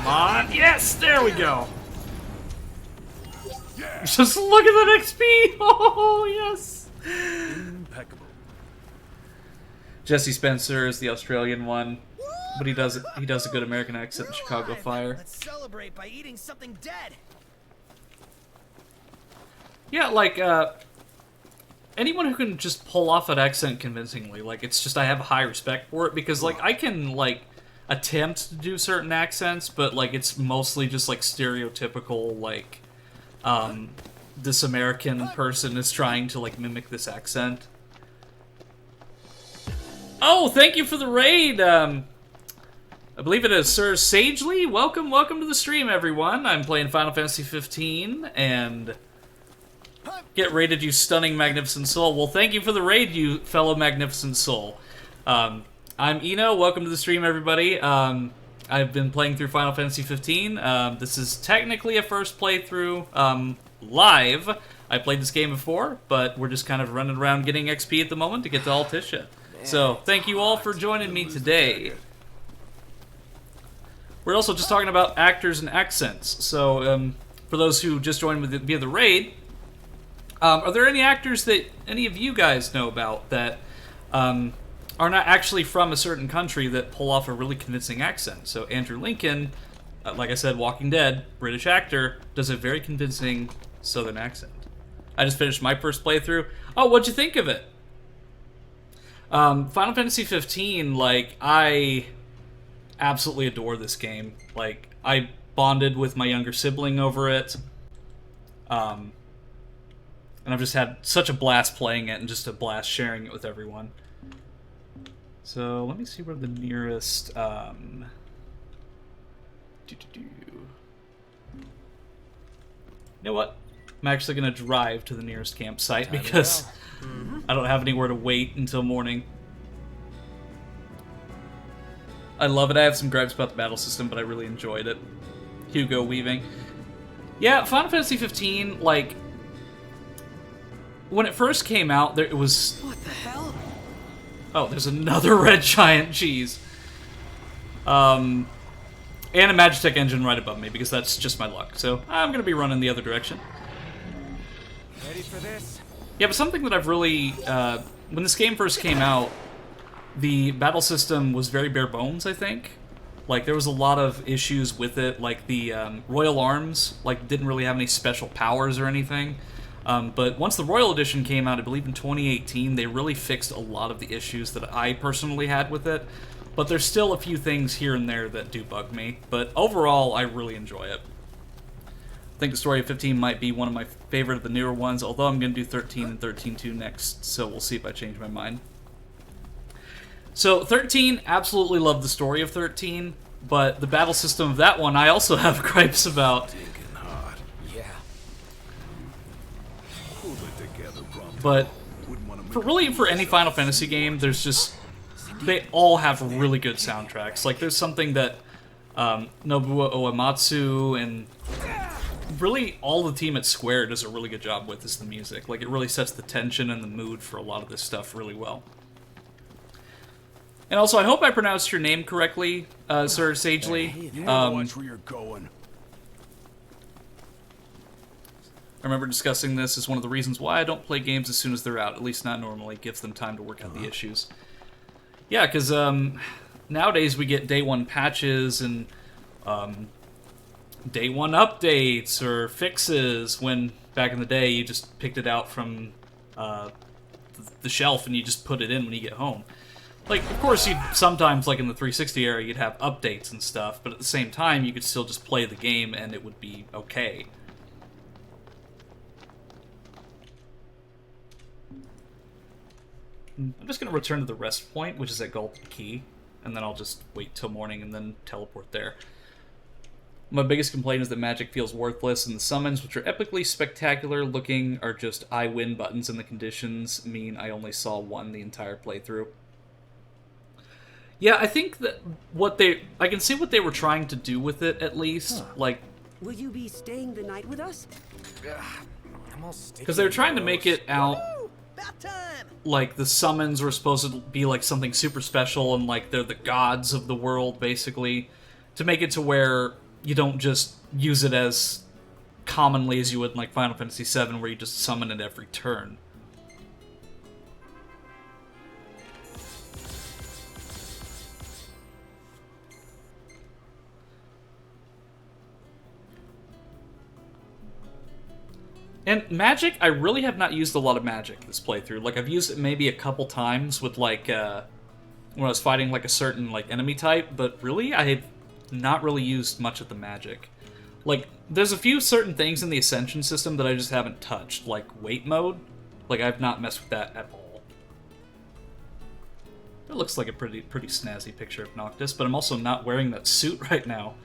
on. Yes, there we go. Just look at that XP. Oh, yes. Impeccable. Jesse Spencer is the Australian one, but he does a good American accent in Chicago Fire. Let's celebrate by eating something dead. Yeah, like, anyone who can just pull off that accent convincingly, like, it's just, I have high respect for it, because, like, I can, like, attempt to do certain accents, but, like, it's mostly just, like, stereotypical, like, this American person is trying to, like, mimic this accent. Oh, thank you for the raid! I believe it is Sir Sagely. Welcome to the stream, everyone. I'm playing Final Fantasy 15, and... Get raided, you stunning magnificent soul. Well, thank you for the raid, you fellow magnificent soul. I'm Eno. Welcome to the stream, everybody. I've been playing through Final Fantasy 15. This is technically a first playthrough live. I played this game before, but we're just kind of running around getting XP at the moment to get to Altissia. So, thank you all for joining me today. We're also just talking about actors and accents. So, for those who just joined via the raid, are there any actors that any of you guys know about that are not actually from a certain country that pull off a really convincing accent? So Andrew Lincoln, like I said, Walking Dead, British actor, does a very convincing southern accent. I just finished my first playthrough. Oh, what'd you think of it? Final Fantasy 15, like, I absolutely adore this game. Like, I bonded with my younger sibling over it. And I've just had such a blast playing it and just a blast sharing it with everyone. So, let me see where the nearest, You know what? I'm actually going to drive to the nearest campsite because I don't have anywhere to wait until morning. I love it. I have some gripes about the battle system, but I really enjoyed it. Hugo weaving. Yeah, Final Fantasy 15, like... When it first came out, it was... What the hell? Oh, there's another red giant cheese. And a Magitech engine right above me, because that's just my luck. So, I'm going to be running the other direction. Ready for this? Yeah, but something that I've really... when this game first came out, the battle system was very bare bones, I think. Like, there was a lot of issues with it, like the Royal Arms, like, didn't really have any special powers or anything. But once the Royal Edition came out, I believe in 2018, they really fixed a lot of the issues that I personally had with it. But there's still a few things here and there that do bug me. But overall, I really enjoy it. I think the story of 15 might be one of my favorite of the newer ones, although I'm going to do 13 and 13.2 next, so we'll see if I change my mind. So, 13, absolutely love the story of 13, but the battle system of that one I also have gripes about. But for any Final Fantasy game, there's just... They all have really good soundtracks. Like, there's something that Nobuo Uematsu and really all the team at Square does a really good job with is the music. Like, it really sets the tension and the mood for a lot of this stuff really well. And also, I hope I pronounced your name correctly, Sir Sagely. Watch where you're going. I remember discussing this as one of the reasons why I don't play games as soon as they're out, at least not normally. It gives them time to work out the issues. Yeah, because nowadays we get day one patches and day one updates or fixes, when back in the day you just picked it out from the shelf and you just put it in when you get home. Like, of course, you'd sometimes, like in the 360 era, you'd have updates and stuff, but at the same time, you could still just play the game and it would be okay. I'm just going to return to the rest point, which is at Gulp Key, and then I'll just wait till morning and then teleport there. My biggest complaint is that magic feels worthless, and the summons, which are epically spectacular looking, are just I win buttons, and the conditions mean I only saw one the entire playthrough. Yeah, I think that I can see what they were trying to do with it, at least. Like, will you be staying the night with us? Because they were trying to make it out like the summons were supposed to be like something super special and like they're the gods of the world, basically. To make it to where you don't just use it as commonly as you would in like Final Fantasy VII, where you just summon it every turn. And magic, I really have not used a lot of magic this playthrough. Like, I've used it maybe a couple times with, like, when I was fighting, like, a certain, like, enemy type, but really, I have not really used much of the magic. Like, there's a few certain things in the Ascension system that I just haven't touched, like wait mode. Like, I've not messed with that at all. It looks like a pretty snazzy picture of Noctis, but I'm also not wearing that suit right now.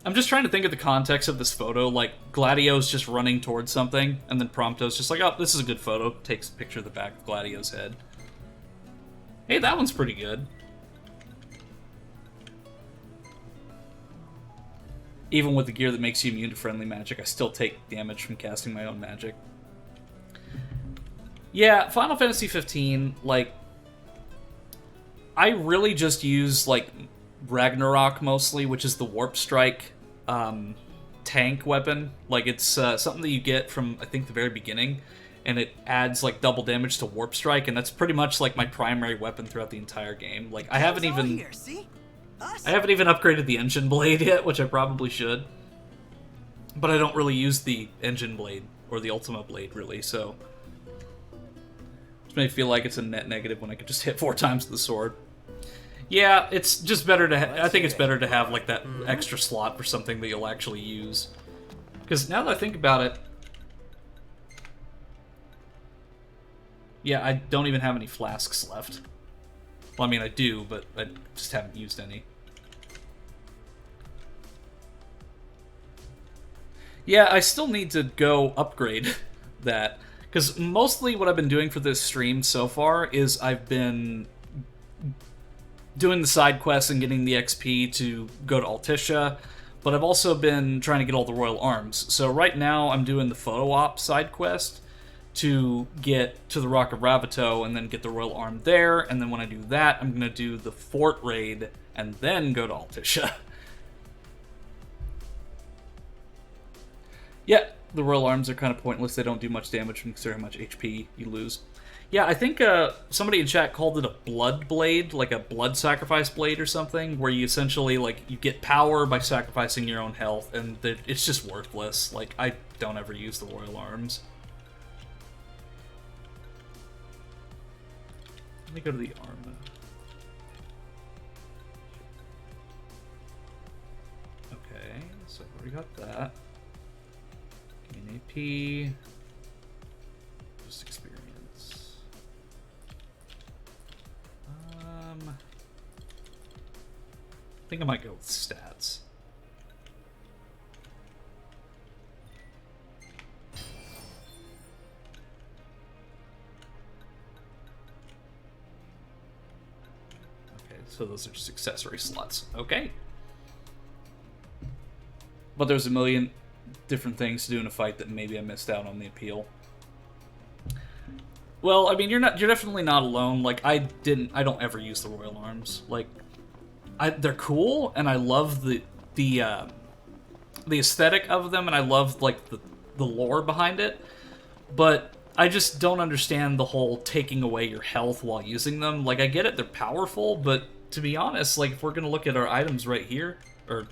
I'm just trying to think of the context of this photo, like, Gladio's just running towards something, and then Prompto's just like, oh, this is a good photo, takes a picture of the back of Gladio's head. Hey, that one's pretty good. Even with the gear that makes you immune to friendly magic, I still take damage from casting my own magic. Yeah, Final Fantasy 15, like, I really just use, like, Ragnarok mostly, which is the Warp Strike tank weapon. Like, it's something that you get from, I think, the very beginning, and it adds, like, double damage to Warp Strike, and that's pretty much, like, my primary weapon throughout the entire game. Like, I haven't even upgraded the Engine Blade yet, which I probably should. But I don't really use the Engine Blade, or the Ultima Blade, really, so... Which may feel like it's a net negative when I could just hit 4 times with the sword. Yeah, it's just better to I think it's better to have, like, that extra slot for something that you'll actually use. Because now that I think about it... Yeah, I don't even have any flasks left. Well, I mean, I do, but I just haven't used any. Yeah, I still need to go upgrade that. Because mostly what I've been doing for this stream so far is I've been doing the side quests and getting the XP to go to Altissia, but I've also been trying to get all the Royal Arms. So right now I'm doing the Photo Op side quest to get to the Rock of Ravito and then get the Royal Arm there, and then when I do that, I'm going to do the Fort Raid and then go to Altissia. Yeah, the Royal Arms are kind of pointless. They don't do much damage considering how much HP you lose. Yeah, I think somebody in chat called it a blood blade, like a blood sacrifice blade or something, where you essentially, like, you get power by sacrificing your own health, and it's just worthless. Like, I don't ever use the Royal Arms. Let me go to the arm. Okay, so I've already got that. Gain AP. Just experience. I think I might go with stats. Okay, so those are just accessory slots. Okay. But there's a million different things to do in a fight that maybe I missed out on the appeal. Well, I mean, you're definitely not alone. Like, I don't ever use the Royal Arms. Like, they're cool, and I love the aesthetic of them, and I love, like, the lore behind it. But I just don't understand the whole taking away your health while using them. Like, I get it, they're powerful, but to be honest, like, if we're gonna look at our items right here, or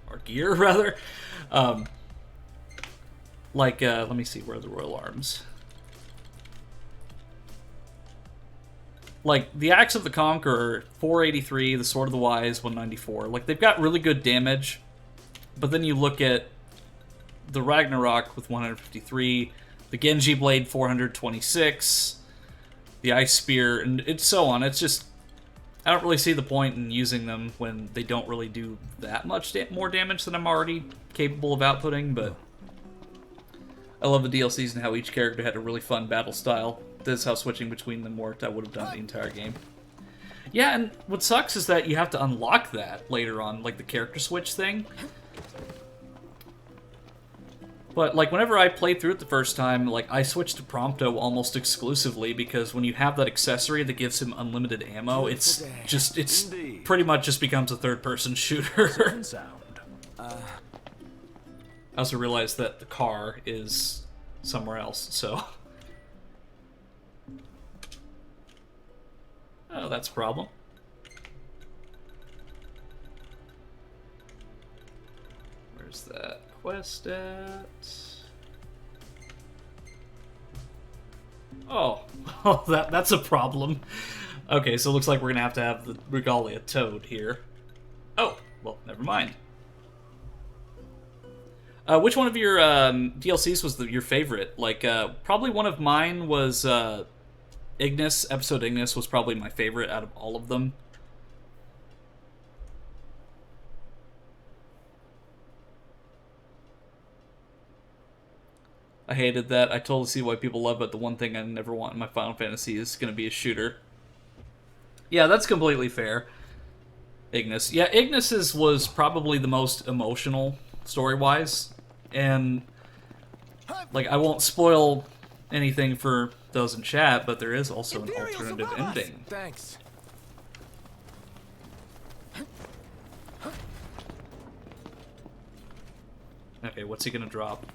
our gear, rather, let me see, where are the Royal Arms? Like, the Axe of the Conqueror, 483, the Sword of the Wise, 194. Like, they've got really good damage, but then you look at the Ragnarok with 153, the Genji Blade, 426, the Ice Spear, and it's so on. It's just, I don't really see the point in using them when they don't really do that much more damage than I'm already capable of outputting, but I love the DLCs and how each character had a really fun battle style. This is how switching between them worked. I would have done the entire game. Yeah, and what sucks is that you have to unlock that later on, like the character switch thing. But, like, whenever I played through it the first time, like, I switched to Prompto almost exclusively, because when you have that accessory that gives him unlimited ammo, it's pretty much just becomes a third-person shooter. Sound. I also realized that the car is somewhere else, so... Oh, that's a problem. Where's that quest at? Oh, oh, that's a problem. Okay, so it looks like we're gonna have the Regalia Toad here. Oh, well, never mind. Which one of your DLCs was your favorite? Like, probably one of mine was Ignis. Episode Ignis was probably my favorite out of all of them. I hated that. I totally see why people love it. The one thing I never want in my Final Fantasy is going to be a shooter. Yeah, that's completely fair. Ignis. Yeah, Ignis was probably the most emotional, story-wise. And, like, I won't spoil anything for those in chat, but there is also an alternative ending. Thanks. Okay, what's he gonna drop?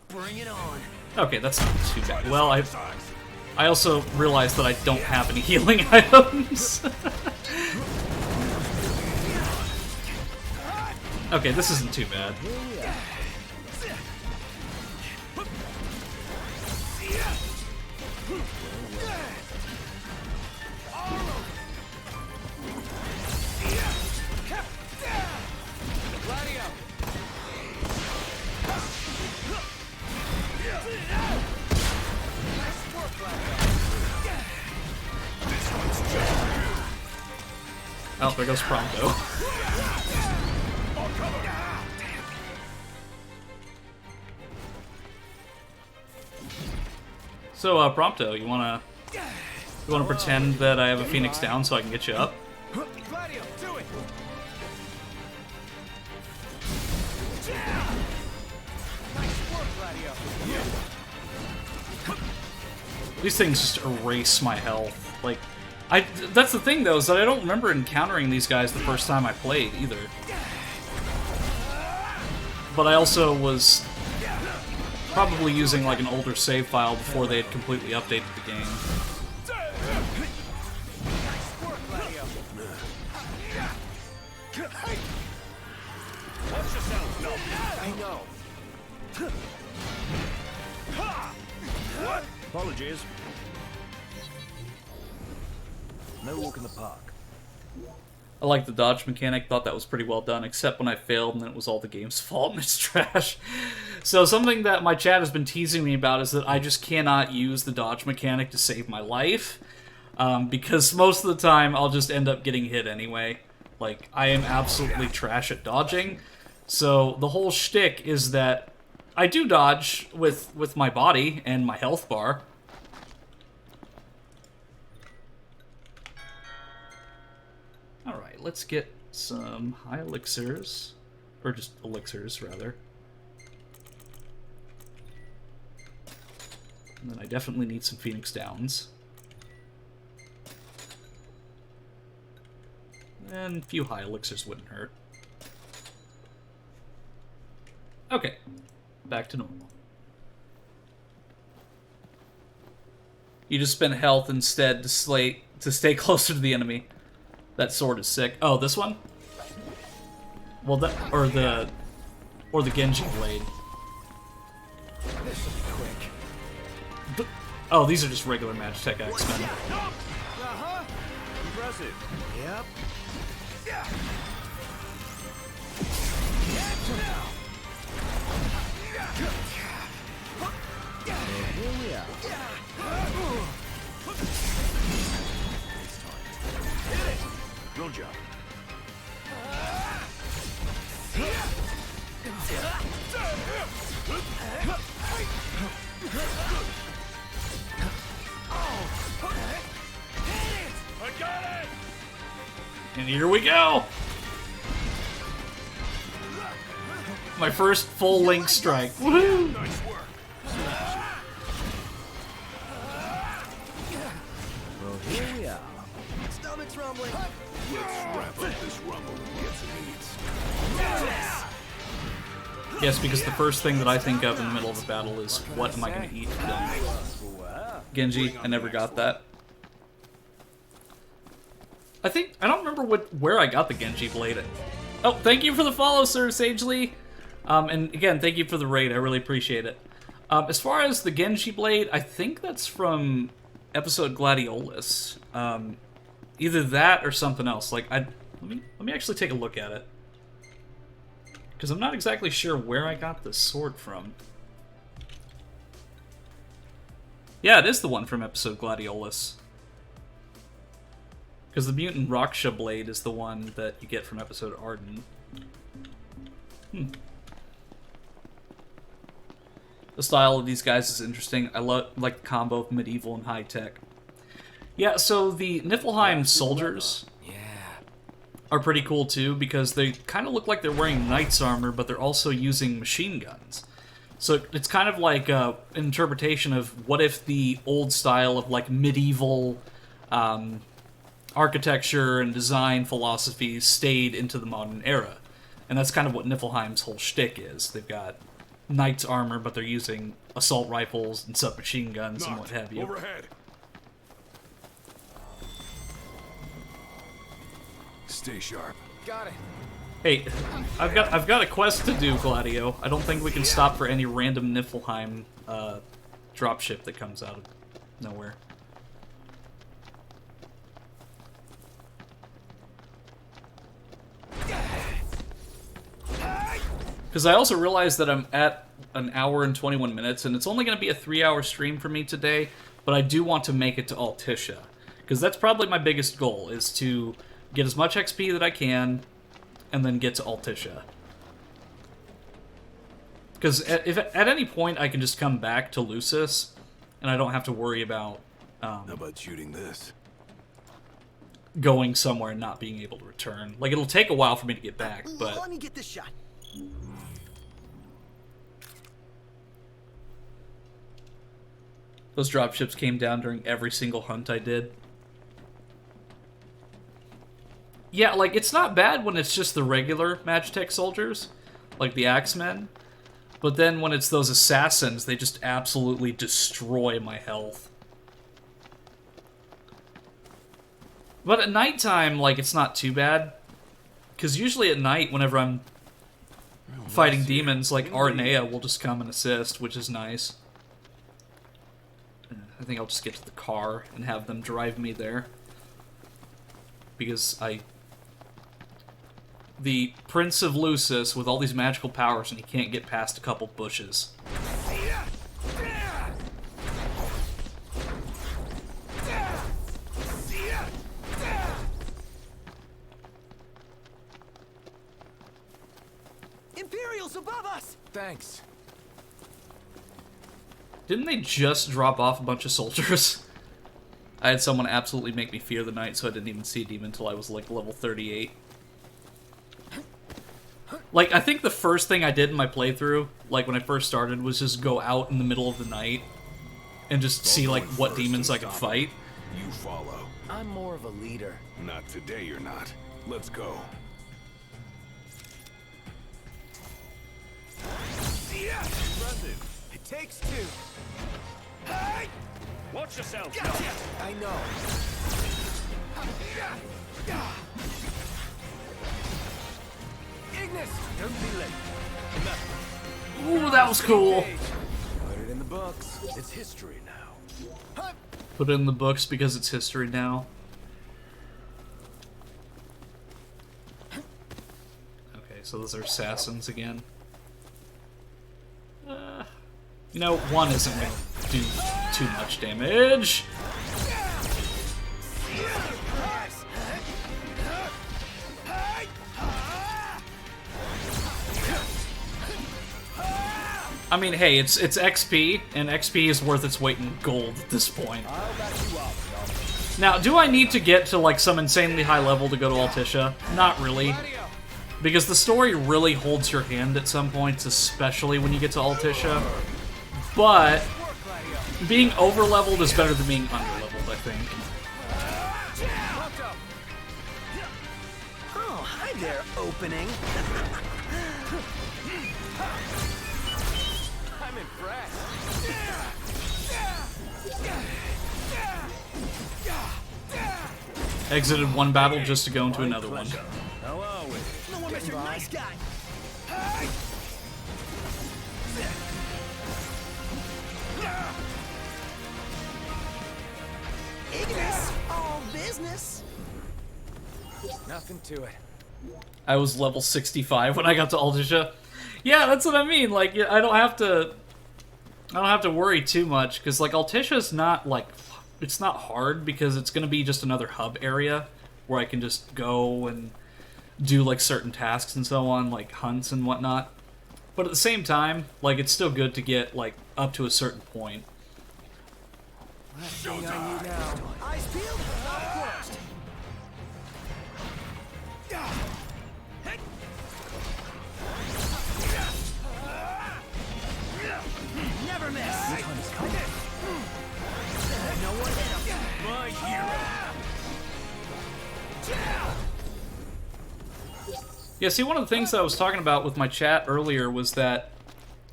Bring it on. Okay, that's not too bad. Well, I also realized that I don't have any healing items. Okay, this isn't too bad. Oh, there goes Prompto. So, Prompto, you wanna pretend that I have a Phoenix down so I can get you up? Gladio, do it. Nice work, Gladio. These things just erase my health. Like, that's the thing, though, is that I don't remember encountering these guys the first time I played, either. But I also was probably using, like, an older save file before they had completely updated the game. I know. Apologies. No walk in the park. I like the dodge mechanic, thought that was pretty well done, except when I failed and then it was all the game's fault and it's trash. So something that my chat has been teasing me about is that I just cannot use the dodge mechanic to save my life, because most of the time I'll just end up getting hit anyway. Like, I am absolutely trash at dodging, so the whole shtick is that I do dodge with my body and my health bar. Alright, let's get some high elixirs. Or just elixirs, rather. And then I definitely need some Phoenix Downs. And a few high elixirs wouldn't hurt. Okay, back to normal. You just spend health instead to stay closer to the enemy. That sword is sick. Oh, this one? Well, or the Genji blade. This will be quick. Oh, these are just regular Magitech X-Men. Uh-huh. Impressive. Yep. Here we are. Good job. I got it! And here we go! My first full Link strike. Woohoo! Nice work. Well, here we are. Stomach's rumbling. Let's wrap up this rumble and get some eats. Yes, because the first thing that I think of in the middle of a battle is, what am I going to eat? Genji, I never got that. I don't remember where I got the Genji blade. Oh, thank you for the follow, Sir Sagely. And again, thank you for the raid. I really appreciate it. As far as the Genji blade, I think that's from episode Gladiolus. Either that or something else. Like, let me actually take a look at it, because I'm not exactly sure where I got this sword from. Yeah, it is the one from episode Gladiolus. Because the Mutant Raksha blade is the one that you get from episode Arden. The style of these guys is interesting. I like the combo of medieval and high-tech. Yeah, so the Niflheim soldiers are pretty cool too, because they kind of look like they're wearing knight's armor, but they're also using machine guns. So it's kind of like an interpretation of what if the old style of like medieval architecture and design philosophy stayed into the modern era. And that's kind of what Niflheim's whole shtick is. They've got knight's armor, but they're using assault rifles and submachine guns and what have you. Overhead. Stay sharp. Got it. Hey, I've got a quest to do, Gladio. I don't think we can stop for any random Niflheim dropship that comes out of nowhere. Because I also realized that I'm at an hour and 21 minutes, and it's only going to be a 3-hour stream for me today, but I do want to make it to Altissia. Because that's probably my biggest goal, is to get as much XP that I can, and then get to Altissia. Because if at any point I can just come back to Lucis, and I don't have to worry about How about shooting this? going somewhere and not being able to return. Like, it'll take a while for me to get back, but... Let me get this shot. Those dropships came down during every single hunt I did. Yeah, like, it's not bad when it's just the regular Magitech soldiers, like the Axemen, but then when it's those assassins, they just absolutely destroy my health. But at nighttime, like, it's not too bad, because usually at night, whenever I'm fighting demons, like, Arnea will just come and assist, which is nice. I think I'll just get to the car and have them drive me there. Because the Prince of Lucis with all these magical powers, and he can't get past a couple bushes. Imperials above us! Thanks. Didn't they just drop off a bunch of soldiers? I had someone absolutely make me fear the night, so I didn't even see a demon until I was like level 38. Like, I think the first thing I did in my playthrough, like when I first started, was just go out in the middle of the night and just see like what demons I could fight. You follow. I'm more of a leader. Not today, you're not. Let's go. Impressive. It takes two. Watch yourself. Gotcha. I know. Ignis! Don't be late. Ooh, that was cool. Put it in the books. It's history now. Put it in the books because it's history now. Okay, so those are assassins again. You know, one isn't going to do too much damage. I mean, hey, it's XP, and XP is worth its weight in gold at this point. Now, do I need to get to, like, some insanely high level to go to Altissia? Not really. Because the story really holds your hand at some points, especially when you get to Altissia. But being over-leveled is better than being under-leveled, I think. Oh, hi there, opening. I'm impressed. Exited one battle just to go into another one. How are we? No one but your nice guy. Ignis, all business. Nothing to it. I was level 65 when I got to Altissia. Yeah, that's what I mean. Like, I don't have to worry too much because like Altitia's not like it's not hard because it's gonna be just another hub area where I can just go and do like certain tasks and so on, like hunts and whatnot. But at the same time, like it's still good to get like up to a certain point. Thing I need now. Eyes peeled, mouth closed. Never miss. No one hit him. My hero. Yeah, see, one of the things that I was talking about with my chat earlier was that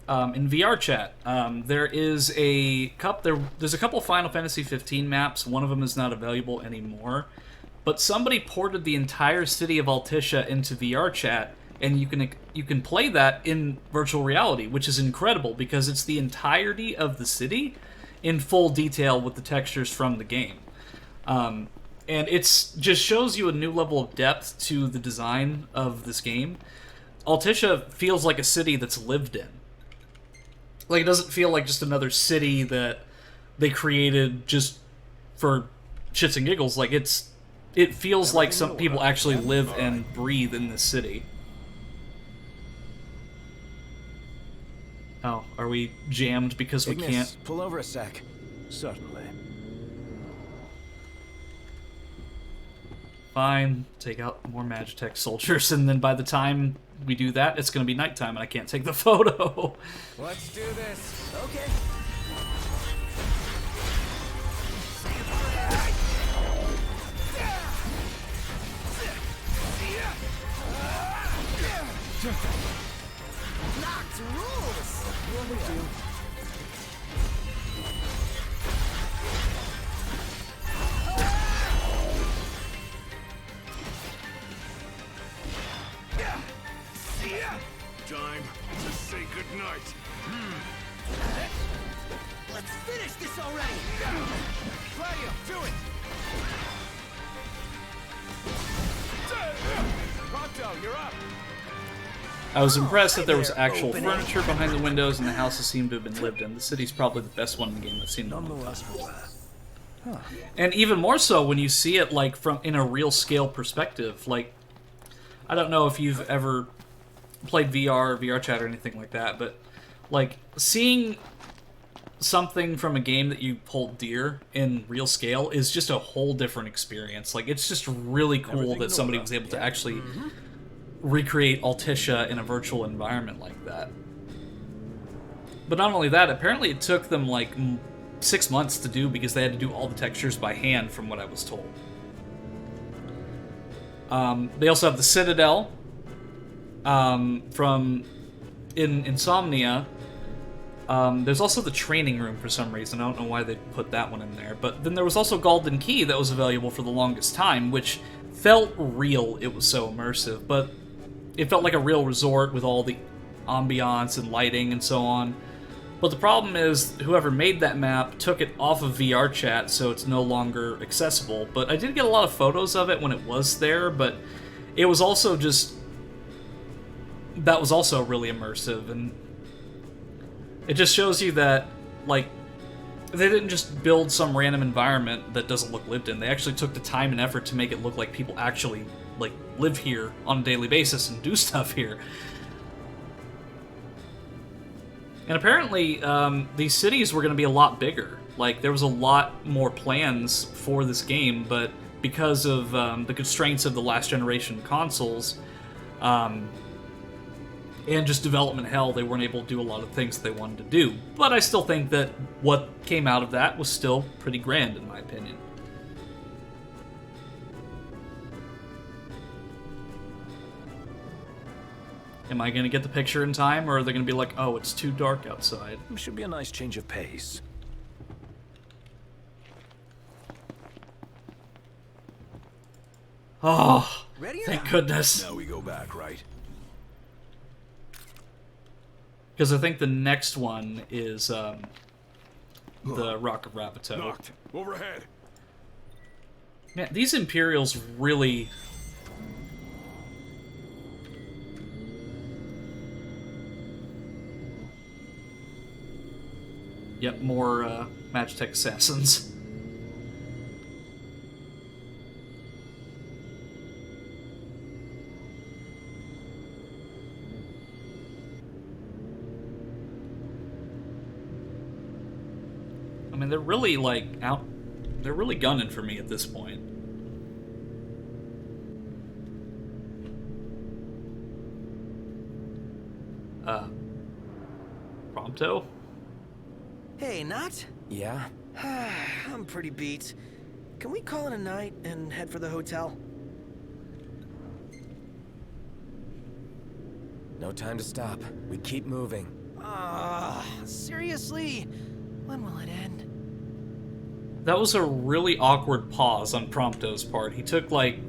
in VR chat, there's a couple Final Fantasy 15 maps. One of them is not available anymore, but somebody ported the entire city of Altissia into VR chat, and you can play that in virtual reality, which is incredible because it's the entirety of the city in full detail with the textures from the game. And it's just shows you a new level of depth to the design of this game. Altissia feels like a city that's lived in. Like, it doesn't feel like just another city that they created just for shits and giggles. Like, it feels like some people actually live and breathe in this city. Oh, are we jammed because we Ignis, can't? pull over a sec. Certainly. Fine, take out more Magitech soldiers, and then by the time we do that, it's going to be nighttime, and I can't take the photo. Let's do this. Okay. Locked rules. What we do? Time to say goodnight. Let's finish this already. Claudio, do it. Pronto, you're up. I was impressed that there was actual furniture behind the windows, and the houses seemed to have been lived in. The city's probably the best one in the game I've seen in a long time. And even more so when you see it like from in a real scale perspective. Like, I don't know if you've ever played VR or VR chat or anything like that, but like seeing something from a game that you hold dear in real scale is just a whole different experience. Like, it's just really cool that somebody was able to actually recreate Altissia in a virtual environment like that. But not only that, apparently it took them like 6 months to do because they had to do all the textures by hand, from what I was told. They also have the Citadel from Insomnia. There's also the training room for some reason. I don't know why they put that one in there. But then there was also Golden Key that was available for the longest time, which felt real. It was so immersive, but it felt like a real resort with all the ambiance and lighting and so on. But the problem is, whoever made that map took it off of VR chat, so it's no longer accessible. But I did get a lot of photos of it when it was there, but it was also just... that was also really immersive, and it just shows you that, like, they didn't just build some random environment that doesn't look lived in. They actually took the time and effort to make it look like people actually, like, live here on a daily basis and do stuff here. And apparently, these cities were going to be a lot bigger. Like, there was a lot more plans for this game, but because of the constraints of the last generation consoles, And just development hell, they weren't able to do a lot of things they wanted to do. But I still think that what came out of that was still pretty grand, in my opinion. Am I going to get the picture in time, or are they going to be like, oh, it's too dark outside? Should be a nice change of pace. Oh, Ready or thank not? goodness. Now we go back, right? Because I think the next one is the Rock of Rabato. Knocked. Overhead. Man, these Imperials really... Yep, more Magitech Assassins. I mean, they're really, like, out... They're really gunning for me at this point. Prompto? Hey, Not? Yeah? I'm pretty beat. Can we call it a night and head for the hotel? No time to stop. We keep moving. Seriously? When will it end? That was a really awkward pause on Prompto's part. He took, like,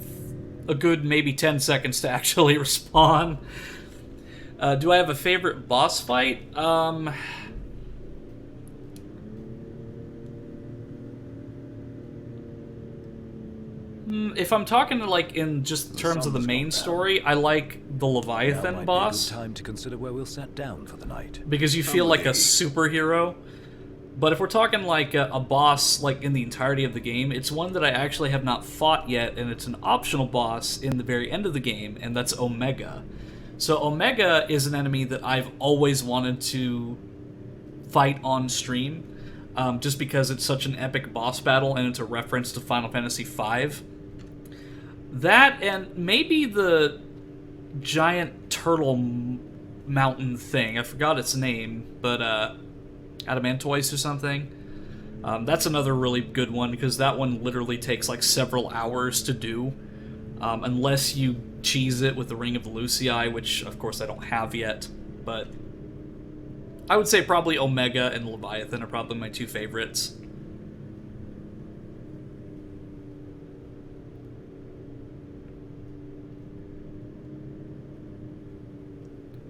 a good maybe 10 seconds to actually respond. Do I have a favorite boss fight? If I'm talking, like, in just terms of the main story, I like the Leviathan boss. Time to consider where we'll set down for the night. Because you feel like a superhero. But if we're talking like a boss like in the entirety of the game, it's one that I actually have not fought yet, and it's an optional boss in the very end of the game, and that's Omega. So Omega is an enemy that I've always wanted to fight on stream, just because it's such an epic boss battle, and it's a reference to Final Fantasy V. That, and maybe the giant turtle mountain thing. I forgot its name, but Adamantoise or something. That's another really good one, because that one literally takes like several hours to do, unless you cheese it with the Ring of the Lucii, which of course I don't have yet. But I would say probably Omega and Leviathan are probably my two favorites.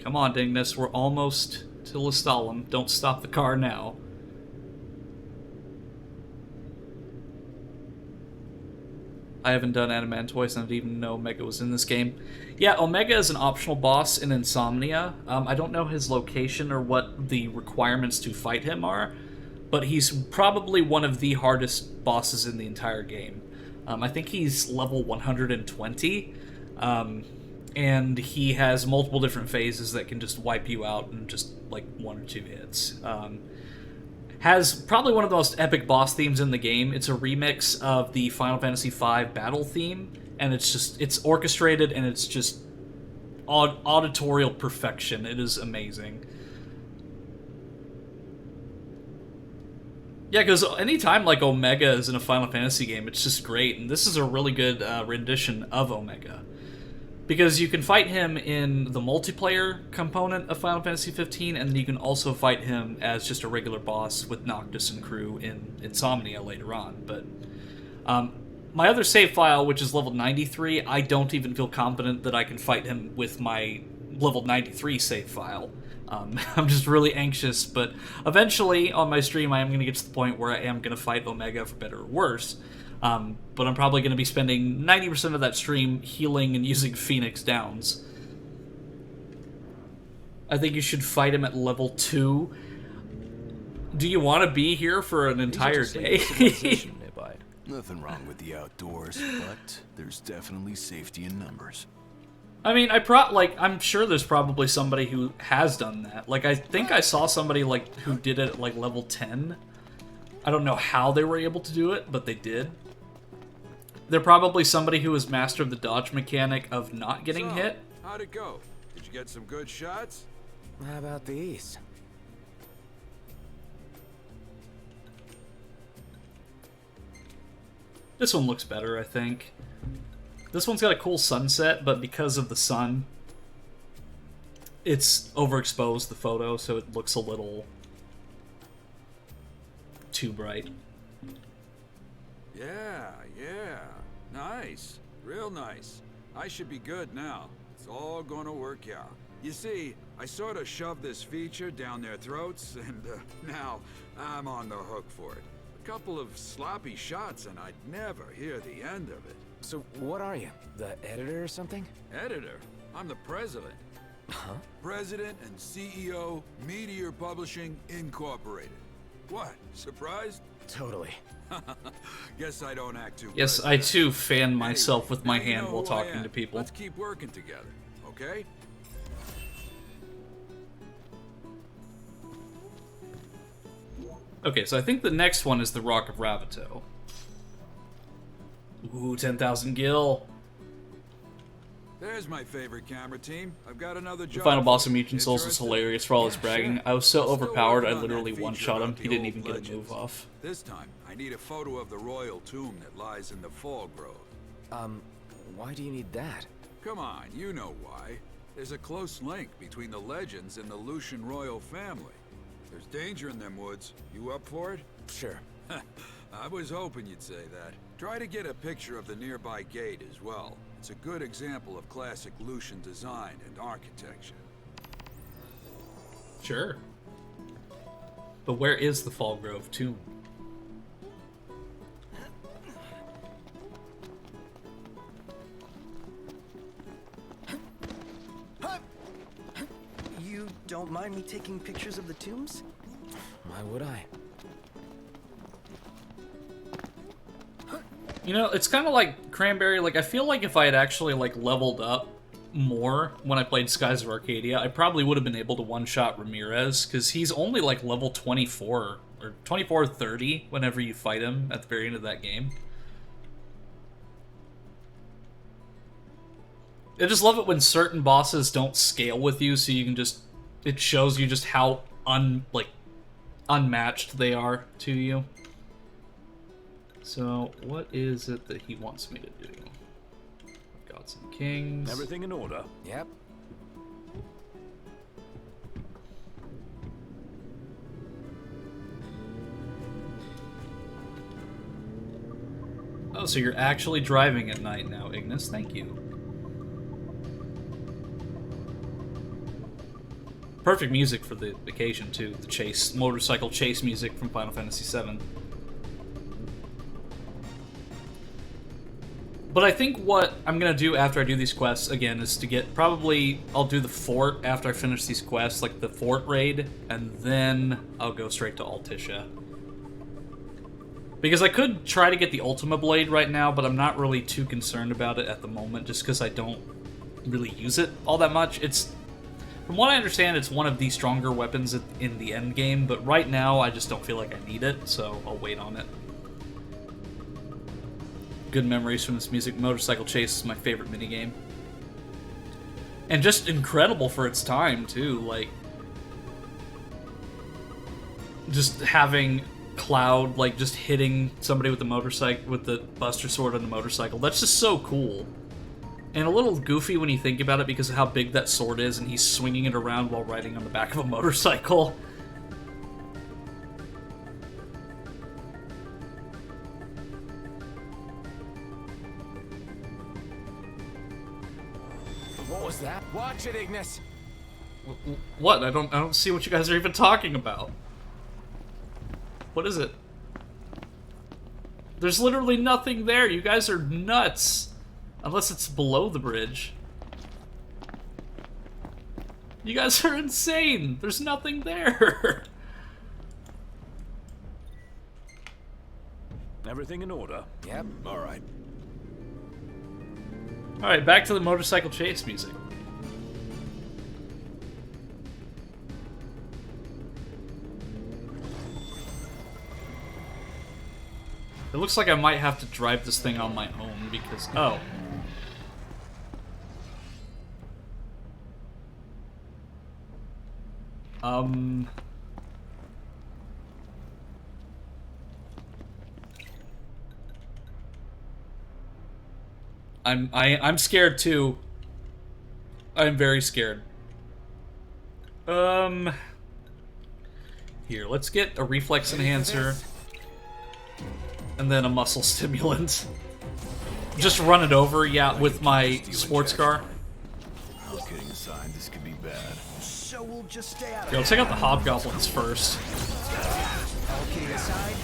Come on, Dingness, we're almost to Lestalem. Don't stop the car now. I haven't done Adamantoise, and I didn't even know Omega was in this game. Yeah, Omega is an optional boss in Insomnia. I don't know his location or what the requirements to fight him are, but he's probably one of the hardest bosses in the entire game. I think he's level 120, and he has multiple different phases that can just wipe you out in just like one or two hits. Has probably one of the most epic boss themes in the game. It's a remix of the Final Fantasy V battle theme, and it's orchestrated, and it's just auditorial perfection. It is amazing. Yeah, because anytime like Omega is in a Final Fantasy game, it's just great, and this is a really good rendition of Omega. Because you can fight him in the multiplayer component of Final Fantasy 15, and then you can also fight him as just a regular boss with Noctis and crew in Insomnia later on. But my other save file, which is level 93, I don't even feel confident that I can fight him with my level 93 save file. I'm just really anxious, but eventually on my stream I am going to get to the point where I am going to fight Omega for better or worse. But I'm probably going to be spending 90% of that stream healing and using Phoenix Downs. I think you should fight him at level 2. Do you want to be here for an entire day? Nothing wrong with the outdoors, but there's definitely safety in numbers. I mean, I'm sure there's probably somebody who has done that. Like, I think I saw somebody, like, who did it at, like, level 10. I don't know how they were able to do it, but they did. They're probably somebody who was master of the dodge mechanic of not getting hit. How'd it go? Did you get some good shots? How about these? This one looks better, I think. This one's got a cool sunset, but because of the sun, it's overexposed the photo, so it looks a little too bright. Yeah. Nice. Real nice. I should be good now. It's all gonna work out. You see, I sort of shoved this feature down their throats, and now I'm on the hook for it. A couple of sloppy shots, and I'd never hear the end of it. So what are you? The editor or something? Editor? I'm the president. Huh? President and CEO, Meteor Publishing Incorporated. What? Surprised? Totally. Guess I don't act too. Yes, I too fan myself with my hand while talking to people. Let's keep working together, okay? Okay, so I think the next one is the Rock of Ravito. Ooh, 10,000 gil. There's my favorite camera team. I've got another job. The final boss of Mutant Souls is Interested? hilarious for all his bragging. I was so Still overpowered, I working on literally that feature one-shot him. about He the didn't old even get a legends. move off. This time, I need a photo of the royal tomb that lies in the Fall Grove. Why do you need that? Come on, you know why. There's a close link between the legends and the Lucian royal family. There's danger in them woods. You up for it? Sure. I was hoping you'd say that. Try to get a picture of the nearby gate as well. It's a good example of classic Lucian design and architecture. Sure. But where is the Fall Grove tomb? You don't mind me taking pictures of the tombs? Why would I? You know, it's kind of like Cranberry. Like, I feel like if I had actually, like, leveled up more when I played Skies of Arcadia, I probably would have been able to one-shot Ramirez, because he's only, like, level 24, or 24 or 30 whenever you fight him at the very end of that game. I just love it when certain bosses don't scale with you, so you can just... It shows you just how, unmatched they are to you. So, what is it that he wants me to do? Gods and Kings. Everything in order? Yep. Oh, so you're actually driving at night now, Ignis. Thank you. Perfect music for the occasion, too. The chase, motorcycle chase music from Final Fantasy VII. But I think what I'm going to do after I do these quests, again, is to get... Probably, I'll do the fort after I finish these quests, like the fort raid, and then I'll go straight to Altissia. Because I could try to get the Ultima Blade right now, but I'm not really too concerned about it at the moment, just because I don't really use it all that much. It's... From what I understand, it's one of the stronger weapons in the end game, but right now I just don't feel like I need it, so I'll wait on it. Good memories from this music. Motorcycle Chase is my favorite minigame. And just incredible for its time, too. Like, just having Cloud, like, just hitting somebody with the motorcycle, with the Buster Sword on the motorcycle. That's just so cool. And a little goofy when you think about it because of how big that sword is, and he's swinging it around while riding on the back of a motorcycle. What was that? Watch it, Ignis! What? I don't see what you guys are even talking about. What is it? There's literally nothing there. You guys are nuts. Unless it's below the bridge. You guys are insane. There's nothing there. Everything in order? Yep. All right. Alright, back to the motorcycle chase music. It looks like I might have to drive this thing on my own because... Oh. Um... I'm scared too. I'm very scared. Here, let's get a reflex enhancer. And then a muscle stimulant. Just run it over, yeah, with my sports car. All kidding aside, this could be bad. So we'll just stay out of Here, let's take out the hobgoblins first. All kidding aside.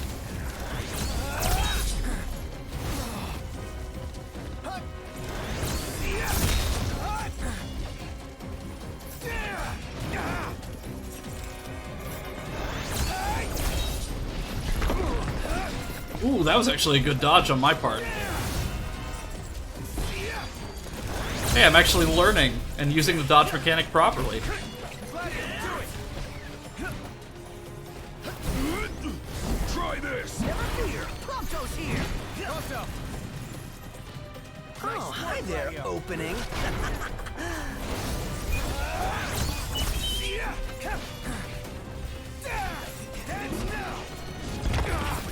Ooh, that was actually a good dodge on my part. Hey, I'm actually learning and using the dodge mechanic properly. Try this. Never fear, Prompto's here. Oh, hi there, opening.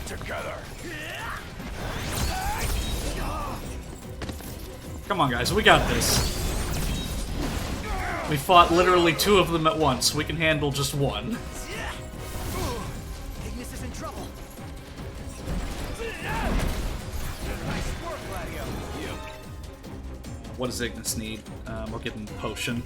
Together. Come on, guys, we got this. We fought literally 2 of them at once. We can handle just one. Ignis is in trouble. What does Ignis need? We're getting potion.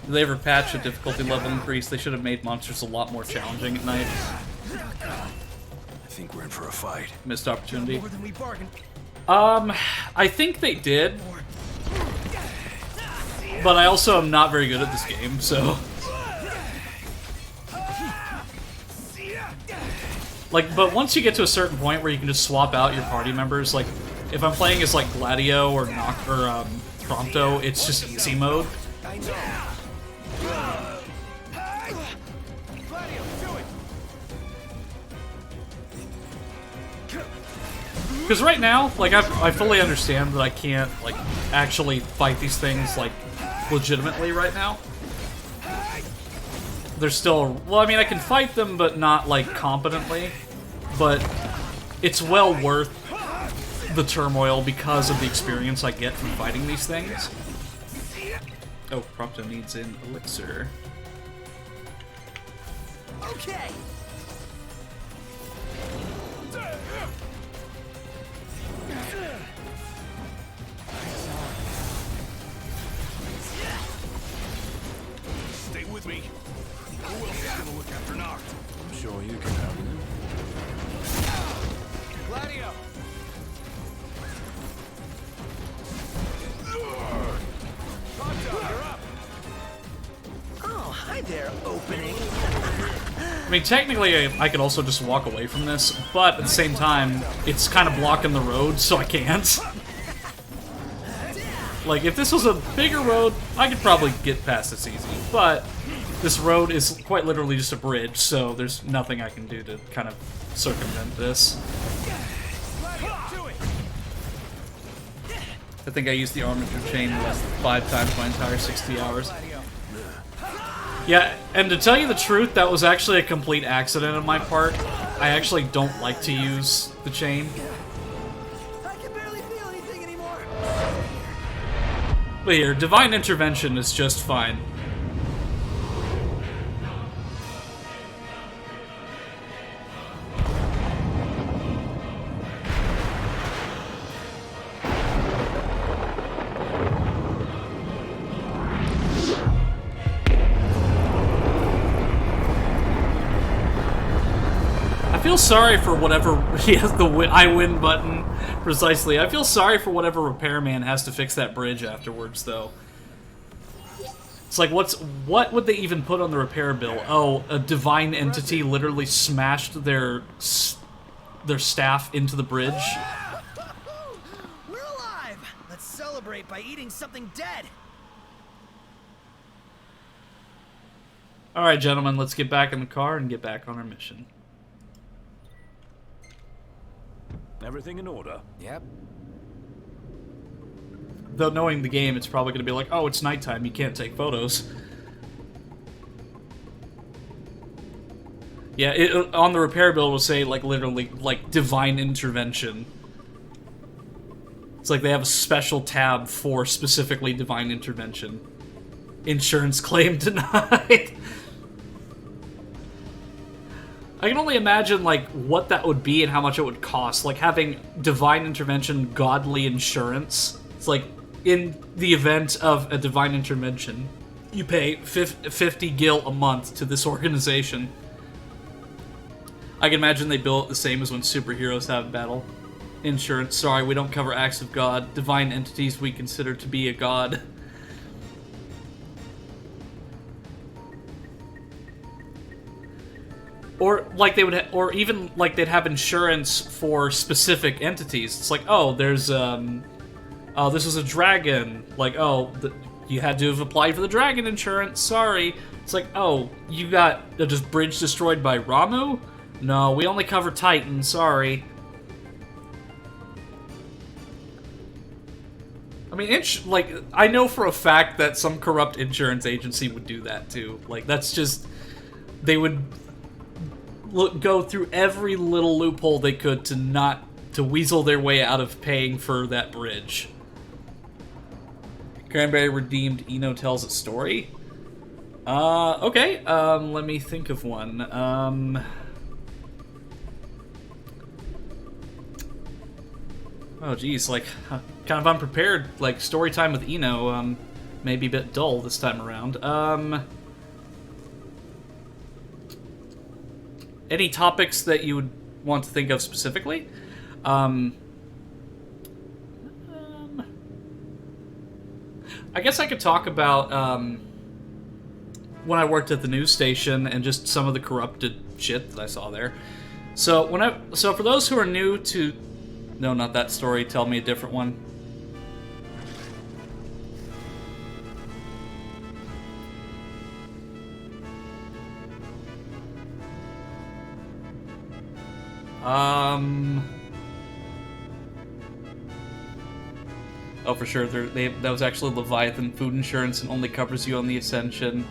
Did they ever patch a difficulty level increase? They should have made monsters a lot more challenging at night. I think we're in for a fight. Missed opportunity. More than we bargained. I think they did. But I also am not very good at this game, so... Like, but once you get to a certain point where you can just swap out your party members, like, if I'm playing as, like, Gladio or Prompto, it's just easy mode. I know. Because right now, like, I fully understand that I can't, like, actually fight these things, like, legitimately right now. There's still... Well, I mean, I can fight them, but not, like, competently. But it's well worth the turmoil because of the experience I get from fighting these things. Oh, Prompto needs an elixir. Okay. Stay with me. Who else is gonna look after Noct? I'm sure you can help him. Gladio. Oh, hi there, opening. I mean, technically, I could also just walk away from this, but at the same time, it's kind of blocking the road, so I can't. Like, if this was a bigger road, I could probably get past this easy, but this road is quite literally just a bridge, so there's nothing I can do to kind of circumvent this. I think I used the armature chain less than 5 times my entire 60 hours. Yeah, and to tell you the truth, that was actually a complete accident on my part. I actually don't like to use the chain. I can barely feel anything anymore. But here, Divine Intervention is just fine. I feel sorry for whatever he has the I win button precisely. I feel sorry for whatever repairman has to fix that bridge afterwards, though. It's like, what would they even put on the repair bill? Oh, a divine entity literally smashed their staff into the bridge. We're alive. Let's celebrate by eating something dead. All right, gentlemen, let's get back in the car and get back on our mission. Everything in order? Yep. Though knowing the game, it's probably going to be like, oh, it's nighttime, you can't take photos. Yeah, on the repair bill, it'll say, like, literally, like, divine intervention. It's like they have a special tab for specifically divine intervention. Insurance claim denied. I can only imagine, like, what that would be and how much it would cost. Like, having divine intervention, godly insurance. It's like, in the event of a divine intervention, you pay 50 gil a month to this organization. I can imagine they bill it the same as when superheroes have battle insurance. Sorry, we don't cover acts of God. Divine entities we consider to be a god. Or like they would, or even like they'd have insurance for specific entities. It's like, oh, there's oh, this was a dragon. Like, oh, you had to have applied for the dragon insurance. Sorry. It's like, oh, you got just bridge destroyed by Ramu. No, we only cover Titan. Sorry. I mean, like, I know for a fact that some corrupt insurance agency would do that too. Like, that's just, they would go through every little loophole they could to weasel their way out of paying for that bridge. Cranberry redeemed Eno tells a story. Okay. Let me think of one. Oh, geez, like, kind of unprepared, like, story time with Eno, maybe a bit dull this time around. Any topics that you would want to think of specifically? I guess I could talk about, when I worked at the news station and just some of the corrupted shit that I saw there. So, for those who are new to... No, not that story. Tell me a different one. Oh, for sure. That was actually Leviathan food insurance and only covers you on the ascension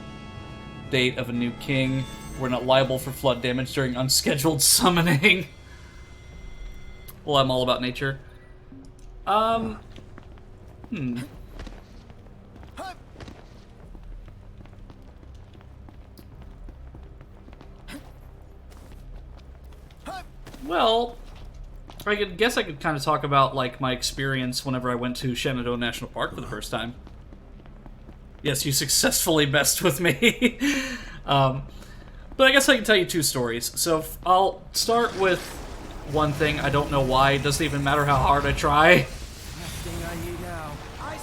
date of a new king. We're not liable for flood damage during unscheduled summoning. Well, I'm all about nature. Well, I guess I could kind of talk about, like, my experience whenever I went to Shenandoah National Park for the first time. Yes, you successfully messed with me. But I guess I can tell you two stories. So I'll start with one thing. I don't know why. It doesn't even matter how hard I try.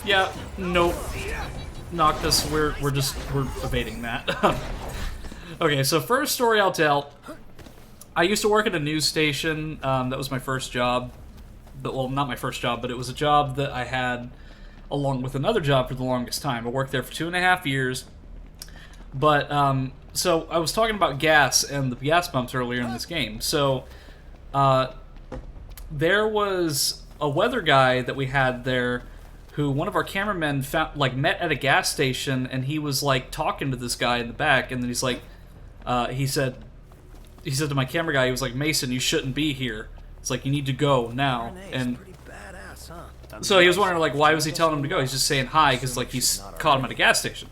Yeah, nope. Noctis, we're evading that. Okay, so first story I'll tell. I used to work at a news station. That was my first job. Well, not my first job, but it was a job that I had along with another job for the longest time. I worked there for 2.5 years. But, so I was talking about gas and the gas pumps earlier in this game. So, there was a weather guy that we had there who one of our cameramen found, like, met at a gas station, and he was, like, talking to this guy in the back, and then he's like, he said to my camera guy, he was like, Mason, you shouldn't be here. It's like, you need to go now. And pretty badass, huh? so he was wondering, like, why was he telling him to go? He's just saying hi, because, like, he's caught him at a gas station.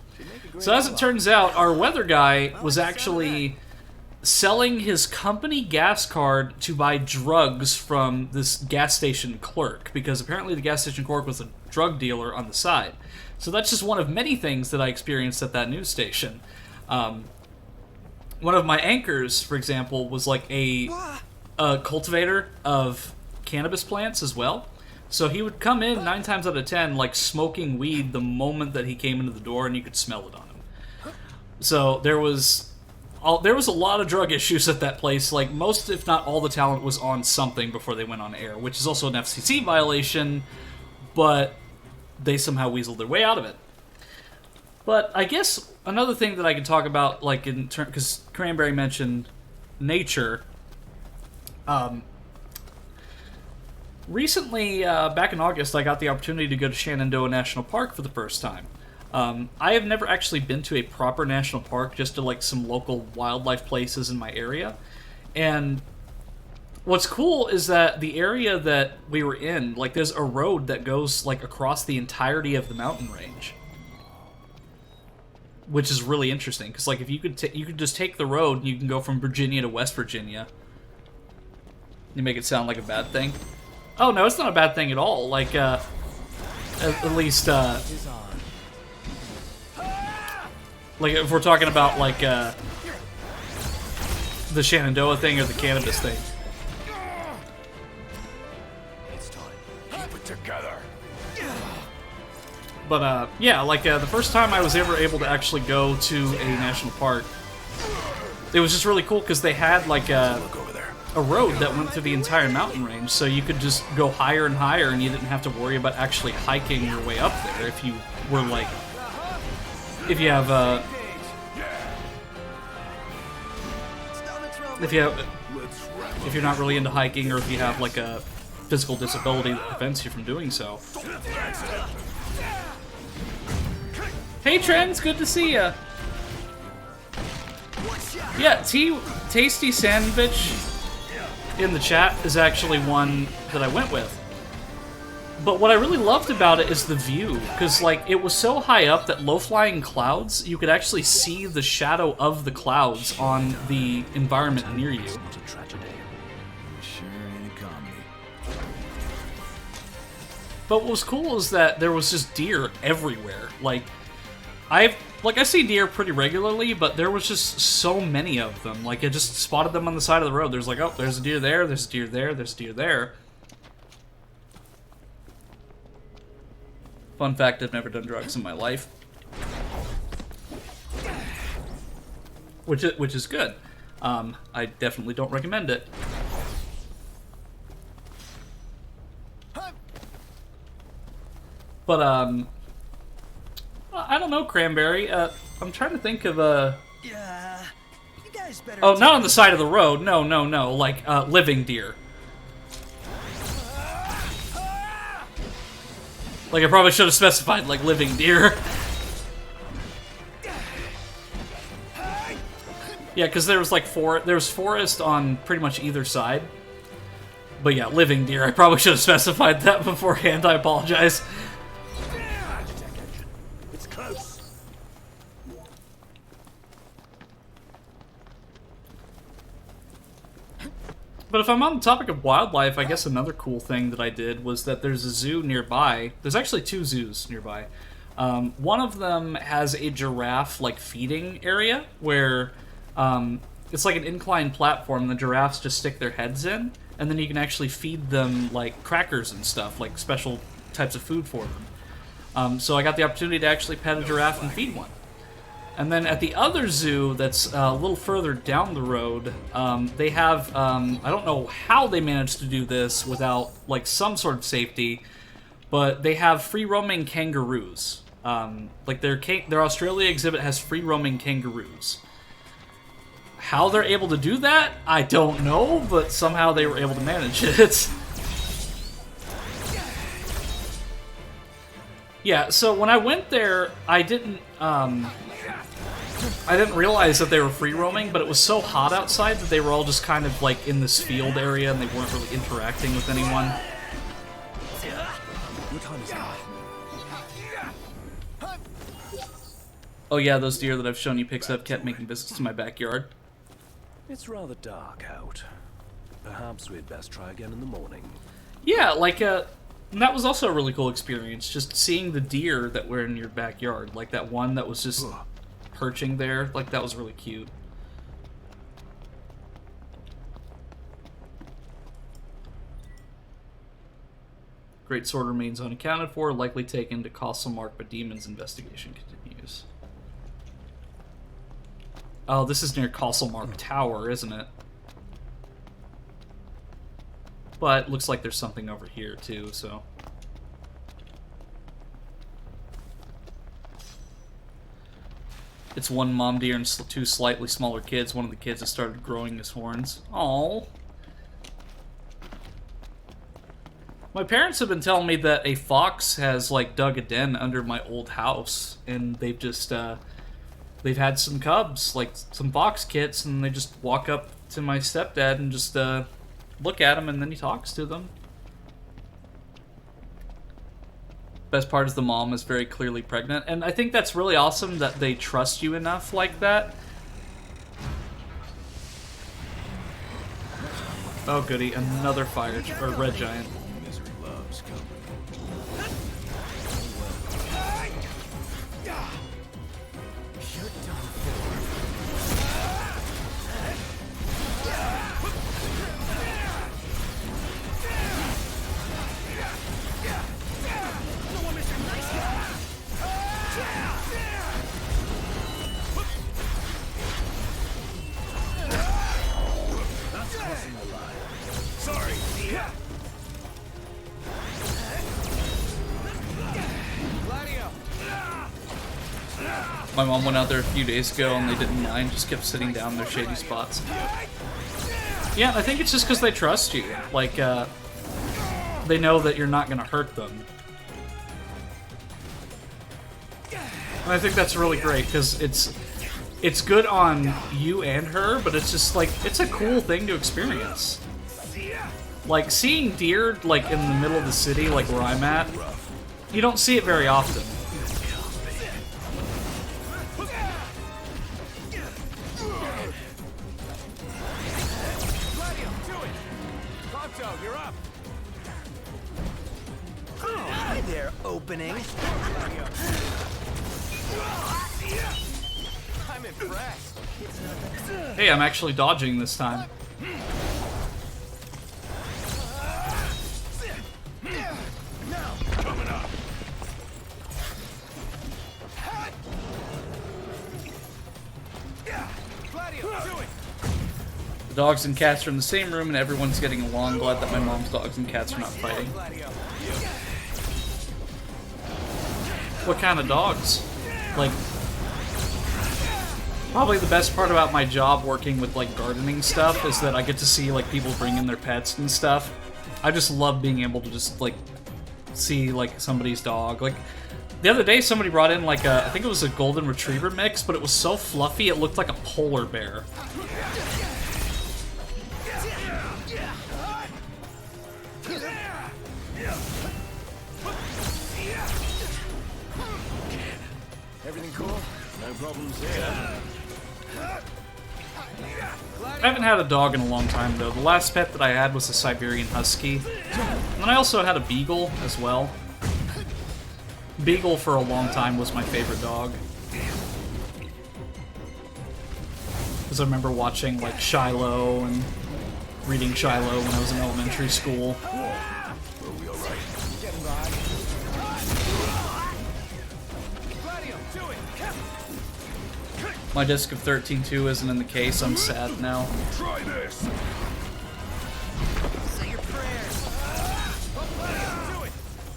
So as it turns out, our weather guy was actually selling his company gas card to buy drugs from this gas station clerk, because apparently the gas station clerk was a drug dealer on the side. So that's just one of many things that I experienced at that news station. One of my anchors, for example, was like a cultivator of cannabis plants as well. So he would come in 9 times out of 10, like, smoking weed the moment that he came into the door, and you could smell it on him. So there was a lot of drug issues at that place. Like, most, if not all, the talent was on something before they went on air, which is also an FCC violation, but they somehow weaseled their way out of it. But I guess another thing that I can talk about, like, in turn, because Cranberry mentioned nature. recently, back in August, I got the opportunity to go to Shenandoah National Park for the first time. I have never actually been to a proper national park, just to like some local wildlife places in my area. And what's cool is that the area that we were in, like, there's a road that goes like across the entirety of the mountain range, which is really interesting. Because like, if you could just take the road and you can go from Virginia to West Virginia. You make it sound like a bad thing. Oh no, it's not a bad thing at all. Like, at least, like if we're talking about like the Shenandoah thing or the cannabis thing. It's time. Keep it together. But yeah, like the first time I was ever able to actually go to a national park, it was just really cool because they had like Look over there. a road that went through the entire mountain range, so you could just go higher and higher, and you didn't have to worry about actually hiking your way up there if you were like, if you have if you're not really into hiking, or if you have like a physical disability that prevents you from doing so. Hey Trends, good to see ya. Yeah, Tasty Sandwich in the chat is actually one that I went with. But what I really loved about it is the view, because like it was so high up that low-flying clouds, you could actually see the shadow of the clouds on the environment near you. Sure ain't a comedy. But what was cool is that there was just deer everywhere. Like I see deer pretty regularly, but there was just so many of them. Like, I just spotted them on the side of the road. There's like, oh, there's a deer there, there's a deer there, there's a deer there. Fun fact, I've never done drugs in my life. Which is good. I definitely don't recommend it. But, I don't know, Cranberry. I'm trying to think of Yeah, you guys better. Oh, not on the side of the road. No. Like, living deer. Like, I probably should have specified, like, living deer. Yeah, because there was, like, there was forest on pretty much either side. But yeah, living deer. I probably should have specified that beforehand. I apologize. It's close. But if I'm on the topic of wildlife, I guess another cool thing that I did was that there's a zoo nearby. There's actually 2 zoos nearby. One of them has a giraffe, like, feeding area where it's like an inclined platform. The giraffes just stick their heads in, and then you can actually feed them, like, crackers and stuff, like special types of food for them. So I got the opportunity to actually pet a giraffe and feed one. And then at the other zoo that's a little further down the road, they have, I don't know how they managed to do this without, like, some sort of safety, but they have free-roaming kangaroos. Like, their Australia exhibit has free-roaming kangaroos. How they're able to do that, I don't know, but somehow they were able to manage it. Yeah, so when I went there, I didn't realize that they were free roaming, but it was so hot outside that they were all just kind of like in this field area and they weren't really interacting with anyone. What time is it? Oh yeah, those deer that I've shown you pics of kept making visits to my backyard. It's rather dark out. Perhaps we'd best try again in the morning. Yeah, like, and that was also a really cool experience, just seeing the deer that were in your backyard. Like that one that was just perching there, like that was really cute. Great Sword remains unaccounted for, likely taken to Castlemark, but Demon's investigation continues. Oh, this is near Castlemark Tower, isn't it? But looks like there's something over here too, so. It's one mom deer and 2 slightly smaller kids. One of the kids has started growing his horns. Aww. My parents have been telling me that a fox has, like, dug a den under my old house, and they've just, they've had some cubs, like, some fox kits, and they just walk up to my stepdad and just, look at him, and then he talks to them. Best part is the mom is very clearly pregnant, and I think that's really awesome that they trust you enough like that. Oh goody, another fire, or red giant. Misery loves company. Sorry. My mom went out there a few days ago and they didn't mind, just kept sitting down in their shady spots. Yeah, I think it's just because they trust you. Like, they know that you're not gonna hurt them. And I think that's really great, because it's good on you and her, but it's just, like, it's a cool thing to experience. Like, seeing deer, like, in the middle of the city, like where I'm at, you don't see it very often. You're up. Oh, hi there, opening. I'm impressed. Hey, I'm actually dodging this time. Coming up. Gladio, do it. The dogs and cats are in the same room and everyone's getting along. Glad that my mom's dogs and cats are not fighting. What kind of dogs? Like, probably the best part about my job working with, like, gardening stuff is that I get to see, like, people bring in their pets and stuff. I just love being able to just, like, see, like, somebody's dog. Like, the other day somebody brought in, like, I think it was a golden retriever mix, but it was so fluffy it looked like a polar bear. Everything cool? No problems here. I haven't had a dog in a long time, though. The last pet that I had was a Siberian Husky. And then I also had a Beagle as well. Beagle for a long time was my favorite dog. Because I remember watching, like, Shiloh and reading Shiloh when I was in elementary school. Are we alright? My disc of 13.2 isn't in the case. I'm sad now. Try this! Say your prayers.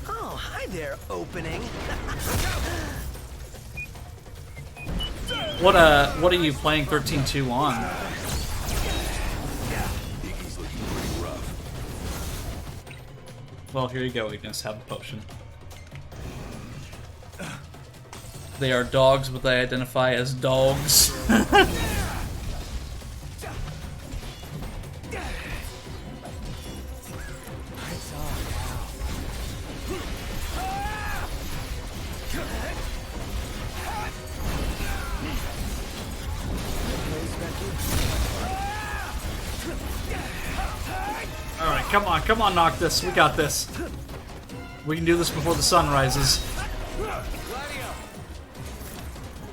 Oh, hi there, opening. What are you playing 13.2 on? Iggy's looking pretty rough. Well, here you go, Ignis. Have the potion. They are dogs, but they identify as dogs. Alright, come on, Noctis. We got this. We can do this before the sun rises.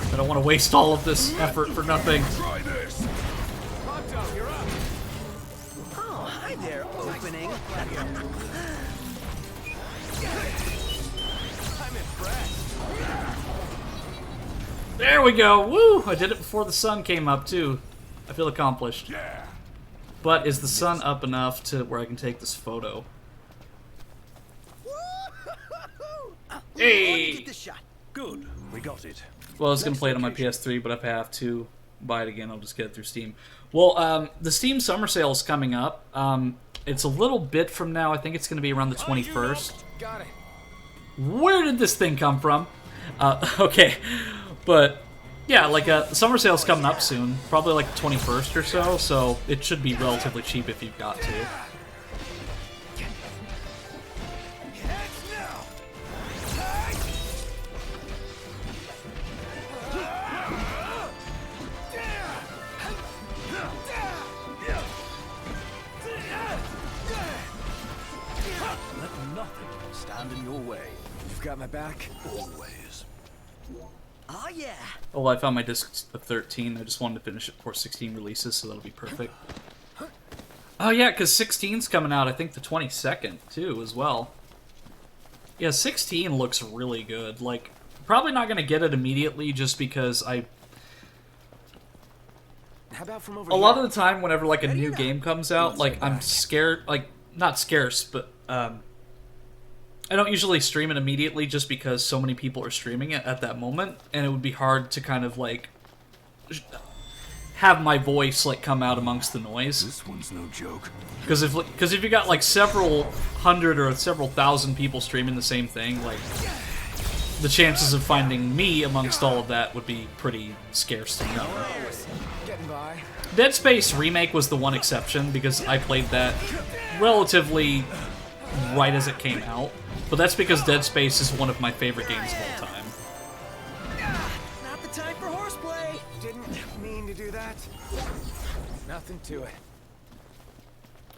I don't want to waste all of this effort for nothing. Try this! Oh, hi there, opening. There we go. Woo! I did it before the sun came up, too. I feel accomplished. Yeah! But is the sun up enough to where I can take this photo? Hey! Get the shot. Good, we got it. Well, I was going to play it on my PS3, but if I have to buy it again, I'll just get it through Steam. Well, the Steam Summer Sale is coming up. It's a little bit from now. I think it's going to be around the 21st. Got it. Where did this thing come from? Okay, but yeah, like summer sale's coming up soon, probably like the 21st or so. So it should be relatively cheap if you've got to. Let nothing stand in your way. You've got my back. Always. Oh yeah. Oh, I found my disc of 13. I just wanted to finish it before 16 releases, so that'll be perfect. Oh yeah, because 16's coming out, I think the 22nd, too, as well. Yeah, 16 looks really good. Like, probably not going to get it immediately just because How about from over a lot of the time, whenever, like, a new game comes out, like, I'm back. scared, like, not scarce, but, I don't usually stream it immediately just because so many people are streaming it at that moment, and it would be hard to kind of, like, have my voice, like, come out amongst the noise. This one's no joke. Because if you got, like, several hundred or several thousand people streaming the same thing, like, the chances of finding me amongst all of that would be pretty scarce to me. Getting by. Dead Space Remake was the one exception, because I played that relatively right as it came out. But that's because Dead Space is one of my favorite games of all time. Not the time for horseplay. Didn't mean to do that. Nothing to it.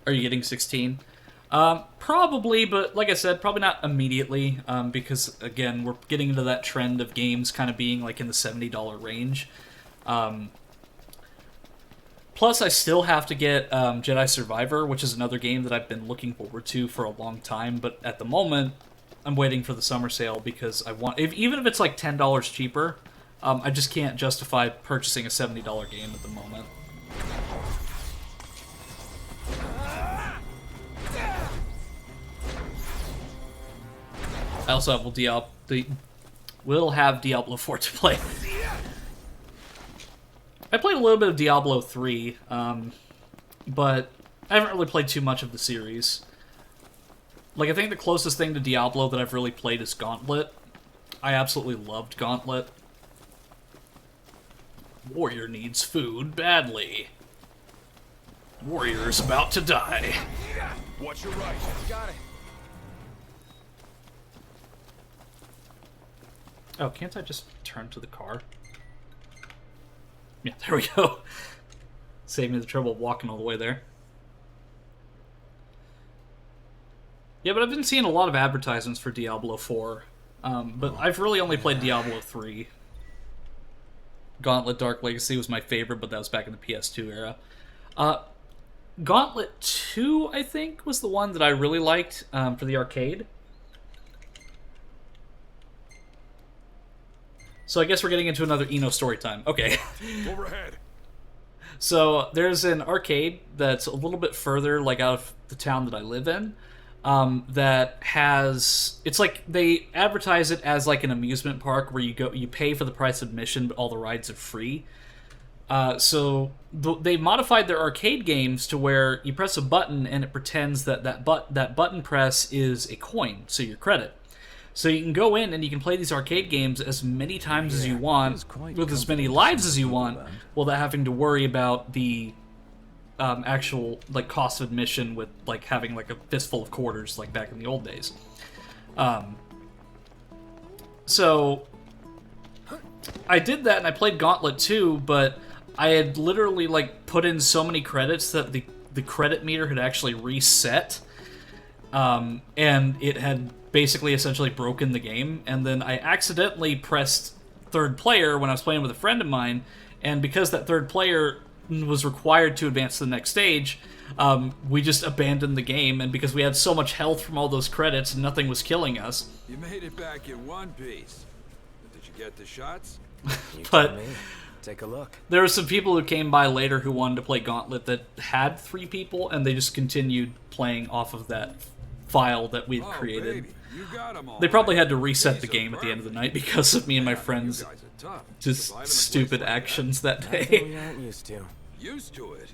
Are you getting 16? Probably, but like I said, probably not immediately, because, again, we're getting into that trend of games kind of being, like, in the $70 range. Plus, I still have to get Jedi Survivor, which is another game that I've been looking forward to for a long time, but at the moment, I'm waiting for the summer sale because I want... even if it's like $10 cheaper, I just can't justify purchasing a $70 game at the moment. I also will have Diablo 4 to play. I played a little bit of Diablo 3, but I haven't really played too much of the series. Like, I think the closest thing to Diablo that I've really played is Gauntlet. I absolutely loved Gauntlet. Warrior needs food badly. Warrior is about to die. Watch your right. Got it. Oh, can't I just turn to the car? Yeah, there we go. Save me the trouble of walking all the way there. Yeah, but I've been seeing a lot of advertisements for Diablo 4. But I've really only played Diablo 3. Gauntlet Dark Legacy was my favorite, but that was back in the PS2 era. Gauntlet 2, I think, was the one that I really liked for the arcade. So I guess we're getting into another Eno story time. Okay. Overhead. So there's an arcade that's a little bit further, like out of the town that I live in, that has... It's like they advertise it as like an amusement park where you pay for the price of admission, but all the rides are free. So they modified their arcade games to where you press a button and it pretends that button press is a coin, so your credit. So you can go in and you can play these arcade games as many times as you want, with as many lives as you want, without having to worry about the actual like cost of admission with like having like a fistful of quarters like back in the old days. So I did that and I played Gauntlet 2, but I had literally like put in so many credits that the credit meter had actually reset, and it had basically essentially broken the game, and then I accidentally pressed third player when I was playing with a friend of mine, and because that third player was required to advance to the next stage, we just abandoned the game, and because we had so much health from all those credits, nothing was killing us. You made it back in one piece. Did you get the shots? But Take a look. there were some people who came by later who wanted to play Gauntlet that had 3 people, and they just continued playing off of that file that we'd created. Baby, you got 'em all They probably right. had to reset These the are game at the end of the night perfect. because of me and my Yeah, friends' you guys are tough. just Surviving a place stupid like that. actions that Nothing day. we aren't used to. Used to it.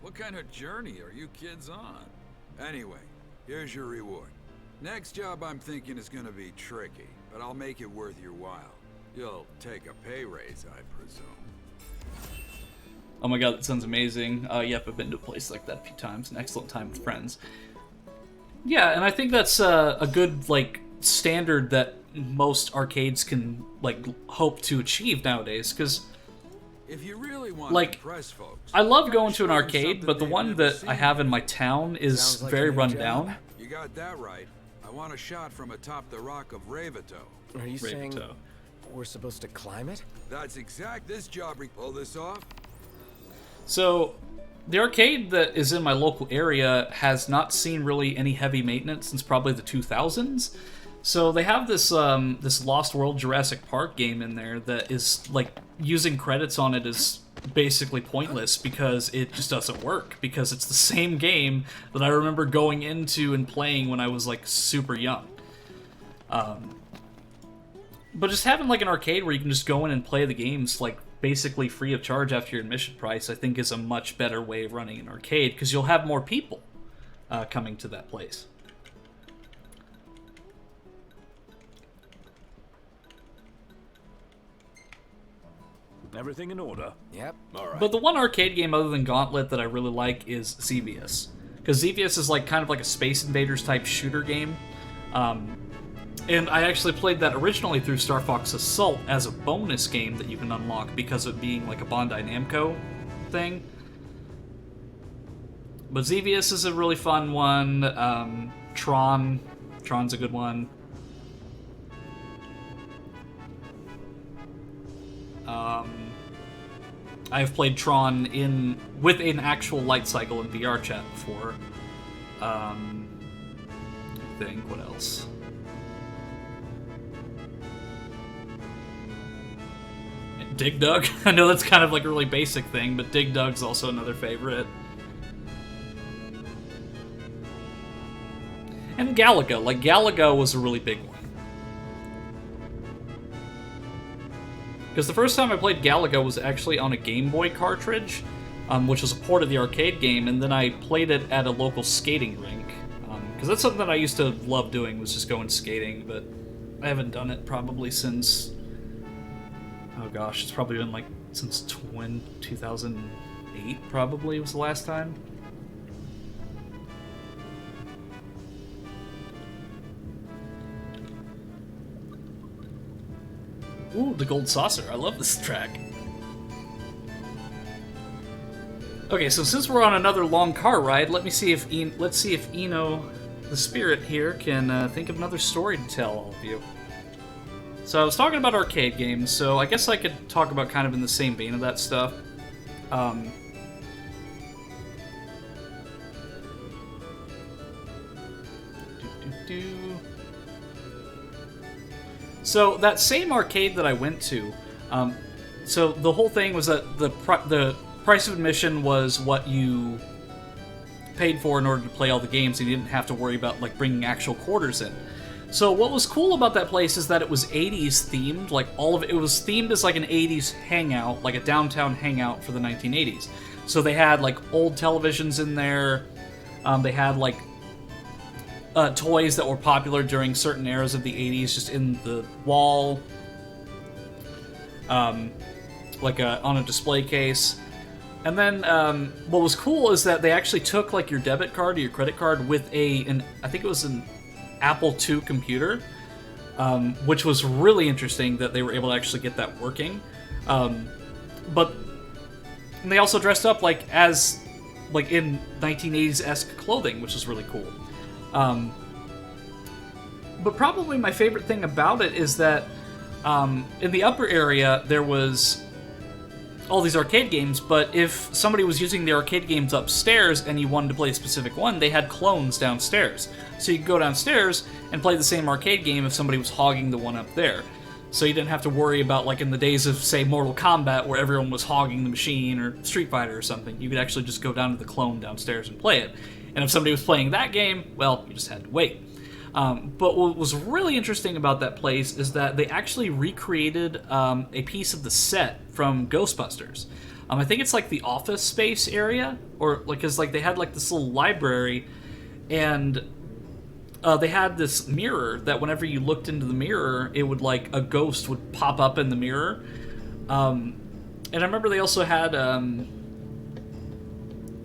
What kind of journey are you kids on? Anyway, here's your reward. Next job I'm thinking is gonna be tricky, but I'll make it worth your while. You'll take a pay raise, I presume. Oh my god, that sounds amazing. Yep, I've been to a place like that a few times. An excellent time with friends. Yeah, and I think that's a good, like, standard that most arcades can, like, hope to achieve nowadays, because... If you really want like, to impress folks, I love you going gotta to an show them arcade, something but the they've one never that I have in my town is Sounds like a very new run job. down. You got that right. I want a shot from atop the rock of Ravito. Are you saying Ravito. we're supposed to climb it? That's exact. This job. Pull this off. So, the arcade that is in my local area has not seen really any heavy maintenance since probably the 2000s. So they have this this Lost World Jurassic Park game in there that is, like, using credits on it is basically pointless because it just doesn't work, because it's the same game that I remember going into and playing when I was, like, super young. But just having, like, an arcade where you can just go in and play the games, like, basically free of charge after your admission price, I think is a much better way of running an arcade, because you'll have more people coming to that place. Everything in order? Yep. All right. But the one arcade game other than Gauntlet that I really like is Xevious. Because Xevious is like kind of like a Space Invaders type shooter game. And I actually played that originally through Star Fox Assault as a bonus game that you can unlock because of being like a Bandai Namco thing. But Xevious is a really fun one. Tron's a good one. I have played Tron with an actual light cycle in VR chat before. I think, what else? Dig Dug. I know that's kind of like a really basic thing, but Dig Dug's also another favorite. And Galaga. Like, Galaga was a really big one. Because the first time I played Galaga was actually on a Game Boy cartridge, which was a port of the arcade game, and then I played it at a local skating rink. Because that's something that I used to love doing, was just going skating, but I haven't done it probably since... Oh gosh, it's probably been like since 2008 probably was the last time. Ooh, the Gold Saucer. I love this track. Okay, so since we're on another long car ride, let's see if Eno, the spirit here, can think of another story to tell all of you. So I was talking about arcade games, so I guess I could talk about kind of in the same vein of that stuff. So that same arcade that I went to, so the whole thing was that the price of admission was what you paid for in order to play all the games, and you didn't have to worry about like bringing actual quarters in. So what was cool about that place is that it was 80s themed, like all of it was themed as like an 80s hangout, like a downtown hangout for the 1980s. So they had like old televisions in there, they had like toys that were popular during certain eras of the 80s just in the wall, like on a display case. And then what was cool is that they actually took like your debit card or your credit card with I think it was an Apple II computer, which was really interesting that they were able to actually get that working. But they also dressed up like in 1980s-esque clothing, which was really cool. But probably my favorite thing about it is that in the upper area there was all these arcade games, but if somebody was using the arcade games upstairs and you wanted to play a specific one, they had clones downstairs. So you could go downstairs and play the same arcade game if somebody was hogging the one up there. So you didn't have to worry about, like in the days of, say, Mortal Kombat, where everyone was hogging the machine, or Street Fighter or something. You could actually just go down to the clone downstairs and play it. And if somebody was playing that game, well, you just had to wait. But what was really interesting about that place is that they actually recreated a piece of the set from Ghostbusters. I think it's like the office space area, or like, cause like they had like this little library, and they had this mirror that whenever you looked into the mirror, it would like a ghost would pop up in the mirror. And I remember they also had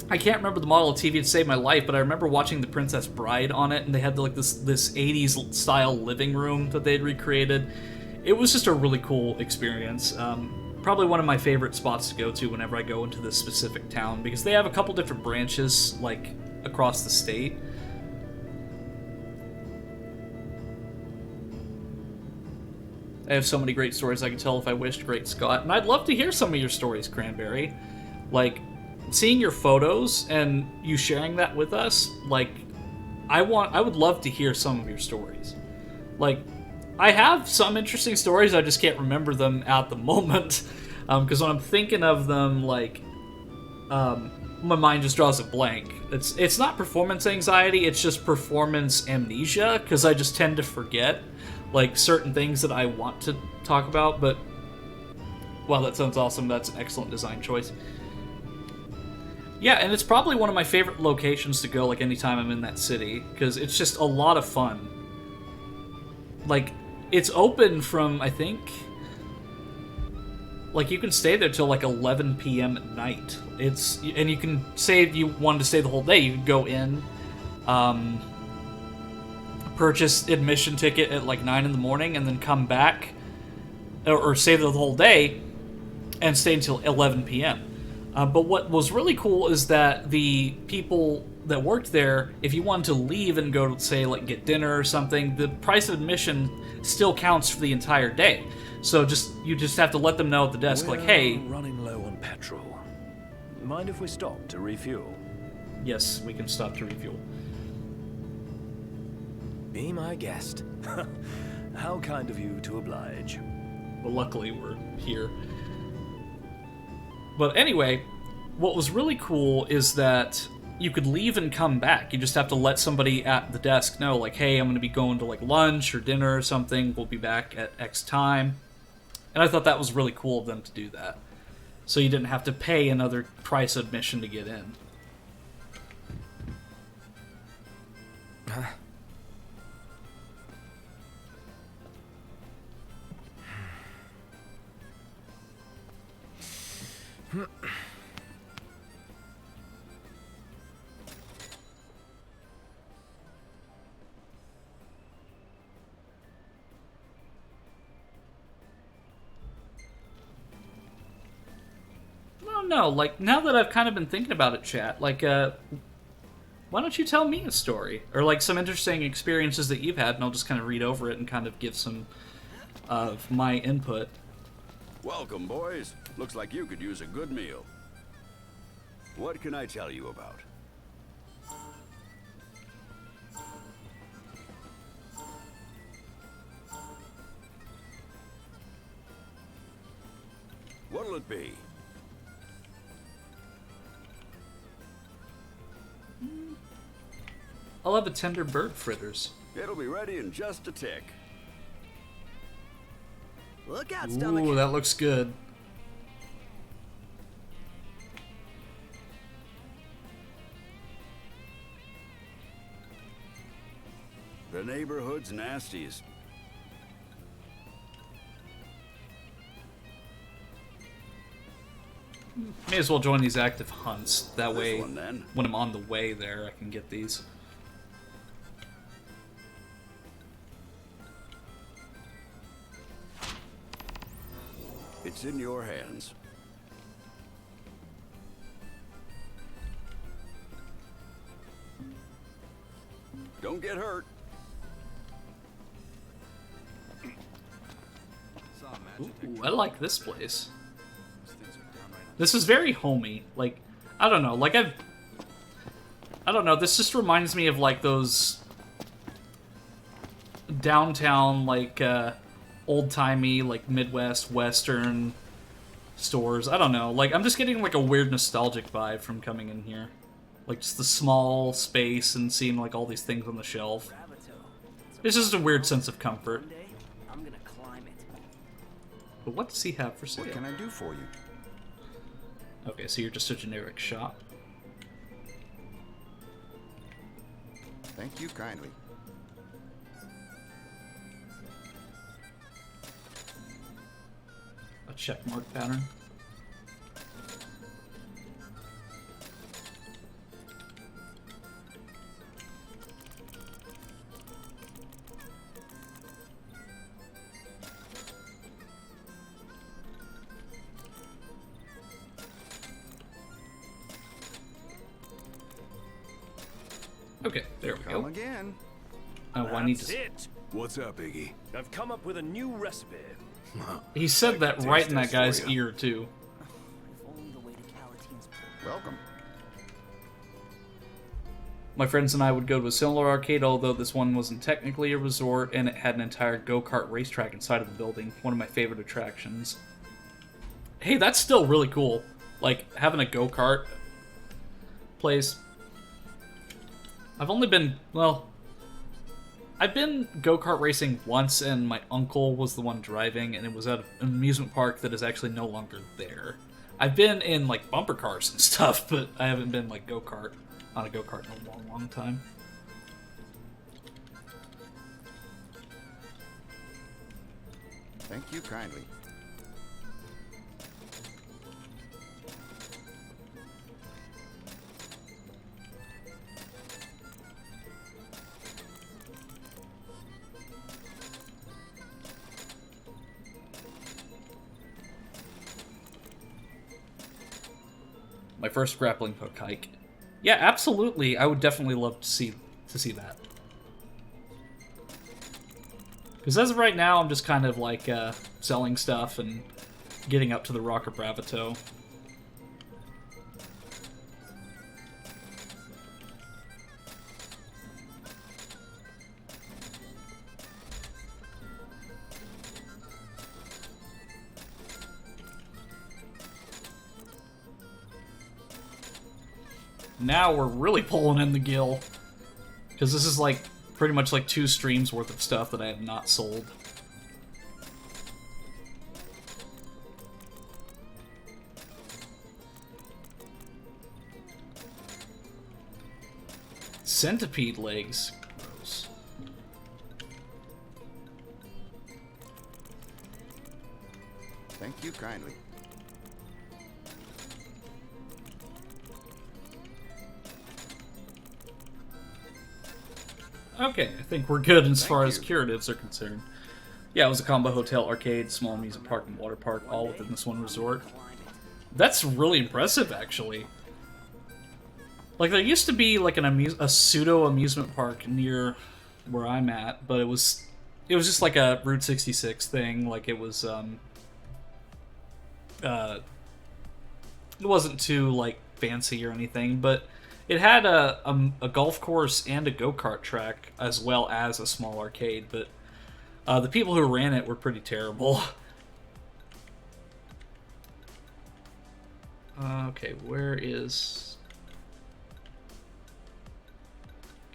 I can't remember the model of TV to save my life, but I remember watching The Princess Bride on it, and they had like this 80s style living room that they had recreated. It was just a really cool experience. Probably one of my favorite spots to go to whenever I go into this specific town, because they have a couple different branches like across the state. I have so many great stories I can tell if I wished, Great Scott. And I'd love to hear some of your stories, Cranberry. Like, seeing your photos and you sharing that with us, like, I would love to hear some of your stories. Like, I have some interesting stories, I just can't remember them at the moment. Because when I'm thinking of them, like, my mind just draws a blank. It's not performance anxiety, it's just performance amnesia, because I just tend to forget, like, certain things that I want to talk about, but... Wow, that sounds awesome. That's an excellent design choice. Yeah, and it's probably one of my favorite locations to go, like, anytime I'm in that city, because it's just a lot of fun. Like, it's open from, I think... Like, you can stay there till, like, 11 p.m. at night. And you can say if you wanted to stay the whole day, you could go in, purchase admission ticket at, like, 9 in the morning, and then come back, or stay there the whole day, and stay until 11 p.m. But what was really cool is that the people that worked there, if you wanted to leave and go, say, like, get dinner or something, the price of admission still counts for the entire day. So you just have to let them know at the desk, like, hey... running low on petrol. Mind if we stop to refuel? Yes, we can stop to refuel. Be my guest. How kind of you to oblige. Well, luckily we're here. But anyway, what was really cool is that you could leave and come back. You just have to let somebody at the desk know, like, hey, I'm going to be going to, like, lunch or dinner or something. We'll be back at X time. And I thought that was really cool of them to do that. So you didn't have to pay another price admission to get in. No, like, now that I've kind of been thinking about it, chat, like, why don't you tell me a story? Or, like, some interesting experiences that you've had, and I'll just kind of read over it and kind of give some of my input. Welcome, boys. Looks like you could use a good meal. What can I tell you about? What'll it be? I'll have a tender bird fritters. It'll be ready in just a tick. Look out, stomach. Ooh, that looks good. The neighborhood's nasties. May as well join these active hunts. That This way, one, then. when I'm on the way there, I can get these. It's in your hands. Don't get hurt. Ooh, I like this place. This is very homey. Like, I don't know. Like, I don't know. This just reminds me of, like, those downtown, like, old-timey, like, Midwest, Western stores. I don't know. Like, I'm just getting, like, a weird nostalgic vibe from coming in here. Like, just the small space and seeing, like, all these things on the shelf. It's just a weird sense of comfort. I'm gonna climb it. But what does he have for sale? What can I do for you? Okay, so you're just a generic shop. Thank you kindly. A check mark pattern. Okay, there we Come go. again. Oh, I need That's to. it. What's up, Iggy? I've come up with a new recipe. He said that taste right in this that guy's for ya. ear too. Welcome. My friends and I would go to a similar arcade, although this one wasn't technically a resort, and it had an entire go-kart racetrack inside of the building. One of my favorite attractions. Hey, that's still really cool. Like, having a go-kart place. I've only been, well, I've been go-kart racing once, and my uncle was the one driving, and it was at an amusement park that is actually no longer there. I've been in, like, bumper cars and stuff, but I haven't been, like, go-kart on a go-kart in a long, long time. Thank you kindly. My first grappling hook hike. Yeah, absolutely. I would definitely love to see that. Because as of right now, I'm just kind of like selling stuff and getting up to the Rocker Bravito. Now we're really pulling in the gill. Because this is like pretty much like 2 streams worth of stuff that I have not sold. Centipede legs. Gross. Thank you kindly. Okay, I think we're good as far as curatives are concerned. Yeah, it was a combo hotel, arcade, small amusement park, and water park, all within this one resort. That's really impressive, actually. Like, there used to be like a pseudo amusement park near where I'm at, but it was just like a Route 66 thing. Like, it was it wasn't too like fancy or anything, but it had a golf course and a go-kart track, as well as a small arcade, but the people who ran it were pretty terrible. Okay, where is...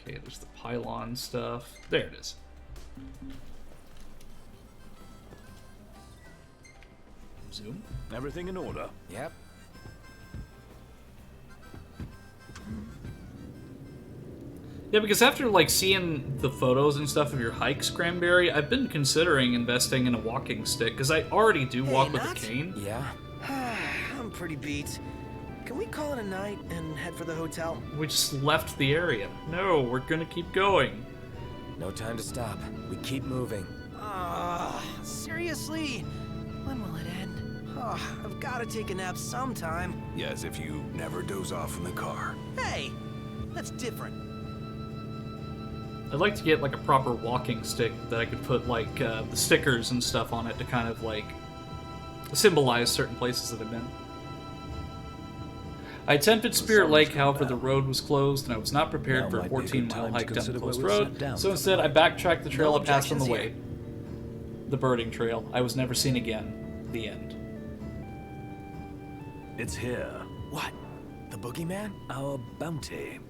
Okay, there's the pylon stuff. There it is. Zoom. Everything in order. Yep. Yeah, because after, like, seeing the photos and stuff of your hikes, Cranberry, I've been considering investing in a walking stick, because I already do walk with a Nut? cane. Yeah? I'm pretty beat. Can we call it a night and head for the hotel? We just left the area. No, we're gonna keep going. No time to stop. We keep moving. Seriously? When will it end? I've got to take a nap sometime. Yeah, as if you never doze off in the car. Hey, that's different. I'd like to get, like, a proper walking stick that I could put, like, the stickers and stuff on it to kind of, like, symbolize certain places that I've been. I attempted Spirit Lake, however, the road was closed, and I was not prepared Now for a might be a good 14-mile time to hike down the consider closed where we road, sat down so for instead the I night. backtracked the trail No I passed on the objections way. The birding trail. I was never seen again. The end. It's here. What? The boogeyman? Our bounty.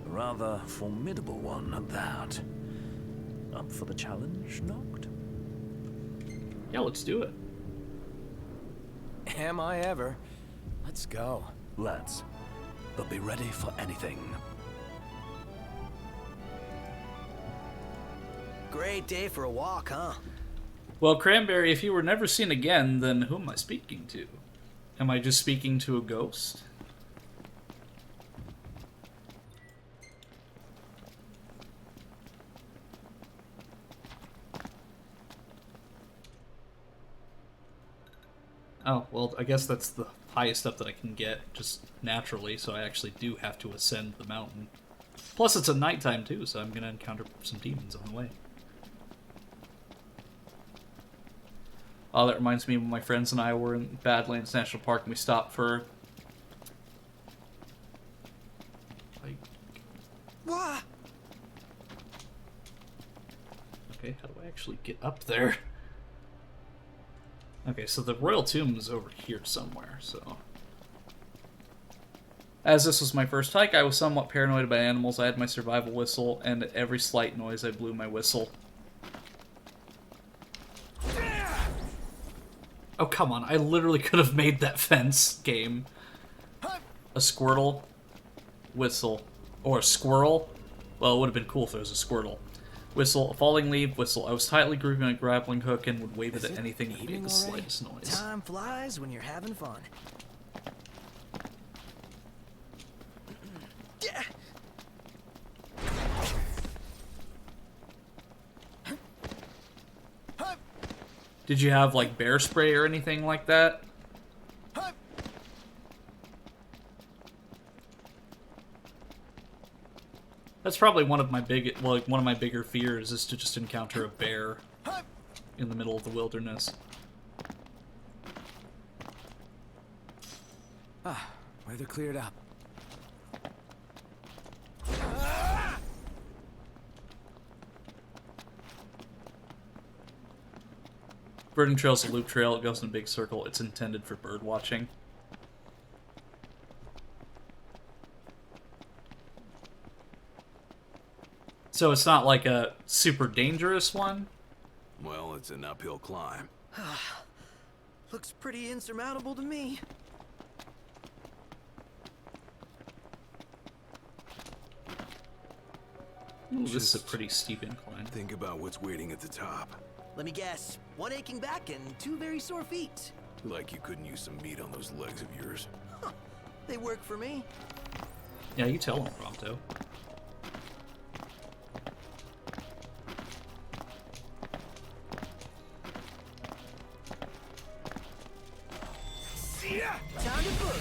A rather formidable one at that. Up for the challenge, Noct? Yeah, let's do it. Am I ever? Let's go. Let's. But be ready for anything. Great day for a walk, huh? Well, Cranberry, if you were never seen again, then who am I speaking to? Am I just speaking to a ghost? Oh, well, I guess that's the highest up that I can get, just naturally, so I actually do have to ascend the mountain. Plus, it's at nighttime, too, so I'm going to encounter some demons on the way. Oh, that reminds me when my friends and I were in Badlands National Park and we stopped for... like... Wah! Okay, how do I actually get up there? Okay, so the Royal Tomb is over here somewhere, so... As this was my first hike, I was somewhat paranoid about animals. I had my survival whistle, and at every slight noise I blew my whistle. Oh, come on. I literally could have made that fence game. A Squirtle, whistle, or a squirrel. Well, it would have been cool if there was a Squirtle. Whistle, a falling leaf, whistle. I was tightly gripping a grappling hook and would wave it at anything that made the slightest noise. Time flies when you're having fun. Did you have, like, bear spray or anything like that? That's probably one of my bigger fears is to just encounter a bear in the middle of the wilderness. Ah, weather cleared up. Birding Trail's a loop trail. It goes in a big circle. It's intended for bird watching. So it's not like a super dangerous one? Well, it's an uphill climb. Looks pretty insurmountable to me. Ooh, this is a pretty steep incline. Think about what's waiting at the top. Let me guess. One aching back and two very sore feet. Like you couldn't use some meat on those legs of yours. They work for me. Yeah, you tell him, Prompto. Time to book.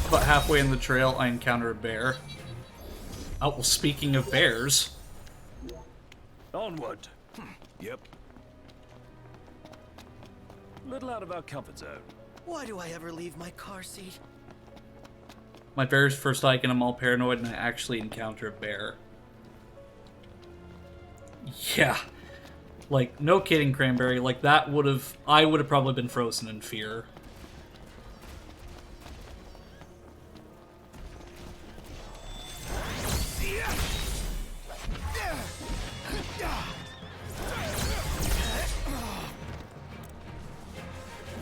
About halfway in the trail, I encounter a bear. Oh, well, speaking of bears... Onward. Yep. Little out of our comfort zone. Why do I ever leave my car seat? My very first hike, and I'm all paranoid, and I actually encounter a bear. Yeah. Like, no kidding, Cranberry. Like, that would've... I would've probably been frozen in fear.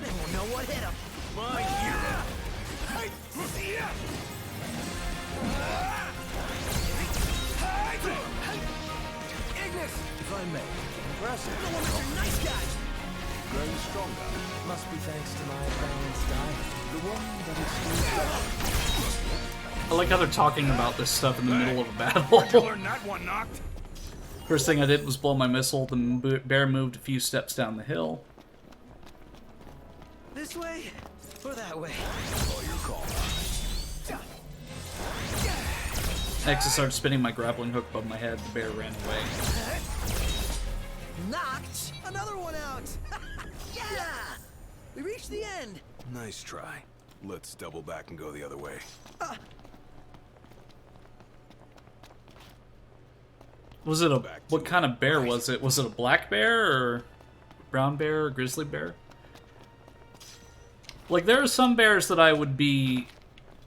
They won't know what hit them. My hero. Ignis! If I may. Impressive. No wonder you're nice guys. Growing stronger. Must be thanks to my balanced diet. The one that is I like how they're talking about this stuff in the middle of a battle. Learn that one knocked. First thing I did was blow my missile. The bear moved a few steps down the hill. This way or that way? Oh, your call. Next, I started spinning my grappling hook above my head. The bear ran away. Knocked another one out. Yeah! We reached the end. Nice try. Let's double back and go the other way. Was it a... What kind of bear was it? Was it a black bear, or brown bear, or grizzly bear? Like, there are some bears that I would be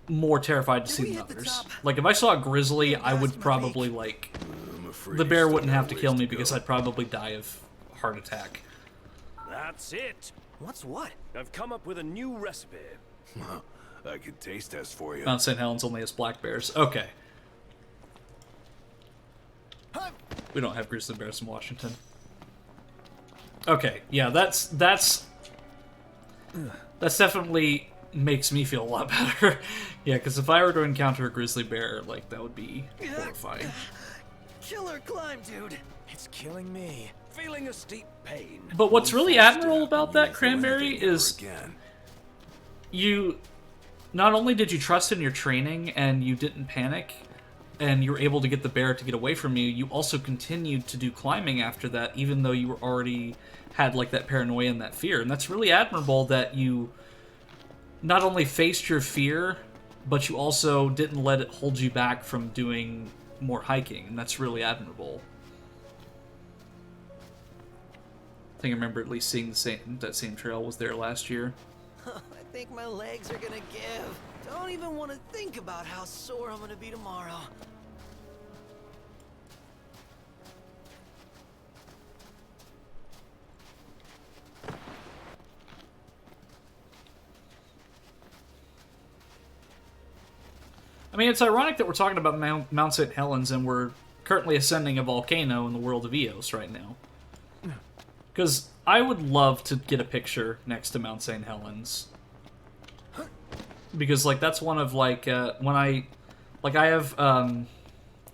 more terrified to see than others. Like, if I saw a grizzly, I would probably, like... I'm afraid The bear you wouldn't still have to got kill ways me to because go. I'd probably die of heart attack. That's it. What's what? I've come up with a new recipe. I could taste test for you. Mount St. Helens only has black bears. Okay. We don't have grizzly bears in Washington. Okay, yeah, that's definitely makes me feel a lot better. Yeah, because if I were to encounter a grizzly bear, like, that would be horrifying. Killer climb, dude. It's killing me. Feeling a steep pain. But what's really admirable about that, Never Cranberry, again. is you not only did you trust in your training and you didn't panic and you were able to get the bear to get away from you, you also continued to do climbing after that, even though you were already had like that paranoia and that fear. And that's really admirable that you not only faced your fear, but you also didn't let it hold you back from doing more hiking, and that's really admirable. I think I remember at least seeing that same trail was there last year. I think my legs are gonna give. Don't even want to think about how sore I'm gonna be tomorrow. I mean, it's ironic that we're talking about Mount St. Helens and we're currently ascending a volcano in the world of Eos right now. Because I would love to get a picture next to Mount St. Helens. Because, like, that's one of, like, when I... Like, I have,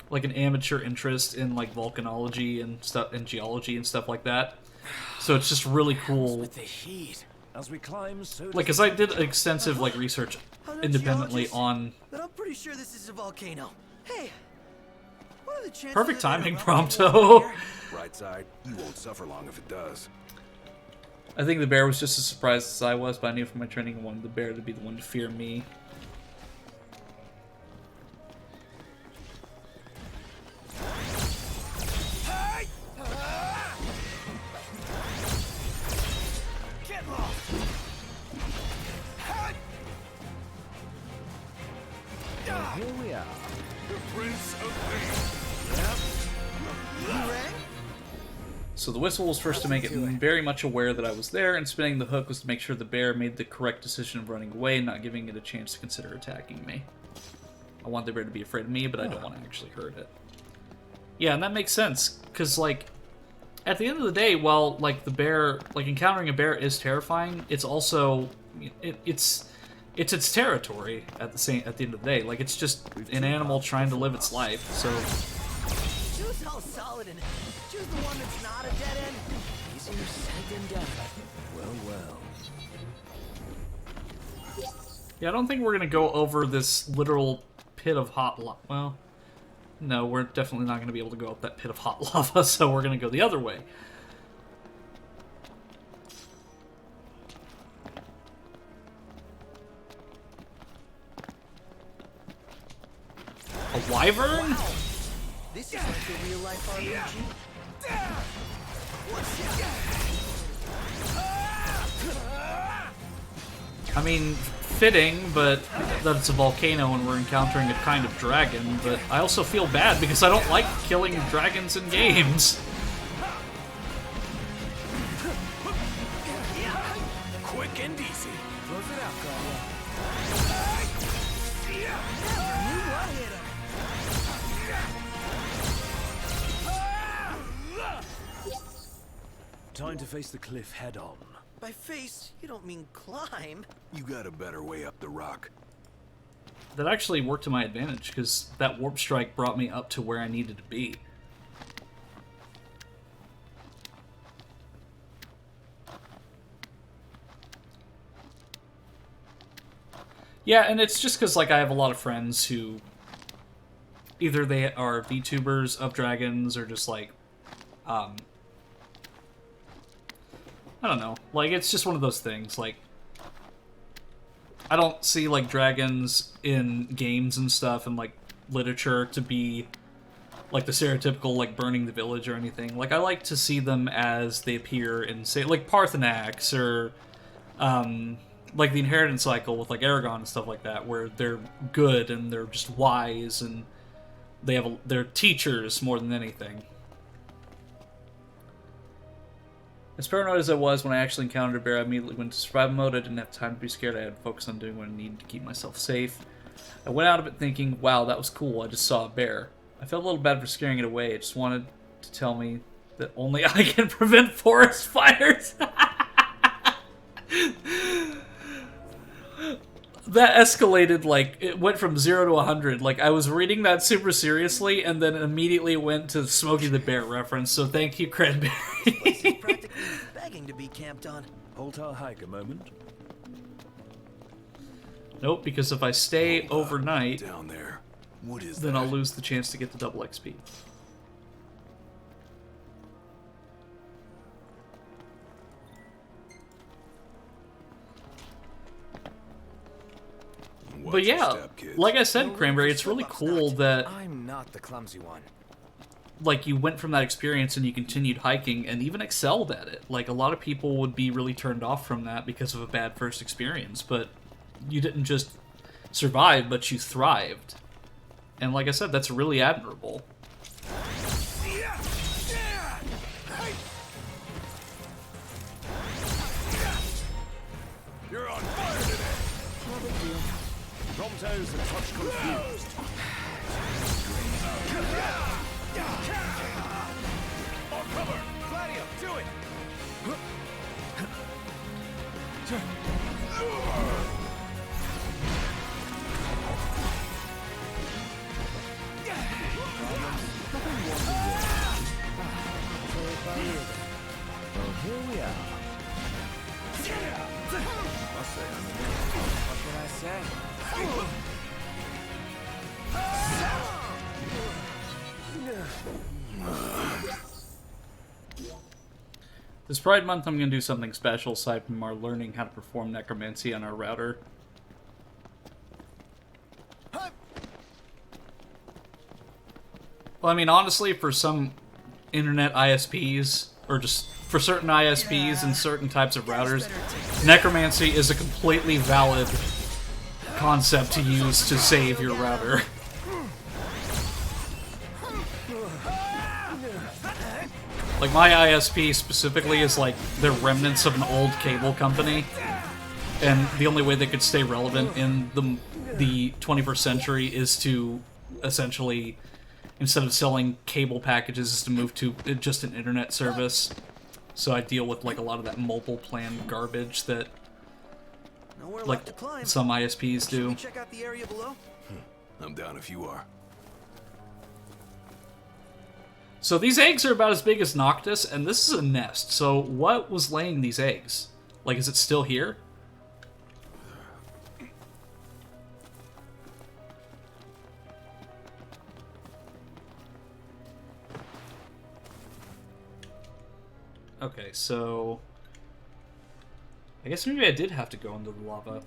like, an amateur interest in, like, volcanology and stuff, and geology and stuff like that. So it's just really cool. With the heat. As we climb, so Like, because I did extensive, like, research independently on... But I'm pretty sure this is a volcano. Hey, what are the chances Perfect that timing, they're around Prompto. here? Right side, you won't suffer long if it does. I think the bear was just as surprised as I was, but I knew from my training I wanted the bear to be the one to fear me. Get lost. here we are. You rang? So the whistle was first to make it very much aware that I was there, and spinning the hook was to make sure the bear made the correct decision of running away and not giving it a chance to consider attacking me. I want the bear to be afraid of me, but I don't want to actually hurt it. Yeah, and that makes sense, because, like, at the end of the day, while, like, the bear, like, encountering a bear is terrifying, it's also, it's its territory at the end of the day. Like, it's just an animal trying to live its life, so... Choose all solid and choose the one that's not a dead end. Easier said than done. Well. Yeah, I don't think we're gonna go over this literal pit of hot lava. Well, no, we're definitely not gonna be able to go up that pit of hot lava, so we're gonna go the other way. A wyvern? This is like a real life RPG. I mean, fitting, but that it's a volcano and we're encountering a kind of dragon, but I also feel bad because I don't like killing dragons in games. Quick and easy. Close it out, Carla. Time to face the cliff head on. By face, you don't mean climb. You got a better way up the rock. That actually worked to my advantage, because that warp strike brought me up to where I needed to be. Yeah, and it's just because, like, I have a lot of friends who... either they are VTubers of dragons, or just, like, I don't know. Like, it's just one of those things. Like, I don't see, like, dragons in games and stuff and, like, literature to be, like, the stereotypical, like, burning the village or anything. Like, I like to see them as they appear in, say, like, Parthenax or, like, the Inheritance Cycle with, like, Aragon and stuff like that, where they're good and they're just wise and they're teachers more than anything. As paranoid as I was when I actually encountered a bear, I immediately went to survival mode. I didn't have time to be scared. I had to focus on doing what I needed to keep myself safe. I went out of it thinking, wow, that was cool. I just saw a bear. I felt a little bad for scaring it away. It just wanted to tell me that only I can prevent forest fires. That escalated, like, it went from 0 to 100. Like, I was reading that super seriously, and then immediately went to Smokey the Bear reference, so thank you, Cranberry. Place is practically begging to be camped on. Halt our hike a moment. Nope, because if I stay Hold up. overnight, Down there. What is then that? I'll lose the chance to get the double XP. Watch But your yeah, step, kids. like I said, No room Cranberry, for it's really slip-ups, cool Dutch. that I'm not the clumsy one. like you went from that experience and you continued hiking and even excelled at it. Like a lot of people would be really turned off from that because of a bad first experience, but you didn't just survive, but you thrived. And like I said, that's really admirable. You're on fire today. Tomtoes a touch confused. On cover. Gladio, do it! Well, here we are. What can I say? This Pride Month, I'm going to do something special aside from our learning how to perform necromancy on our router. Well, I mean, honestly, for some internet ISPs, or just for certain ISPs and certain types of routers, necromancy is a completely valid concept to use to save your router. Like, my ISP specifically is like, they're remnants of an old cable company, and the only way they could stay relevant in the 21st century is to essentially, instead of selling cable packages, is to move to just an internet service. So I deal with like a lot of that mobile plan garbage that Nowhere like left to climb. some ISPs Should we do. check out the area below? I'm down if you are. So these eggs are about as big as Noctis, and this is a nest. So what was laying these eggs? Like, is it still here? Okay, so I guess maybe I did have to go into the lava.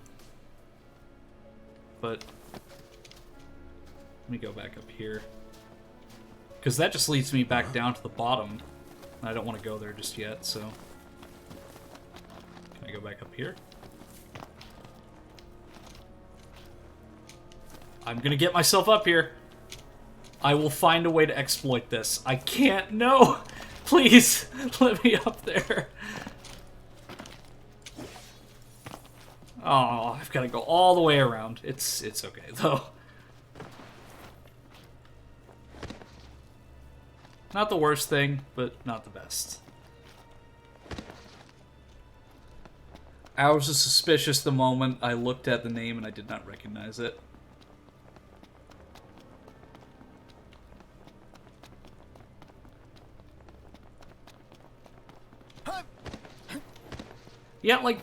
But let me go back up here. Because that just leads me back down to the bottom. I don't want to go there just yet, so... Can I go back up here? I'm gonna get myself up here. I will find a way to exploit this. I can't... No! Please! Let me up there. Oh, I've got to go all the way around. It's okay, though. Not the worst thing, but not the best. I was just suspicious the moment I looked at the name and I did not recognize it. Yeah, like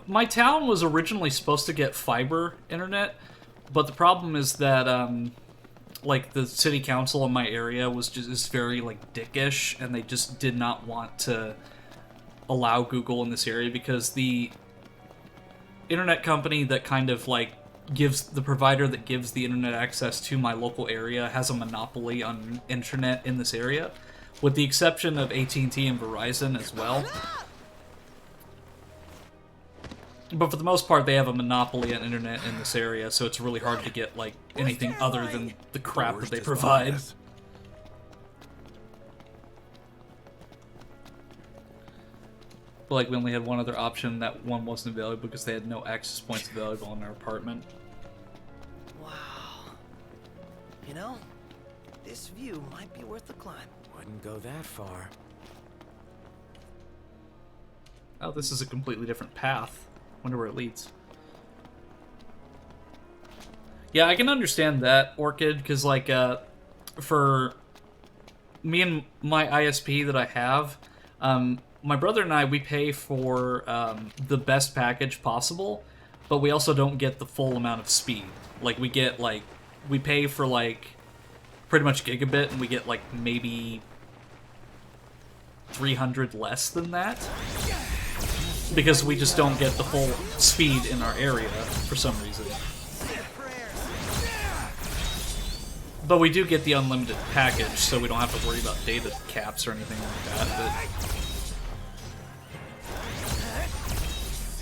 my town was originally supposed to get fiber internet, but the problem is that, like, the city council in my area is very, like, dickish, and they just did not want to allow Google in this area because the internet company that kind of, like, the provider that gives the internet access to my local area has a monopoly on internet in this area, with the exception of AT&T and Verizon as well. But for the most part, they have a monopoly on internet in this area, so it's really hard to get, like, anything other than the crap that they provide. But like we only had one other option. That one wasn't available because they had no access points available in our apartment. Wow. You know, this view might be worth the climb. Wouldn't go that far. Oh, this is a completely different path. Wonder where it leads. Yeah, I can understand that, Orchid, because, like, for me and my ISP that I have, my brother and I, we pay for the best package possible, but we also don't get the full amount of speed. Like, we get, like, we pay for, like, pretty much gigabit, and we get, like, maybe 300 less than that. Because we just don't get the full speed in our area, for some reason. But we do get the unlimited package, so we don't have to worry about data caps or anything like that.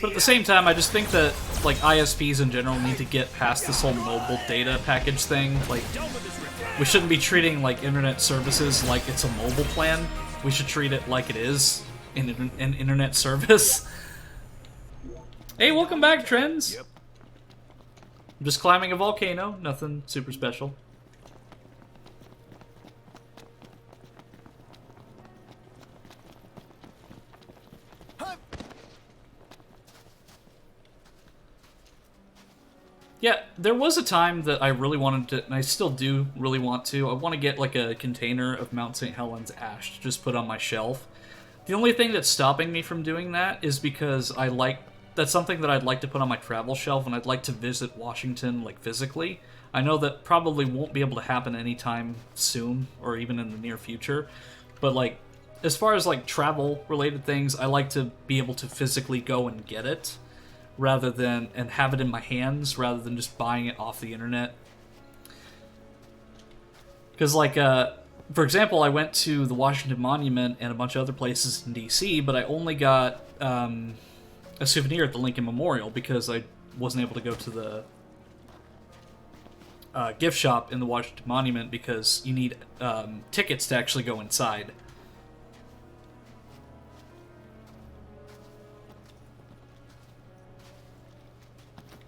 But at the same time, I just think that, like, ISPs in general need to get past this whole mobile data package thing. Like, we shouldn't be treating, like, internet services like it's a mobile plan. We should treat it like it is an internet service. Hey, welcome back, Trends! Yep. I'm just climbing a volcano, nothing super special. Yeah, there was a time that I really wanted to, and I still do really want to. I want to get like a container of Mount St. Helens ash to just put on my shelf. The only thing that's stopping me from doing that is because that's something that I'd like to put on my travel shelf, and I'd like to visit Washington, like, physically. I know that probably won't be able to happen anytime soon, or even in the near future, but, like, as far as, like, travel-related things, I like to be able to physically go and get it, rather than, and have it in my hands, rather than just buying it off the internet. Because, like, for example, I went to the Washington Monument and a bunch of other places in DC, but I only got, a souvenir at the Lincoln Memorial because I wasn't able to go to the gift shop in the Washington Monument because you need tickets to actually go inside.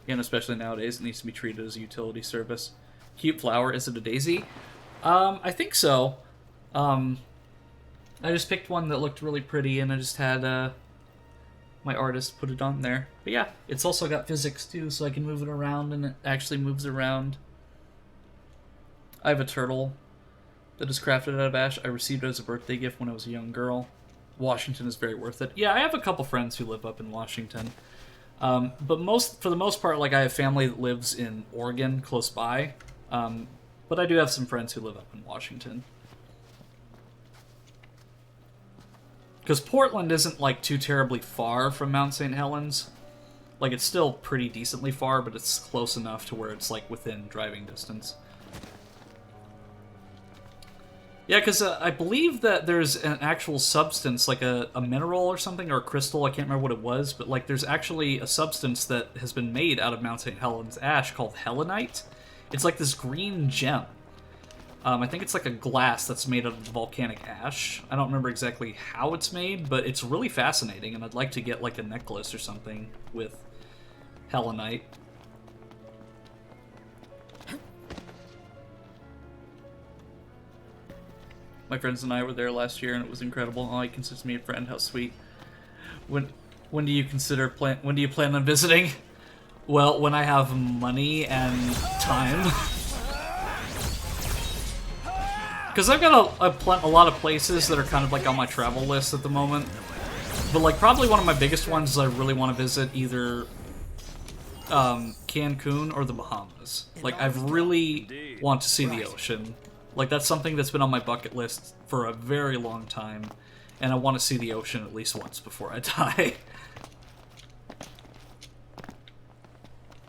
Again, especially nowadays, it needs to be treated as a utility service. Cute flower, is it a daisy? I think so. I just picked one that looked really pretty and I just had my artist put it on there. But yeah, it's also got physics too, so I can move it around and it actually moves around. I have a turtle that is crafted out of ash. I received it as a birthday gift when I was a young girl. Washington is very worth it. Yeah, I have a couple friends who live up in Washington. But for the most part, like, I have family that lives in Oregon, close by. But I do have some friends who live up in Washington. Because Portland isn't, like, too terribly far from Mount St. Helens. Like, it's still pretty decently far, but it's close enough to where it's, like, within driving distance. Yeah, because I believe that there's an actual substance, like a mineral or something, or a crystal, I can't remember what it was, but, like, there's actually a substance that has been made out of Mount St. Helens ash called helenite. It's like this green gem. I think it's like a glass that's made out of volcanic ash. I don't remember exactly how it's made, but it's really fascinating, and I'd like to get, like, a necklace or something with helenite. My friends and I were there last year, and it was incredible. Oh, he considers me a friend. How sweet. When do you when do you plan on visiting? Well, when I have money and time. Because I've got a lot of places that are kind of like on my travel list at the moment. But like probably one of my biggest ones is I really want to visit either Cancun or the Bahamas. Like I really want to see the ocean. Like that's something that's been on my bucket list for a very long time. And I want to see the ocean at least once before I die.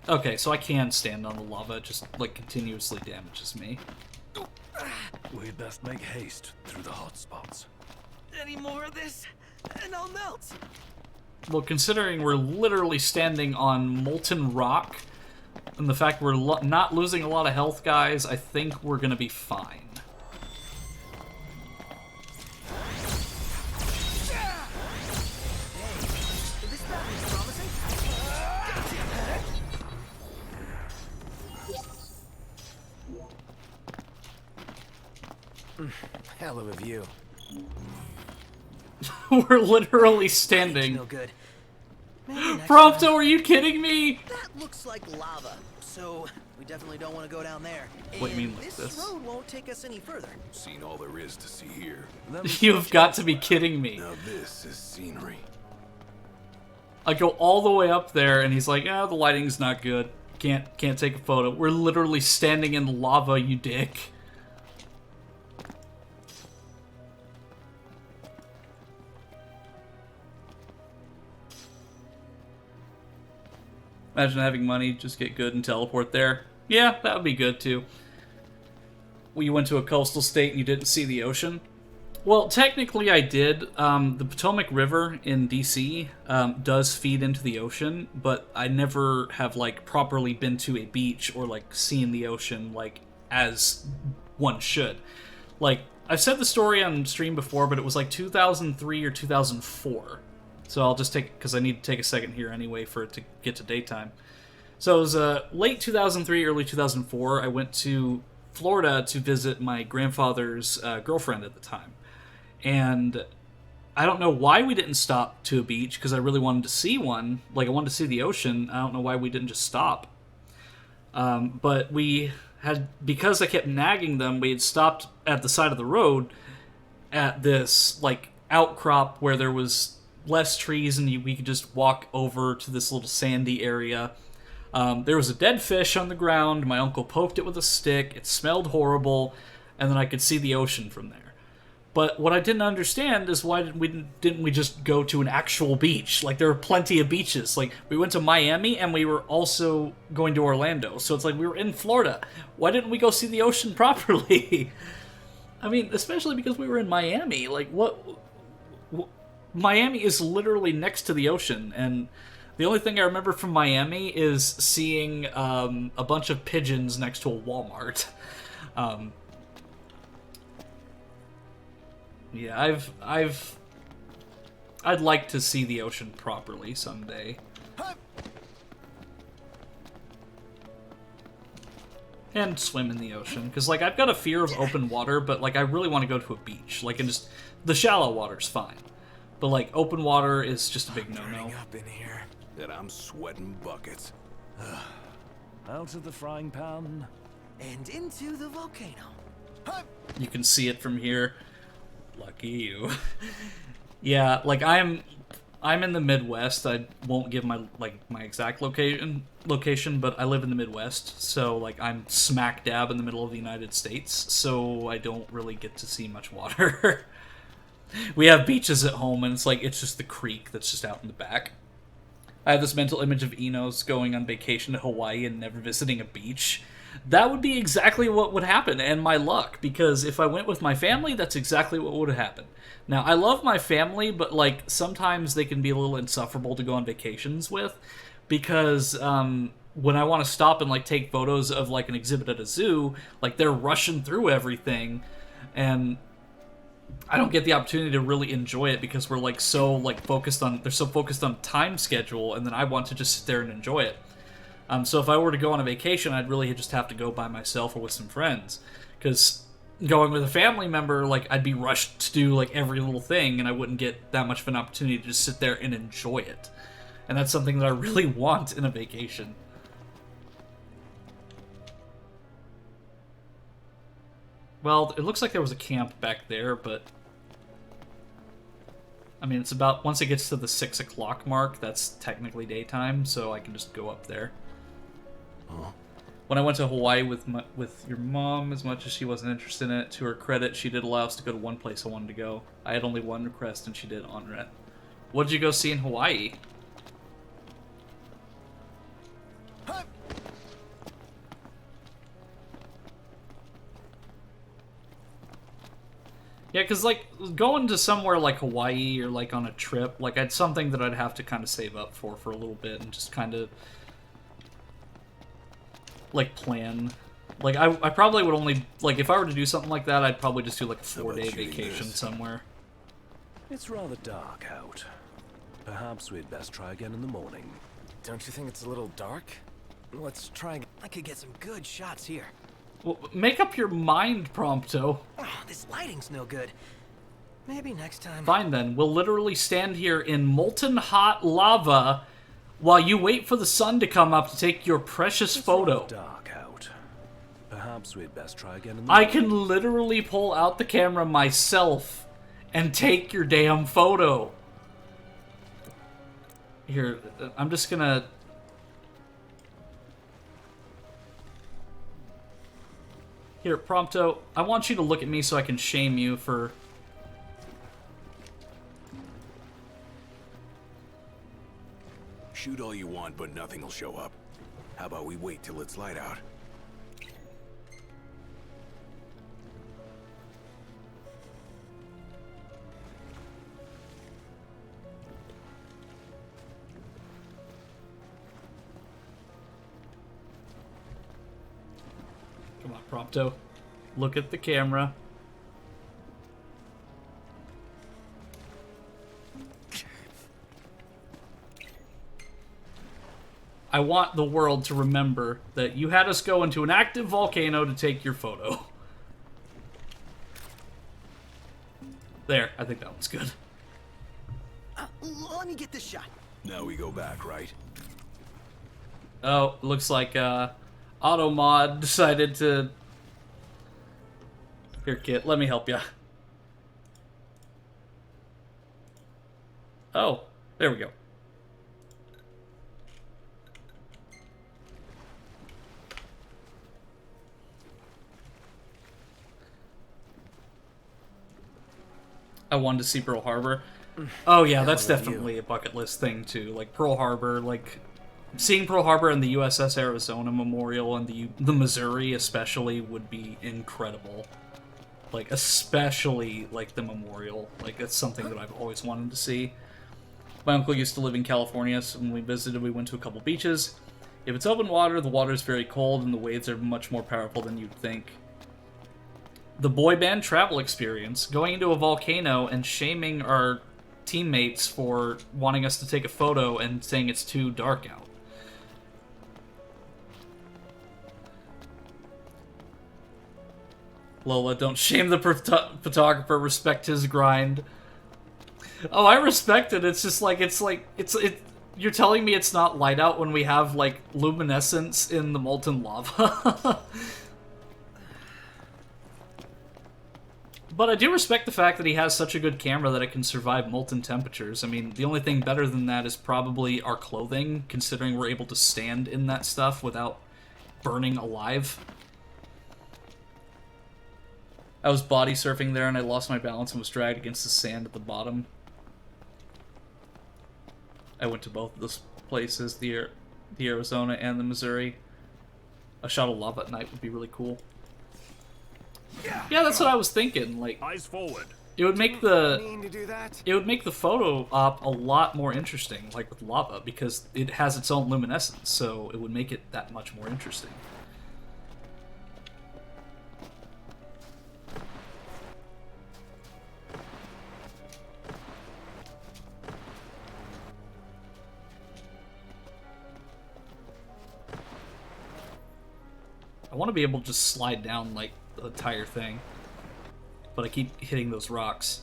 Okay, so I can stand on the lava, it just like continuously damages me. We'd best make haste through the hot spots. Any more of this, and I'll melt. Well, considering we're literally standing on molten rock, and the fact we're not losing a lot of health, guys, I think we're gonna be fine. hell of a view. We're literally standing. No good. Maybe next Prompto, time. are you kidding me? That looks like lava, so we definitely don't want to go down there. What do you mean And like this this? road won't take us any further. Seen all there is to see here. You've got to be kidding me. Now this is scenery. I go all the way up there, and he's like, "Ah, the lighting's not good. Can't take a photo." We're literally standing in the lava, you dick. Imagine having money, just get good and teleport there. Yeah, that would be good too. Well, you went to a coastal state and you didn't see the ocean? Well, technically I did. The Potomac River in DC does feed into the ocean, but I never have, like, properly been to a beach or, like, seen the ocean, like, as one should. Like, I've said the story on stream before, but it was, like, 2003 or 2004. So I'll just take, because I need to take a second here anyway for it to get to daytime. So it was late 2003, early 2004. I went to Florida to visit my grandfather's girlfriend at the time. And I don't know why we didn't stop to a beach, because I really wanted to see one. Like, I wanted to see the ocean. I don't know why we didn't just stop. But we had, because I kept nagging them, we had stopped at the side of the road at this, like, outcrop where there was less trees and we could just walk over to this little sandy area. There was a dead fish on the ground. My uncle poked it with a stick. It smelled horrible. And then I could see the ocean from there. But what I didn't understand is why didn't we just go to an actual beach? Like, there are plenty of beaches. Like, we went to Miami and we were also going to Orlando. So it's like we were in Florida. Why didn't we go see the ocean properly? I mean, especially because we were in Miami. Like, what Miami is literally next to the ocean, and the only thing I remember from Miami is seeing a bunch of pigeons next to a Walmart. Yeah, I'd like to see the ocean properly someday. And swim in the ocean, because, like, I've got a fear of open water, but, like, I really want to go to a beach. Like, and just, the shallow water's fine. But, like, open water is just a big no-no. Up in here. And I'm sweating buckets. Out of the frying pan. And into the volcano. You can see it from here. Lucky you. Yeah, like, I'm in the Midwest. I won't give my exact location, but I live in the Midwest, so, like, I'm smack dab in the middle of the United States, so I don't really get to see much water. We have beaches at home, and it's just the creek that's just out in the back. I have this mental image of Enos going on vacation to Hawaii and never visiting a beach. That would be exactly what would happen, and my luck, because if I went with my family, that's exactly what would happen. Now, I love my family, but, like, sometimes they can be a little insufferable to go on vacations with, because when I want to stop and, like, take photos of, like, an exhibit at a zoo, like, they're rushing through everything, and I don't get the opportunity to really enjoy it because we're, like, so, like, they're so focused on time schedule, and then I want to just sit there and enjoy it. So if I were to go on a vacation, I'd really just have to go by myself or with some friends, because going with a family member, like, I'd be rushed to do, like, every little thing, and I wouldn't get that much of an opportunity to just sit there and enjoy it. And that's something that I really want in a vacation. Well, it looks like there was a camp back there, but I mean, it's about, once it gets to the 6 o'clock mark, that's technically daytime, so I can just go up there. Huh? When I went to Hawaii with your mom, as much as she wasn't interested in it, to her credit, she did allow us to go to one place I wanted to go. I had only one request, and she did honor it. What did you go see in Hawaii? Yeah, because, like, going to somewhere like Hawaii or, like, on a trip, like, it's something that I'd have to kind of save up for a little bit and just kind of, like, plan. Like, I probably would only, like, if I were to do something like that, I'd probably just do, like, a 4-day vacation somewhere. It's rather dark out. Perhaps we'd best try again in the morning. Don't you think it's a little dark? Let's try again. I could get some good shots here. Well, make up your mind, Prompto. Oh, this lighting's no good. Maybe next time. Fine then, we'll literally stand here in molten hot lava while you wait for the sun to come up to take your precious photo. Dark out. Perhaps we'd best try again in the I can literally pull out the camera myself and take your damn photo. Here, I'm just gonna... Here, Prompto, I want you to look at me so I can shame you for... Shoot all you want, but nothing will show up. How about we wait till it's light out? Come on, Prompto. Look at the camera. I want the world to remember that you had us go into an active volcano to take your photo. There, I think that one's good. Let me get this shot. Now we go back, right? Oh, looks like Automod decided to... Here, kid, let me help you. Oh, there we go. I wanted to see Pearl Harbor. Oh yeah, that's definitely a bucket list thing too. Like Pearl Harbor, like seeing Pearl Harbor and the USS Arizona Memorial and the Missouri especially would be incredible. Like especially like the memorial. Like that's something that I've always wanted to see. My uncle used to live in California, so when we visited, we went to a couple beaches. If it's open water, the water is very cold and the waves are much more powerful than you'd think. The boy band travel experience, going into a volcano and shaming our teammates for wanting us to take a photo and saying it's too dark out. Lola, don't shame the photographer, respect his grind. Oh, I respect it. It's just like, you're telling me it's not light out when we have, like, luminescence in the molten lava? But I do respect the fact that he has such a good camera that it can survive molten temperatures. I mean, the only thing better than that is probably our clothing, considering we're able to stand in that stuff without burning alive. I was body surfing there and I lost my balance and was dragged against the sand at the bottom. I went to both of those places, the Arizona and the Missouri. A shot of lava at night would be really cool. Yeah, that's what I was thinking. Like, eyes forward. It would make the Mean to do that? it would make the photo op a lot more interesting, like with lava, because it has its own luminescence, so it would make it that much more interesting. I want to be able to just slide down like the entire thing, but I keep hitting those rocks.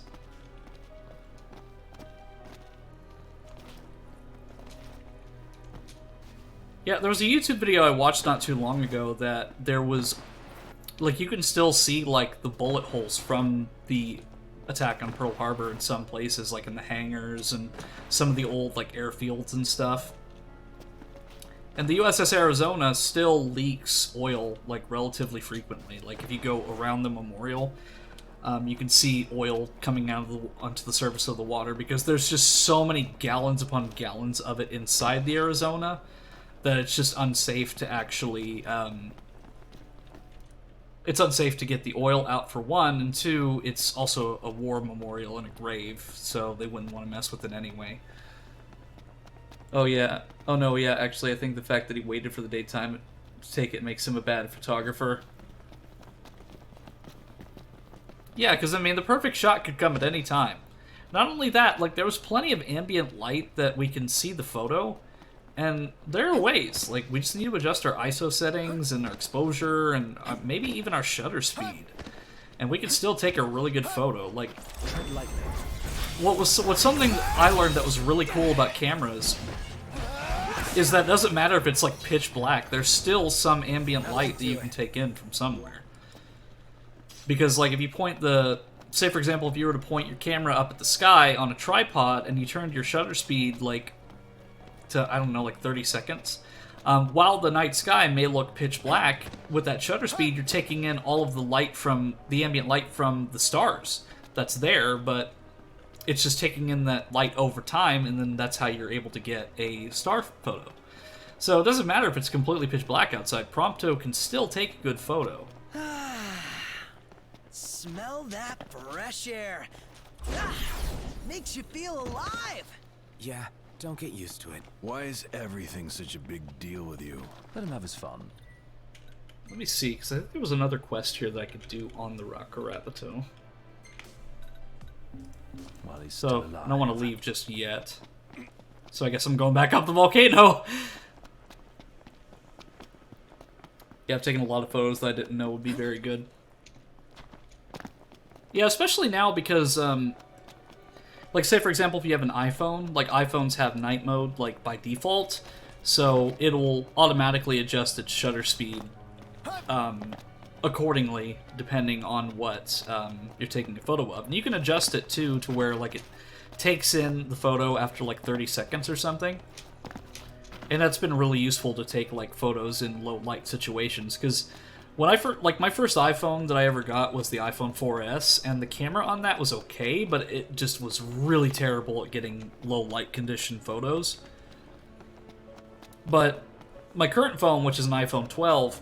Yeah, there was a YouTube video I watched not too long ago that there was, like, you can still see, like, the bullet holes from the attack on Pearl Harbor in some places, like in the hangars and some of the old, like, airfields and stuff. And the USS Arizona still leaks oil, like, relatively frequently. Like, if you go around the memorial, you can see oil coming out of onto the surface of the water because there's just so many gallons upon gallons of it inside the Arizona that it's just unsafe to actually... it's unsafe to get the oil out, for one, and two, it's also a war memorial and a grave, so they wouldn't want to mess with it anyway. Oh yeah. Oh no, yeah, actually I think the fact that he waited for the daytime to take it makes him a bad photographer. Yeah, because I mean, the perfect shot could come at any time. Not only that, like, there was plenty of ambient light that we can see the photo, And there are ways. Like, we just need to adjust our ISO settings and our exposure and maybe even our shutter speed. And we can still take a really good photo. Like, what's something I learned that was really cool about cameras is that it doesn't matter if it's like pitch black. There's still some ambient light that you can take in from somewhere. Because like if you point say for example, if you were to point your camera up at the sky on a tripod and you turned your shutter speed like to, I don't know, like 30 seconds, while the night sky may look pitch black, with that shutter speed you're taking in all of the light from the ambient light from the stars that's there, but it's just taking in that light over time, and then that's how you're able to get a star photo. So it doesn't matter if it's completely pitch black outside, Prompto can still take a good photo. Smell that fresh air. Makes you feel alive. Yeah, don't get used to it. Why is everything such a big deal with you? Let him have his fun. Let me see, because I think there was another quest here that I could do on the Rapido. While he's So, still alive. I don't want to leave just yet. So I guess I'm going back up the volcano. Yeah, I've taken a lot of photos that I didn't know would be very good. Yeah, especially now because, like, say, for example, if you have an iPhone, like, iPhones have night mode, like, by default, so it'll automatically adjust its shutter speed accordingly, depending on what you're taking a photo of. And you can adjust it, too, to where, like, it takes in the photo after, like, 30 seconds or something. And that's been really useful to take, like, photos in low-light situations, because when my first iPhone that I ever got was the iPhone 4S, and the camera on that was okay, but it just was really terrible at getting low-light condition photos. But my current phone, which is an iPhone 12,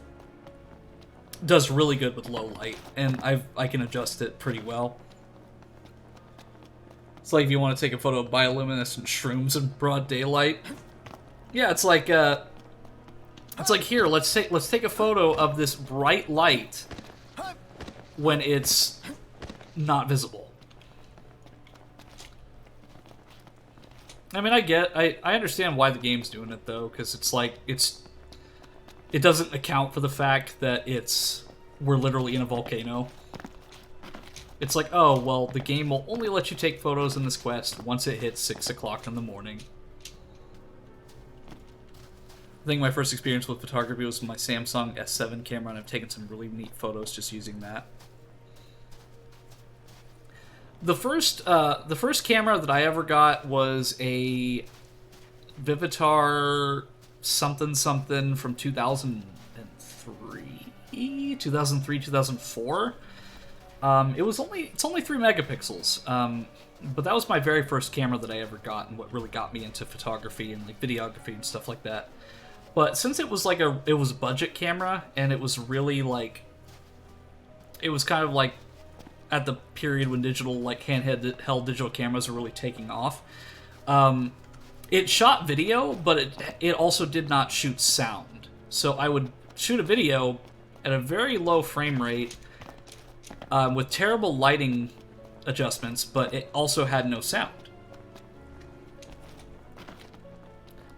does really good with low light, and I can adjust it pretty well. It's like if you want to take a photo of bioluminescent shrooms in broad daylight. Yeah, it's like here, let's take a photo of this bright light when it's not visible. I mean, I understand why the game's doing it though, because it's like it doesn't account for the fact that we're literally in a volcano. It's like, oh, well, the game will only let you take photos in this quest once it hits 6 o'clock in the morning. I think my first experience with photography was with my Samsung S7 camera, and I've taken some really neat photos just using that. The first camera that I ever got was a Vivitar something from 2003, 2004. It's only 3 megapixels. But that was my very first camera that I ever got, and what really got me into photography and like videography and stuff like that. But since it was a budget camera, and it was really like, it was kind of like at the period when digital, like handheld digital cameras were really taking off. It shot video, but it also did not shoot sound. So I would shoot a video at a very low frame rate with terrible lighting adjustments, but it also had no sound.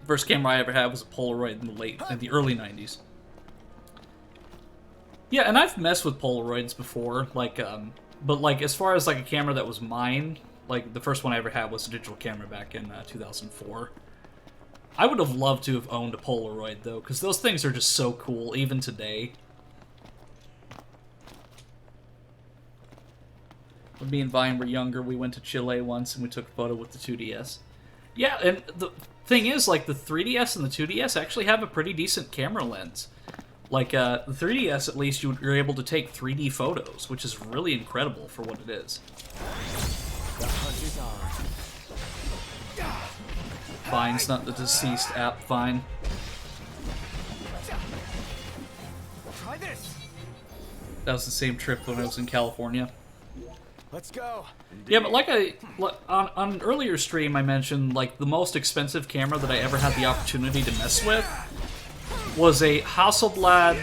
The first camera I ever had was a Polaroid in the early 90s. Yeah, and I've messed with Polaroids before, like, but like as far as like a camera that was mine, like the first one I ever had was a digital camera back in 2004. I would have loved to have owned a Polaroid though, because those things are just so cool, even today. When me and Vine were younger, we went to Chile once and we took a photo with the 2DS. Yeah, and the thing is, like, the 3DS and the 2DS actually have a pretty decent camera lens. Like, the 3DS, at least, you're able to take 3D photos, which is really incredible for what it is. The hunt is on. Vine's not the deceased app, Vine. Try this. That was the same trip when I was in California. Let's go. Yeah, but on an earlier stream I mentioned, like, the most expensive camera that I ever had the opportunity to mess with was a Hasselblad,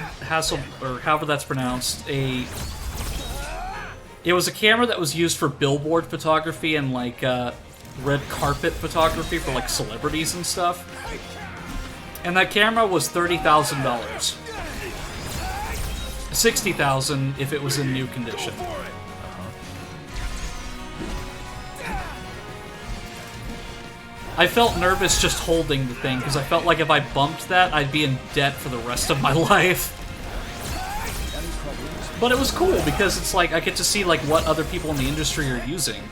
or however that's pronounced, it was a camera that was used for billboard photography and, like, red carpet photography for, like, celebrities and stuff. And that camera was $30,000. $60,000 if it was in new condition. I felt nervous just holding the thing, because I felt like if I bumped that, I'd be in debt for the rest of my life. But it was cool, because it's like, I get to see like what other people in the industry are using.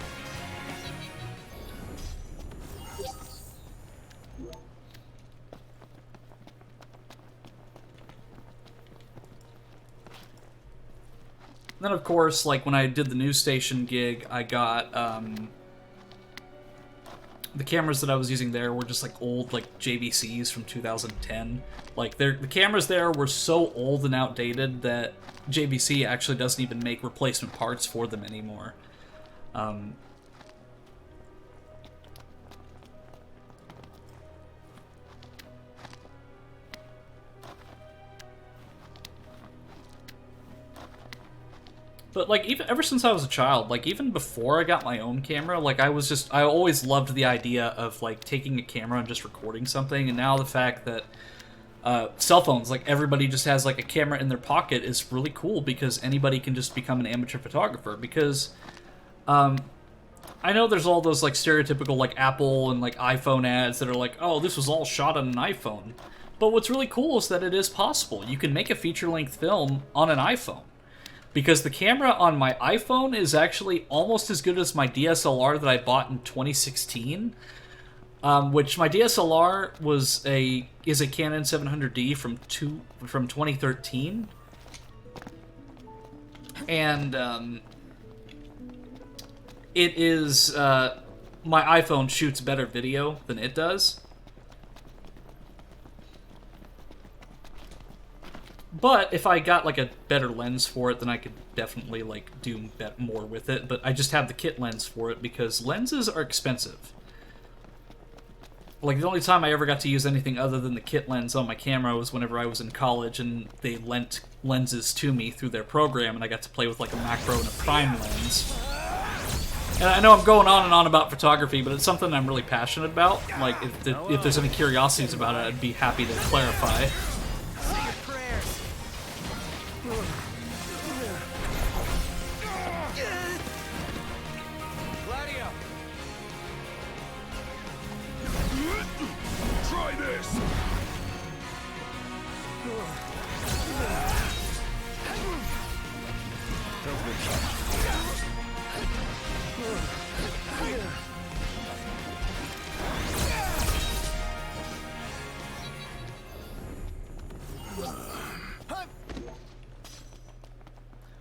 Then, of course, like, when I did the news station gig, I got, the cameras that I was using there were just, like, old, like, JVCs from 2010. Like, the cameras there were so old and outdated that JVC actually doesn't even make replacement parts for them anymore. But, like, even ever since I was a child, like, even before I got my own camera, like, I always loved the idea of, like, taking a camera and just recording something, and now the fact that cell phones, like, everybody just has, like, a camera in their pocket is really cool, because anybody can just become an amateur photographer, because, I know there's all those, like, stereotypical, like, Apple and, like, iPhone ads that are like, oh, this was all shot on an iPhone. But what's really cool is that it is possible. You can make a feature-length film on an iPhone. Because the camera on my iPhone is actually almost as good as my DSLR that I bought in 2016, which my DSLR is a Canon 700D from 2013, and it is my iPhone shoots better video than it does. But if I got, like, a better lens for it, then I could definitely, like, do more with it. But I just have the kit lens for it, because lenses are expensive. Like, the only time I ever got to use anything other than the kit lens on my camera was whenever I was in college, and they lent lenses to me through their program, and I got to play with, like, a macro and a prime lens. And I know I'm going on and on about photography, but it's something I'm really passionate about. Like, if there's any curiosities about it, I'd be happy to clarify.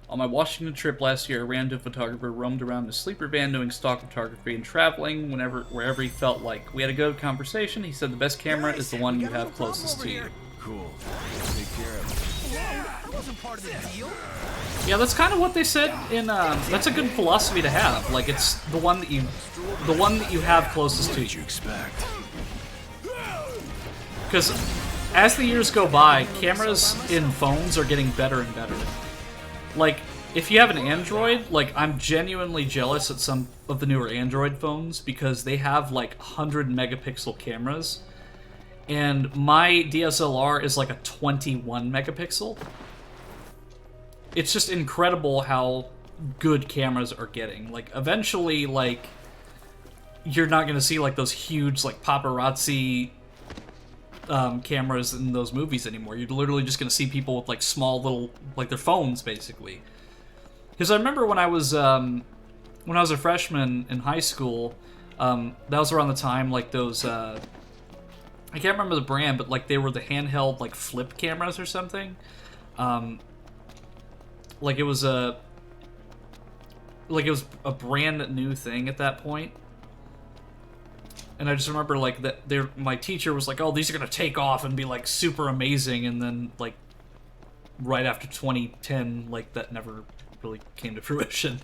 On my Washington trip last year, a random photographer roamed around in a sleeper van doing stock photography and traveling wherever he felt like. We had a good conversation. He said the best camera is the one you have closest to you. Cool. Take care of it. That wasn't part of the deal. Yeah, that's kind of what they said in. That's a good philosophy to have. Like, it's the one that you have closest to you. What did you expect? Because as the years go by, cameras in phones are getting better and better. Like, if you have an Android, like, I'm genuinely jealous at some of the newer Android phones because they have, like, 100 megapixel cameras. And my DSLR is, like, a 21 megapixel. It's just incredible how good cameras are getting. Like, eventually, like, you're not going to see, like, those huge, like, paparazzi cameras in those movies anymore. You're literally just going to see people with, like, small little, like, their phones, basically. Because I remember when I was a freshman in high school, that was around the time, like, those, I can't remember the brand, but, like, they were the handheld, like, flip cameras or something. Like, it was a brand new thing at that point. And I just remember, like, that my teacher was like, oh, these are going to take off and be, like, super amazing. And then, like, right after 2010, like, that never really came to fruition.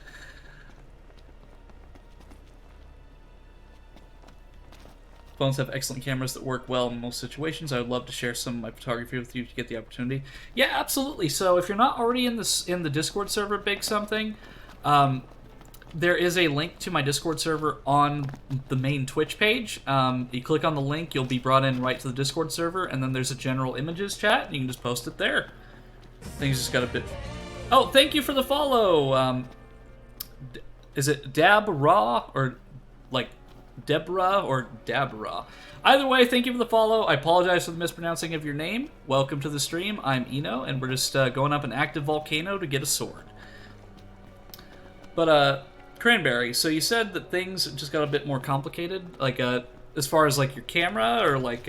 Phones have excellent cameras that work well in most situations. I would love to share some of my photography with you if you get the opportunity. Yeah, absolutely. So if you're not already in the Discord server, Big Something, there is a link to my Discord server on the main Twitch page. You click on the link, you'll be brought in right to the Discord server, and then there's a general images chat, and you can just post it there. Things just got a bit... Oh, thank you for the follow! Is it Dab-Ra, or like Deborah, or Dabra? Either way, thank you for the follow. I apologize for the mispronouncing of your name. Welcome to the stream. I'm Eno, and we're just going up an active volcano to get a sword. But, Cranberry, so you said that things just got a bit more complicated, like, as far as, like, your camera, or, like,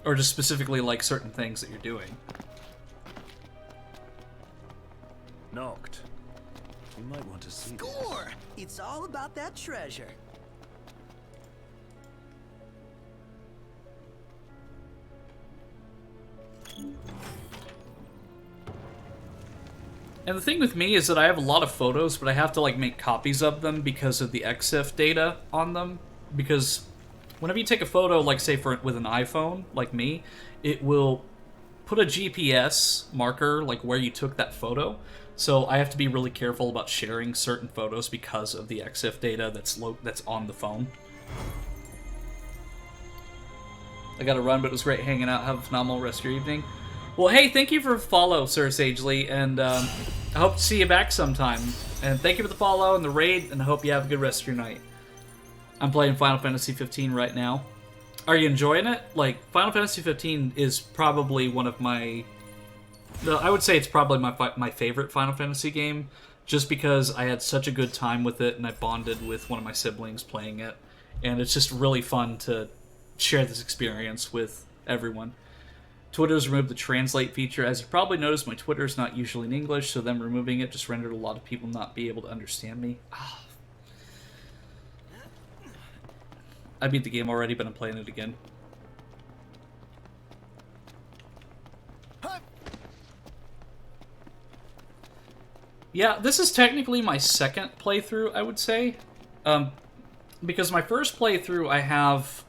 or just specifically, like, certain things that you're doing? Knocked. You might want to see this. Score! It's all about that treasure. And the thing with me is that I have a lot of photos, but I have to, like, make copies of them because of the EXIF data on them. Because whenever you take a photo, like, say, with an iPhone, like me, it will put a GPS marker, like, where you took that photo. So I have to be really careful about sharing certain photos because of the EXIF data that's on the phone. I gotta run, but it was great hanging out. Have a phenomenal rest of your evening. Well, hey, thank you for the follow, Sir Sagely, and I hope to see you back sometime. And thank you for the follow and the raid, and I hope you have a good rest of your night. I'm playing Final Fantasy 15 right now. Are you enjoying it? Like, Final Fantasy 15 is probably one of my... I would say it's probably my favorite Final Fantasy game, just because I had such a good time with it, and I bonded with one of my siblings playing it. And it's just really fun to share this experience with everyone. Twitter's removed the translate feature. As you probably noticed, my Twitter is not usually in English, so them removing it just rendered a lot of people not be able to understand me. I beat the game already, but I'm playing it again. Yeah, this is technically my second playthrough, I would say. Because my first playthrough,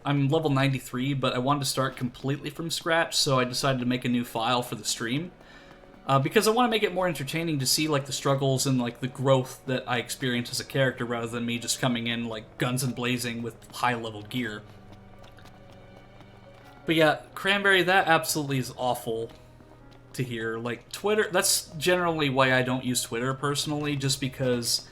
I'm level 93, but I wanted to start completely from scratch, so I decided to make a new file for the stream. Because I want to make it more entertaining to see, like, the struggles and, like, the growth that I experience as a character, rather than me just coming in, like, guns and blazing with high-level gear. But yeah, Cranberry, that absolutely is awful to hear. Like, Twitter, that's generally why I don't use Twitter personally, just because...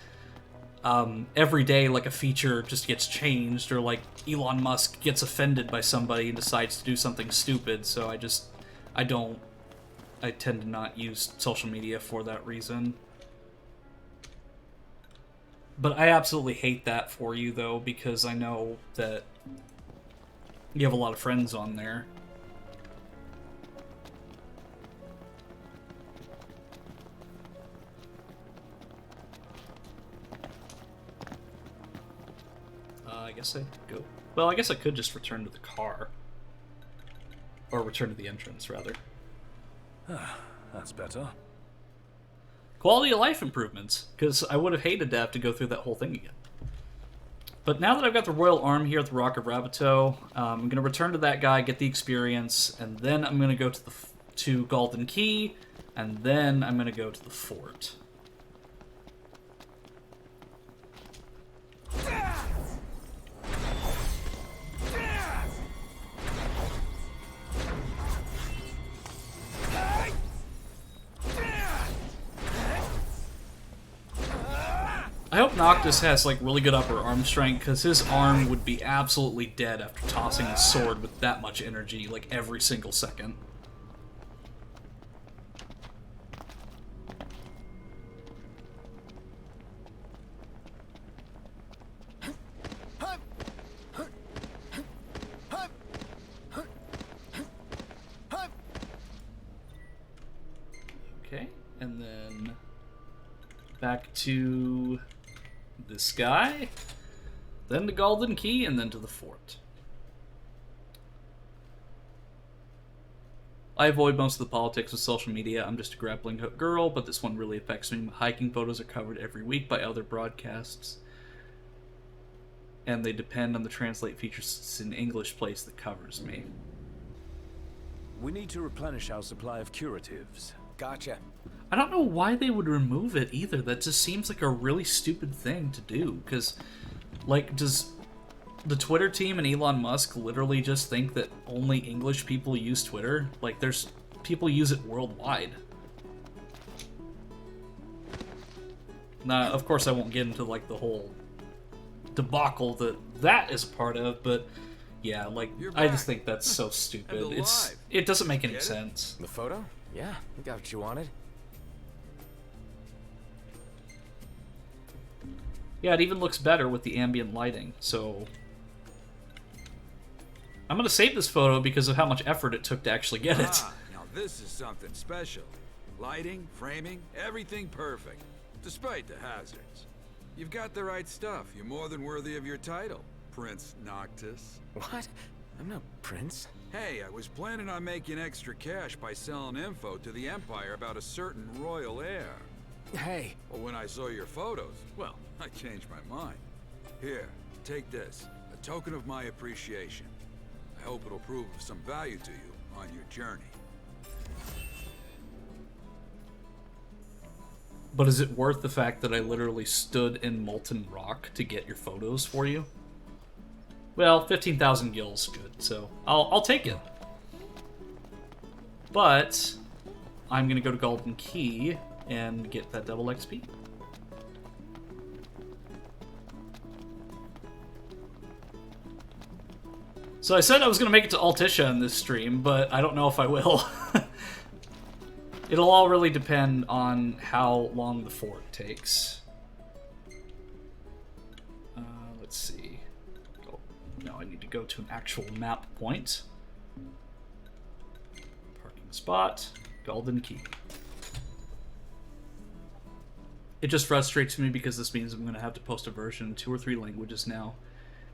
every day, like, a feature just gets changed, or, like, Elon Musk gets offended by somebody and decides to do something stupid, so I tend to not use social media for that reason. But I absolutely hate that for you, though, because I know that you have a lot of friends on there. I guess I go... Well, I guess I could just return to the car. Or return to the entrance, rather. That's better. Quality of life improvements, because I would have hated to have to go through that whole thing again. But now that I've got the Royal Arm here at the Rock of Rabato, I'm going to return to that guy, get the experience, and then I'm going to go to Golden Key, and then I'm going to go to the fort. I hope Noctis has, like, really good upper arm strength, because his arm would be absolutely dead after tossing a sword with that much energy, like, every single second. Okay, and then back to this guy, then the Golden Key, and then to the fort. I avoid most of the politics of social media. I'm just a grappling hook girl, but this one really affects me. My hiking photos are covered every week by other broadcasts, and they depend on the translate feature. It's an English place that covers me. We need to replenish our supply of curatives. Gotcha. I don't know why they would remove it either. That just seems like a really stupid thing to do. Because, like, does the Twitter team and Elon Musk literally just think that only English people use Twitter? Like, there's people use it worldwide. Now, of course, I won't get into, like, the whole debacle that is part of, but yeah, like, I just think that's so stupid. It doesn't make any sense. The photo? Yeah, you got what you wanted. Yeah, it even looks better with the ambient lighting, so I'm gonna save this photo because of how much effort it took to actually get it. Now this is something special. Lighting, framing, everything perfect. Despite the hazards. You've got the right stuff. You're more than worthy of your title, Prince Noctis. What? I'm no prince. Hey, I was planning on making extra cash by selling info to the Empire about a certain royal heir. Hey. Well, when I saw your photos, well, I changed my mind. Here, take this. A token of my appreciation. I hope it'll prove of some value to you on your journey. But is it worth the fact that I literally stood in molten rock to get your photos for you? Well, 15,000 gil's good, so I'll take it. But I'm gonna go to Golden Key and get that double XP. So I said I was gonna make it to Altisha in this stream, but I don't know if I will. It'll all really depend on how long the fort takes. Let's see. Oh, no, I need to go to an actual map point. Parking spot, Golden Key. It just frustrates me because this means I'm going to have to post a version in 2 or 3 languages now,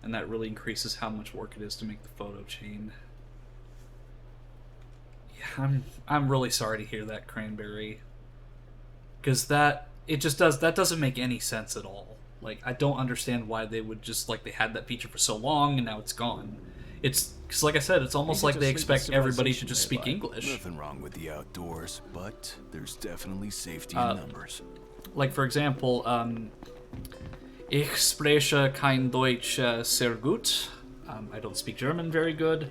and that really increases how much work it is to make the photo chain. I'm really sorry to hear that, Cranberry, because that doesn't make any sense at all. Like, I don't understand why they would just, like, they had that feature for so long and now it's gone. It's because, like I said, it's almost like they expect everybody to just speak English. Nothing wrong with the outdoors, but there's definitely safety in numbers. Like, for example, ich spreche kein Deutsch sehr gut. I don't speak German very good.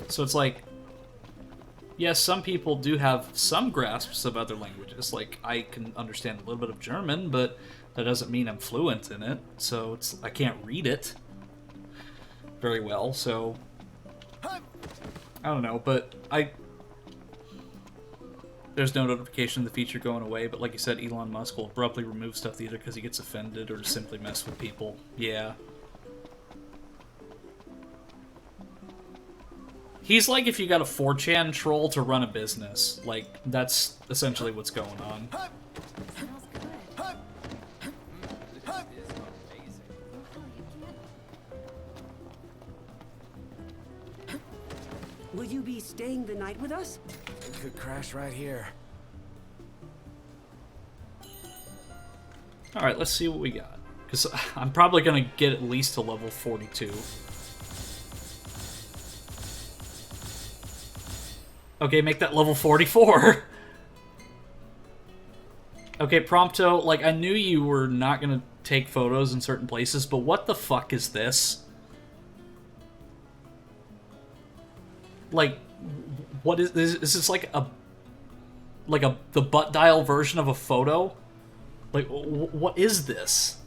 So it's like, yes, some people do have some grasps of other languages. Like, I can understand a little bit of German, but that doesn't mean I'm fluent in it. So I can't read it very well. So I don't know, but there's no notification of the feature going away. But like you said, Elon Musk will abruptly remove stuff either because he gets offended or to simply mess with people. Yeah. He's like if you got a 4chan troll to run a business. Like, that's essentially what's going on. Will you be staying the night with us? We could crash right here. Alright, let's see what we got. Because I'm probably going to get at least to level 42. Okay, make that level 44. Okay, Prompto, like, I knew you were not gonna take photos in certain places, but what the fuck is this? Like, what is this like the butt dial version of a photo? Like, what is this?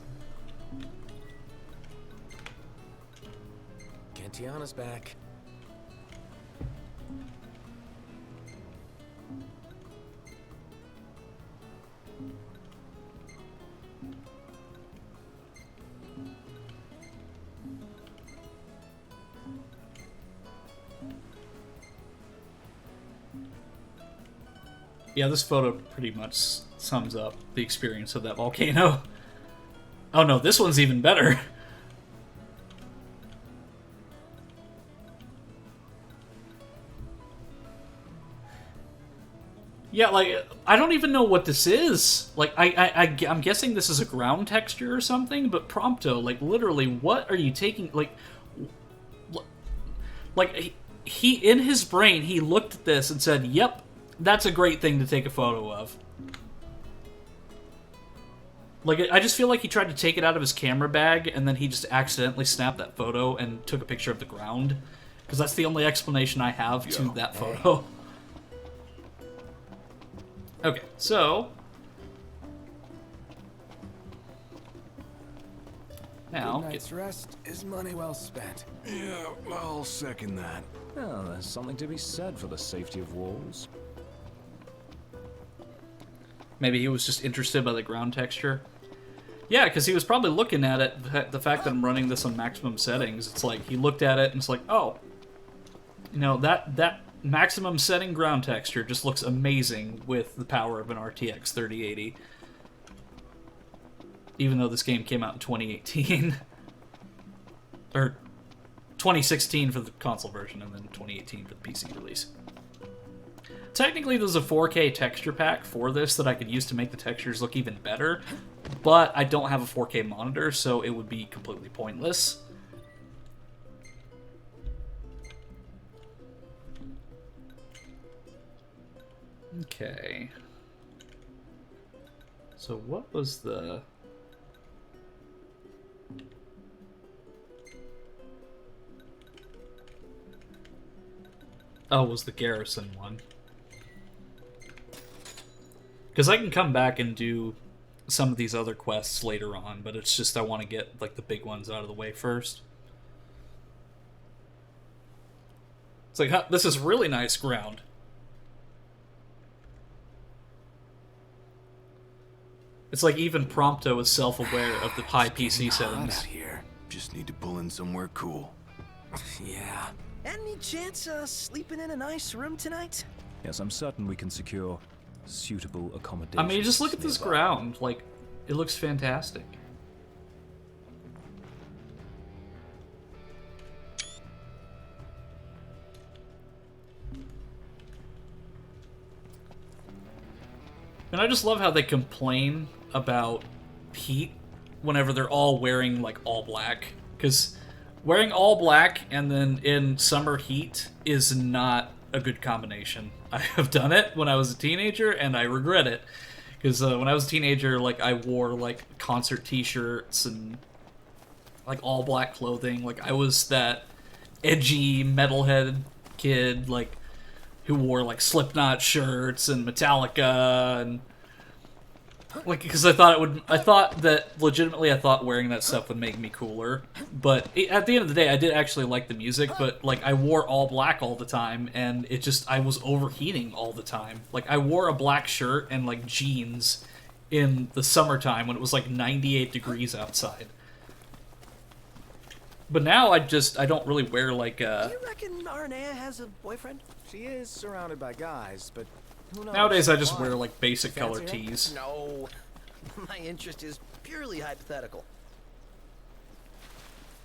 Cantiana's back. Yeah, this photo pretty much sums up the experience of that volcano. Oh no, this one's even better. Yeah, like, I don't even know what this is. Like, I'm guessing this is a ground texture or something, but Prompto, like, literally, what are you taking, like, in his brain, he looked at this and said, yep, that's a great thing to take a photo of. Like, I just feel like he tried to take it out of his camera bag, and then he just accidentally snapped that photo and took a picture of the ground. Because that's the only explanation I have to that photo. Okay, so... now... Good night's rest is money well spent. Yeah, I'll second that. Well, there's something to be said for the safety of walls. Maybe he was just interested by the ground texture. Yeah, because he was probably looking at it, the fact that I'm running this on maximum settings, it's like, he looked at it and it's like, oh, you know, that maximum setting ground texture just looks amazing with the power of an RTX 3080. Even though this game came out in 2018. Or 2016 for the console version, and then 2018 for the PC release. Technically, there's a 4K texture pack for this that I could use to make the textures look even better, but I don't have a 4K monitor, so it would be completely pointless. Okay. So what was the... oh, it was the Garrison one. Because I can come back and do some of these other quests later on, but it's just I want to get like the big ones out of the way first. It's like, huh, this is really nice ground. It's like even Prompto is self-aware of the high PC settings. Here, just need to pull in somewhere cool. Yeah. Any chance sleeping in a nice room tonight? Yes, I'm certain we can secure suitable accommodation. I mean, just look at this ground. Like, it looks fantastic. And I just love how they complain about heat whenever they're all wearing, like, all black. Because wearing all black and then in summer heat is not a good combination. I have done it when I was a teenager, and I regret it. Because when I was a teenager, like, I wore, like, concert t-shirts and, like, all black clothing. Like, I was that edgy metalhead kid, like, who wore, like, Slipknot shirts and Metallica and... like, because I thought wearing that stuff would make me cooler, but at the end of the day, I did actually like the music, but, like, I wore all black all the time, and it just, I was overheating all the time. Like, I wore a black shirt and, like, jeans in the summertime when it was, like, 98 degrees outside. But now I don't really wear, like, Do you reckon Arnea has a boyfriend? She is surrounded by guys, but who knows? nowadays I just Why? wear, like, basic color Fancy her? tees. No. My interest is purely hypothetical.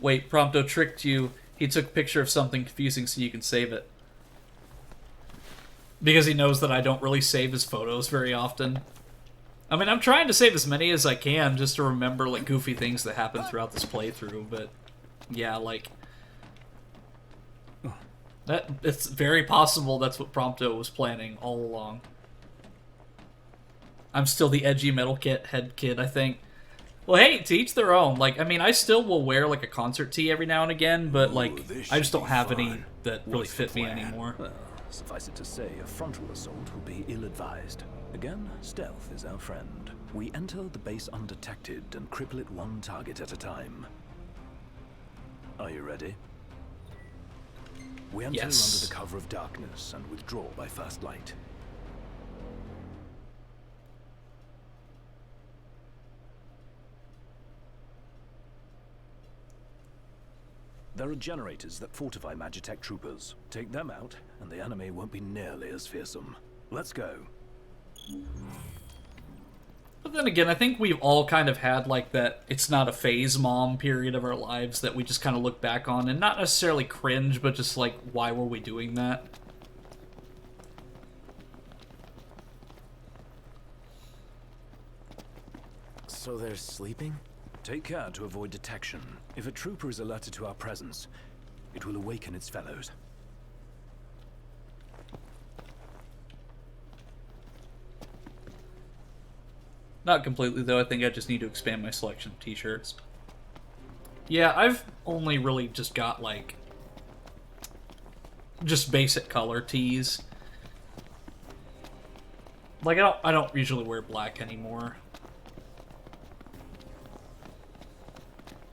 Wait, Prompto tricked you. He took a picture of something confusing so you can save it. Because he knows that I don't really save his photos very often. I mean, I'm trying to save as many as I can just to remember, like, goofy things that happen throughout this playthrough, but... yeah, like... it's very possible that's what Prompto was planning all along. I'm still the edgy metal head kid, I think. Well, hey, to each their own. Like, I mean, I still will wear, like, a concert tee every now and again, but, like, I just don't have any that really fit me anymore. Well, suffice it to say, a frontal assault would be ill-advised. Again, stealth is our friend. We enter the base undetected and cripple it one target at a time. Are you ready? We enter Yes. under the cover of darkness and withdraw by first light. There are generators that fortify Magitech troopers. Take them out, and the enemy won't be nearly as fearsome. Let's go. But then again, I think we've all kind of had, like, that it's not a phase mom period of our lives that we just kind of look back on, and not necessarily cringe, but just like, why were we doing that? So they're sleeping? Take care to avoid detection. If a trooper is alerted to our presence, it will awaken its fellows. Not completely, though. I think I just need to expand my selection of t-shirts. Yeah, I've only really just got, like, just basic color tees. Like, I don't usually wear black anymore.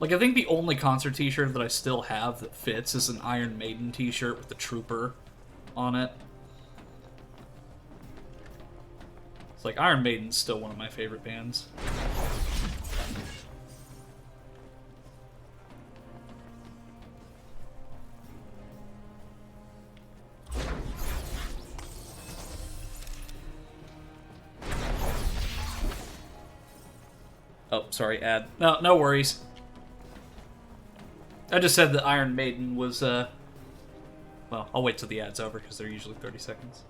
Like, I think the only concert t-shirt that I still have that fits is an Iron Maiden t-shirt with the Trooper on it. It's like, Iron Maiden's still one of my favorite bands. Oh, sorry, ad. No worries. I just said that Iron Maiden was, well, I'll wait till the ad's over, because they're usually 30 seconds.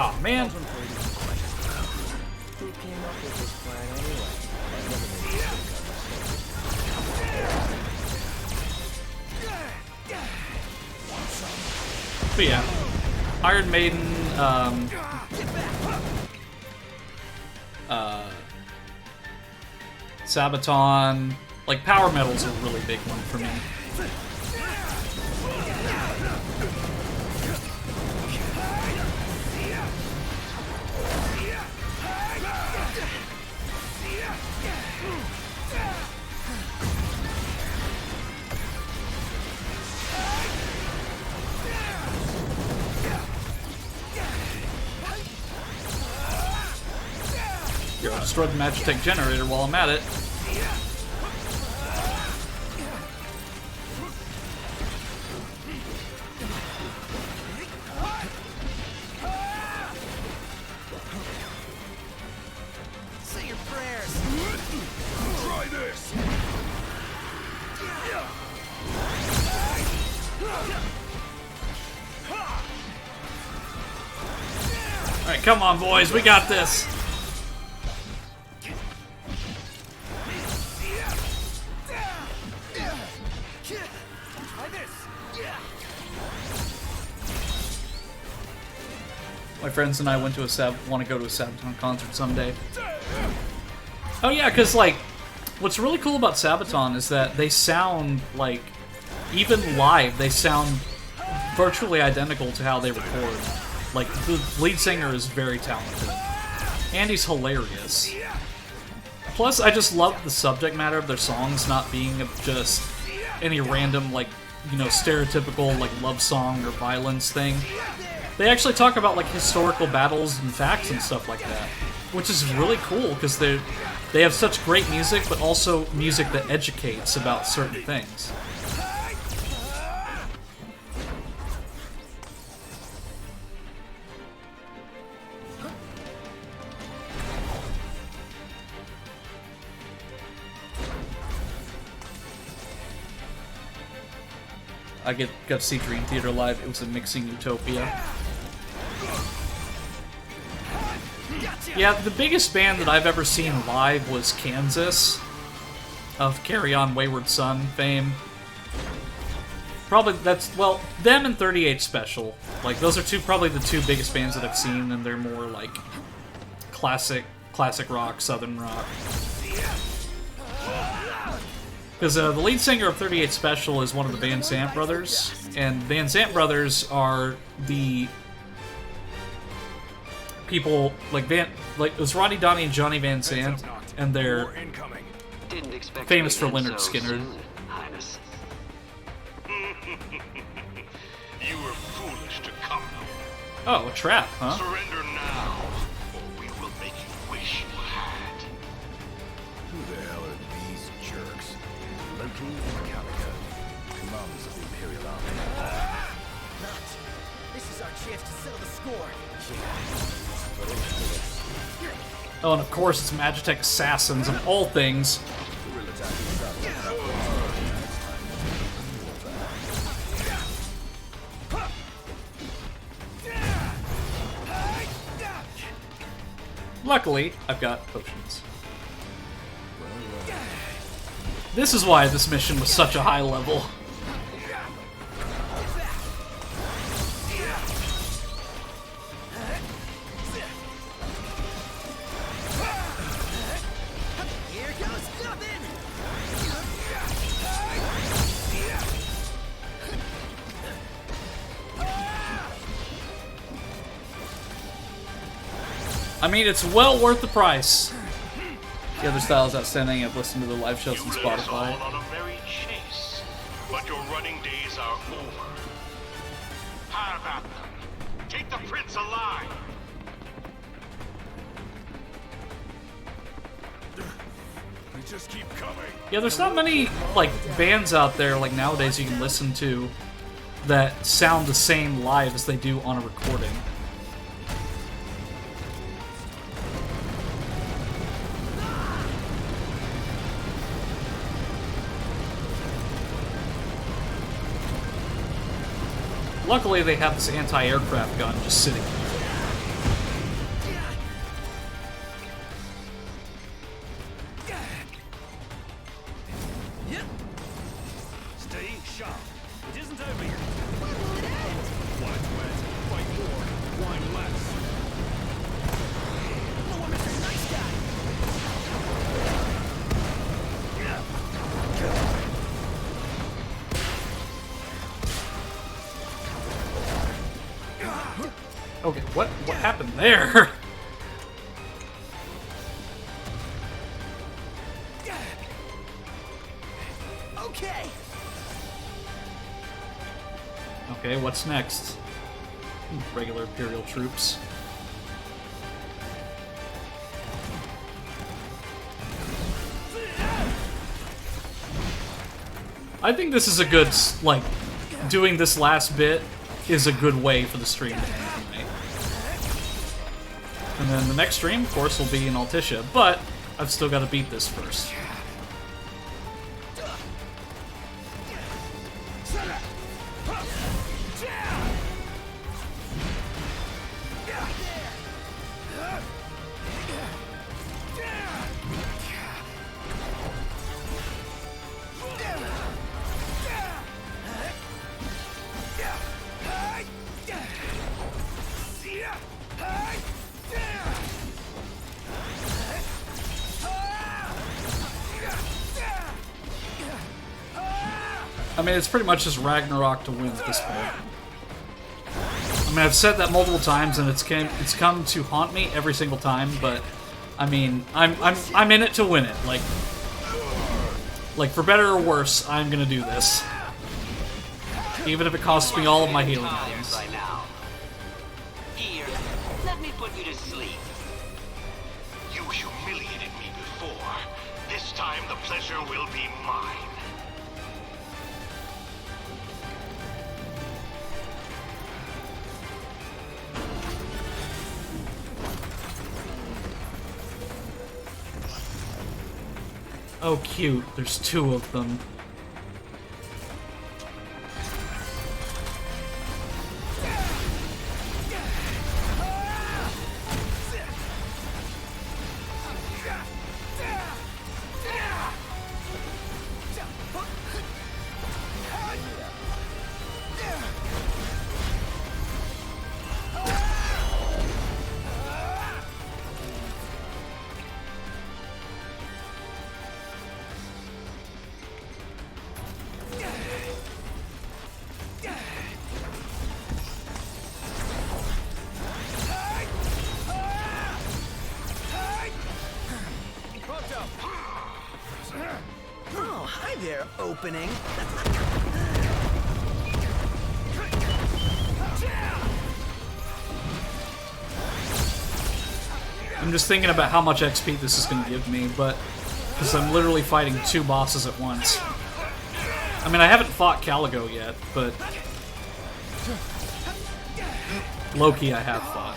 Oh man. Who came up with this plan anyway? I've never made this But yeah, Iron Maiden, Sabaton, like power metal's a really big one for me. Here, I'll destroy the Magitech generator while I'm at it. Say your prayers. Try this! Alright, come on, boys, we got this. My friends and I went to want to go to a Sabaton concert someday. Oh yeah, because like, what's really cool about Sabaton is that they sound like, even live, they sound virtually identical to how they record. Like, the lead singer is very talented. Andy's hilarious. Plus, I just love the subject matter of their songs not being just any random, like, you know, stereotypical, like, love song or violence thing. They actually talk about, like, historical battles and facts and stuff like that. Which is really cool, because they have such great music, but also music that educates about certain things. I got to see Dream Theater live. It was a mixing utopia. Yeah, the biggest band that I've ever seen live was Kansas, of Carry On Wayward Son fame. Probably that's, well, them and 38 Special. Like, those are probably the two biggest bands that I've seen, and they're more like classic rock, southern rock. Because the lead singer of 38 Special is one of the Van Sant brothers, and Van Sant brothers are the people, like, it was Ronnie, Donnie, and Johnny Van Sant, and they're famous for Leonard Skinner. Highness. You were foolish to come. Oh, a trap, huh? Surrender now, or we will make you wish you had. Who the hell are these jerks? Loki and Calico, commanders of the Imperial Army. Not. This is our chance to settle the score. Oh, and of course it's Magitech Assassins of all things. Luckily, I've got potions. This is why this mission was such a high level. I mean, it's well worth the price. The other style is outstanding. I've listened to the live shows on Spotify. You all on a merry chase, but your running days are over. How about them? Take the prince alive. They just keep coming. Yeah, there's not many like bands out there like nowadays you can listen to that sound the same live as they do on a recording. Luckily, they have this anti-aircraft gun just sitting there. Stay sharp. It isn't over yet. Whine less, fight more, whine less. Oh, I'm Mr. Nice Guy. Okay, what happened there? Okay. Okay, what's next? Regular Imperial troops. I think this is a good, like, doing this last bit is a good way for the stream to end tonight. And then the next stream, of course, will be in Altissia, but I've still got to beat this first. I mean, it's pretty much just Ragnarok to win at this point. I mean, I've said that multiple times, and it's come to haunt me every single time. But I mean, I'm in it to win it. Like for better or worse, I'm gonna do this, even if it costs me all of my healing items. By now. Here, let me put you to sleep. You humiliated me before. This time the pleasure will be mine. Oh, cute. There's two of them. Oh, hi there, opening. I'm just thinking about how much XP this is going to give me, but because I'm literally fighting two bosses at once. I mean, I haven't fought Caligo yet, but Loki I have fought.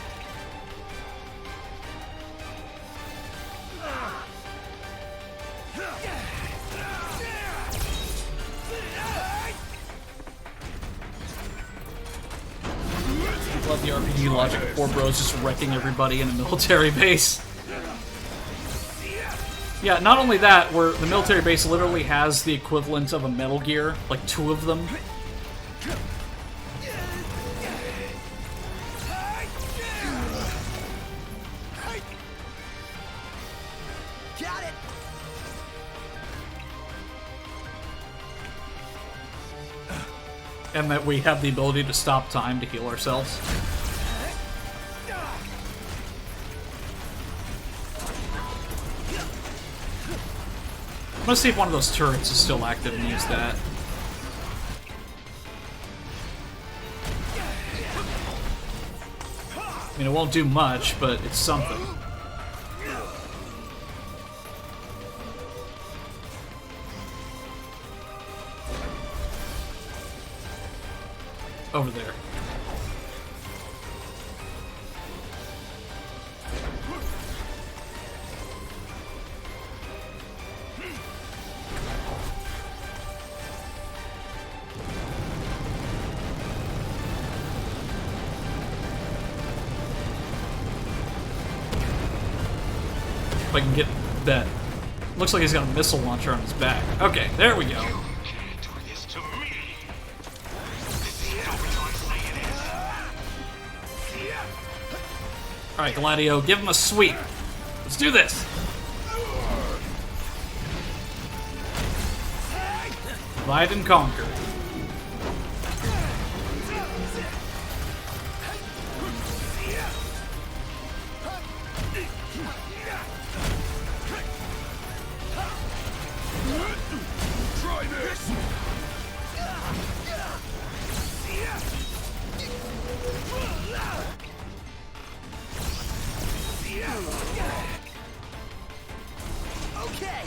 I love the RPG logic of four bros just wrecking everybody in a military base. Yeah, not only that, where the military base literally has the equivalent of a Metal Gear, like two of them. Got it. And that we have the ability to stop time to heal ourselves. I'm gonna see if one of those turrets is still active and use that. I mean, it won't do much, but it's something. Over there. If I can get that. Looks like he's got a missile launcher on his back. Okay, there we go. Alright, Gladio, give him a sweep. Let's do this. Divide and conquer. Try this! Okay.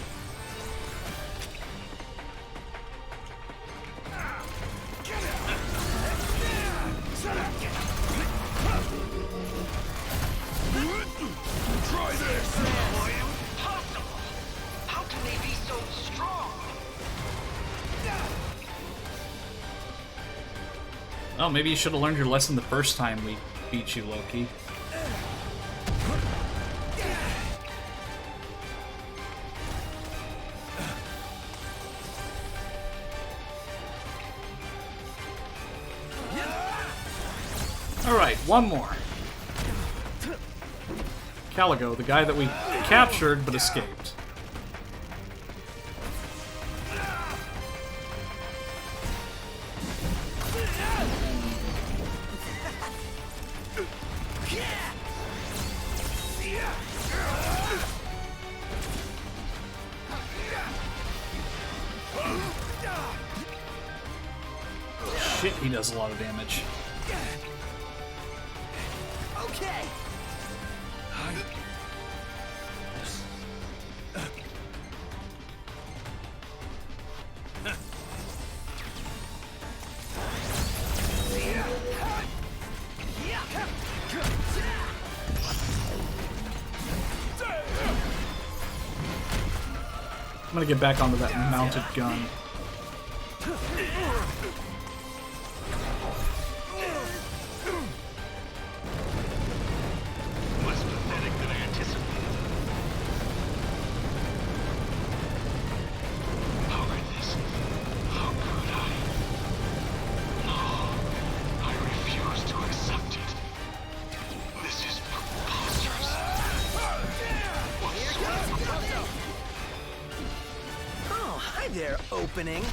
Try this! Impossible! How can they be so strong? Oh, maybe you should have learned your lesson the first time we beat you, Loki. Alright, one more. Caligo, the guy that we captured but escaped. Shit, he does a lot of damage. Okay. I'm gonna get back onto that mounted gun. Less pathetic than I anticipated. How could this? How could I? No, I refuse to accept it. This is preposterous. What sort of... Oh, hi there, opening.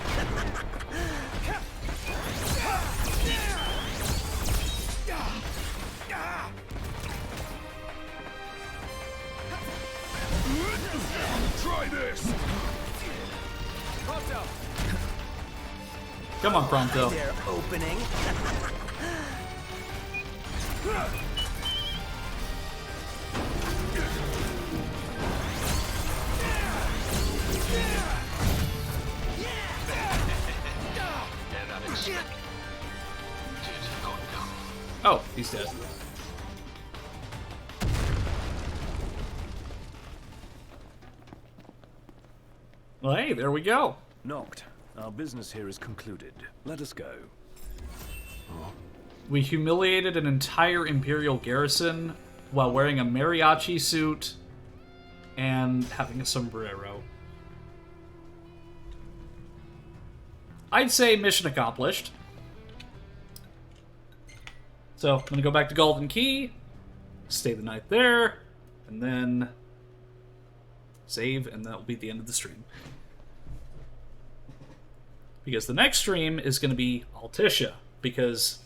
Try this! Come on, Pronto. Hi there, opening. Oh, he's dead. Well, hey, there we go. Knocked. Our business here is concluded. Let us go. We humiliated an entire Imperial garrison while wearing a mariachi suit and having a sombrero. I'd say mission accomplished. So, I'm gonna go back to Golden Key, stay the night there, and then save, and that'll be the end of the stream. Because the next stream is gonna be Altissia, because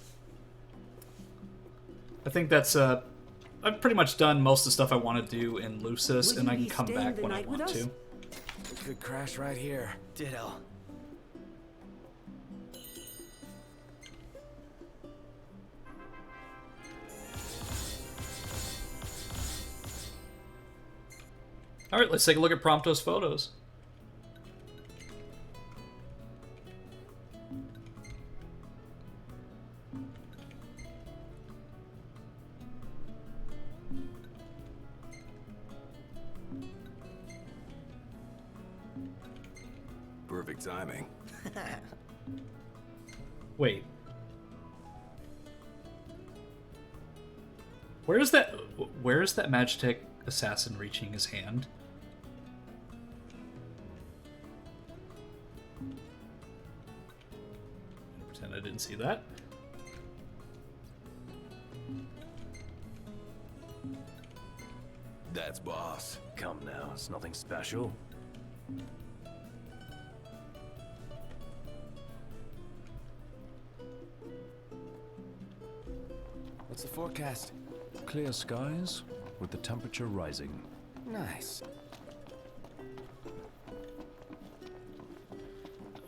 I think that's, I've pretty much done most of the stuff I want to do in Lucis, and I can come back when I want to. Could crash right here. Ditto. Alright, let's take a look at Prompto's photos. Perfect timing. Wait. Where is that Magitech assassin reaching his hand? Pretend I didn't see that. That's boss. Come now, it's nothing special. What's the forecast? Clear skies, with the temperature rising. Nice.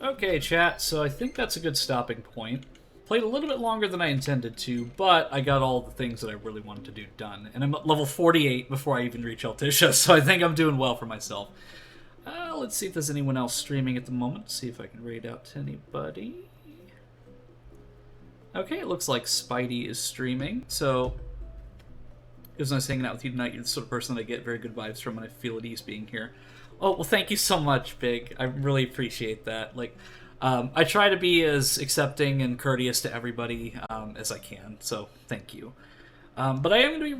Okay, chat, so I think that's a good stopping point. Played a little bit longer than I intended to, but I got all the things that I really wanted to do done. And I'm at level 48 before I even reach Altissia, so I think I'm doing well for myself. Let's see if there's anyone else streaming at the moment. See if I can raid out to anybody. Okay, it looks like Spidey is streaming, so it was nice hanging out with you tonight. You're the sort of person that I get very good vibes from, and I feel at ease being here. Oh, well, thank you so much, Big. I really appreciate that. Like, I try to be as accepting and courteous to everybody as I can, so thank you. But I am going to be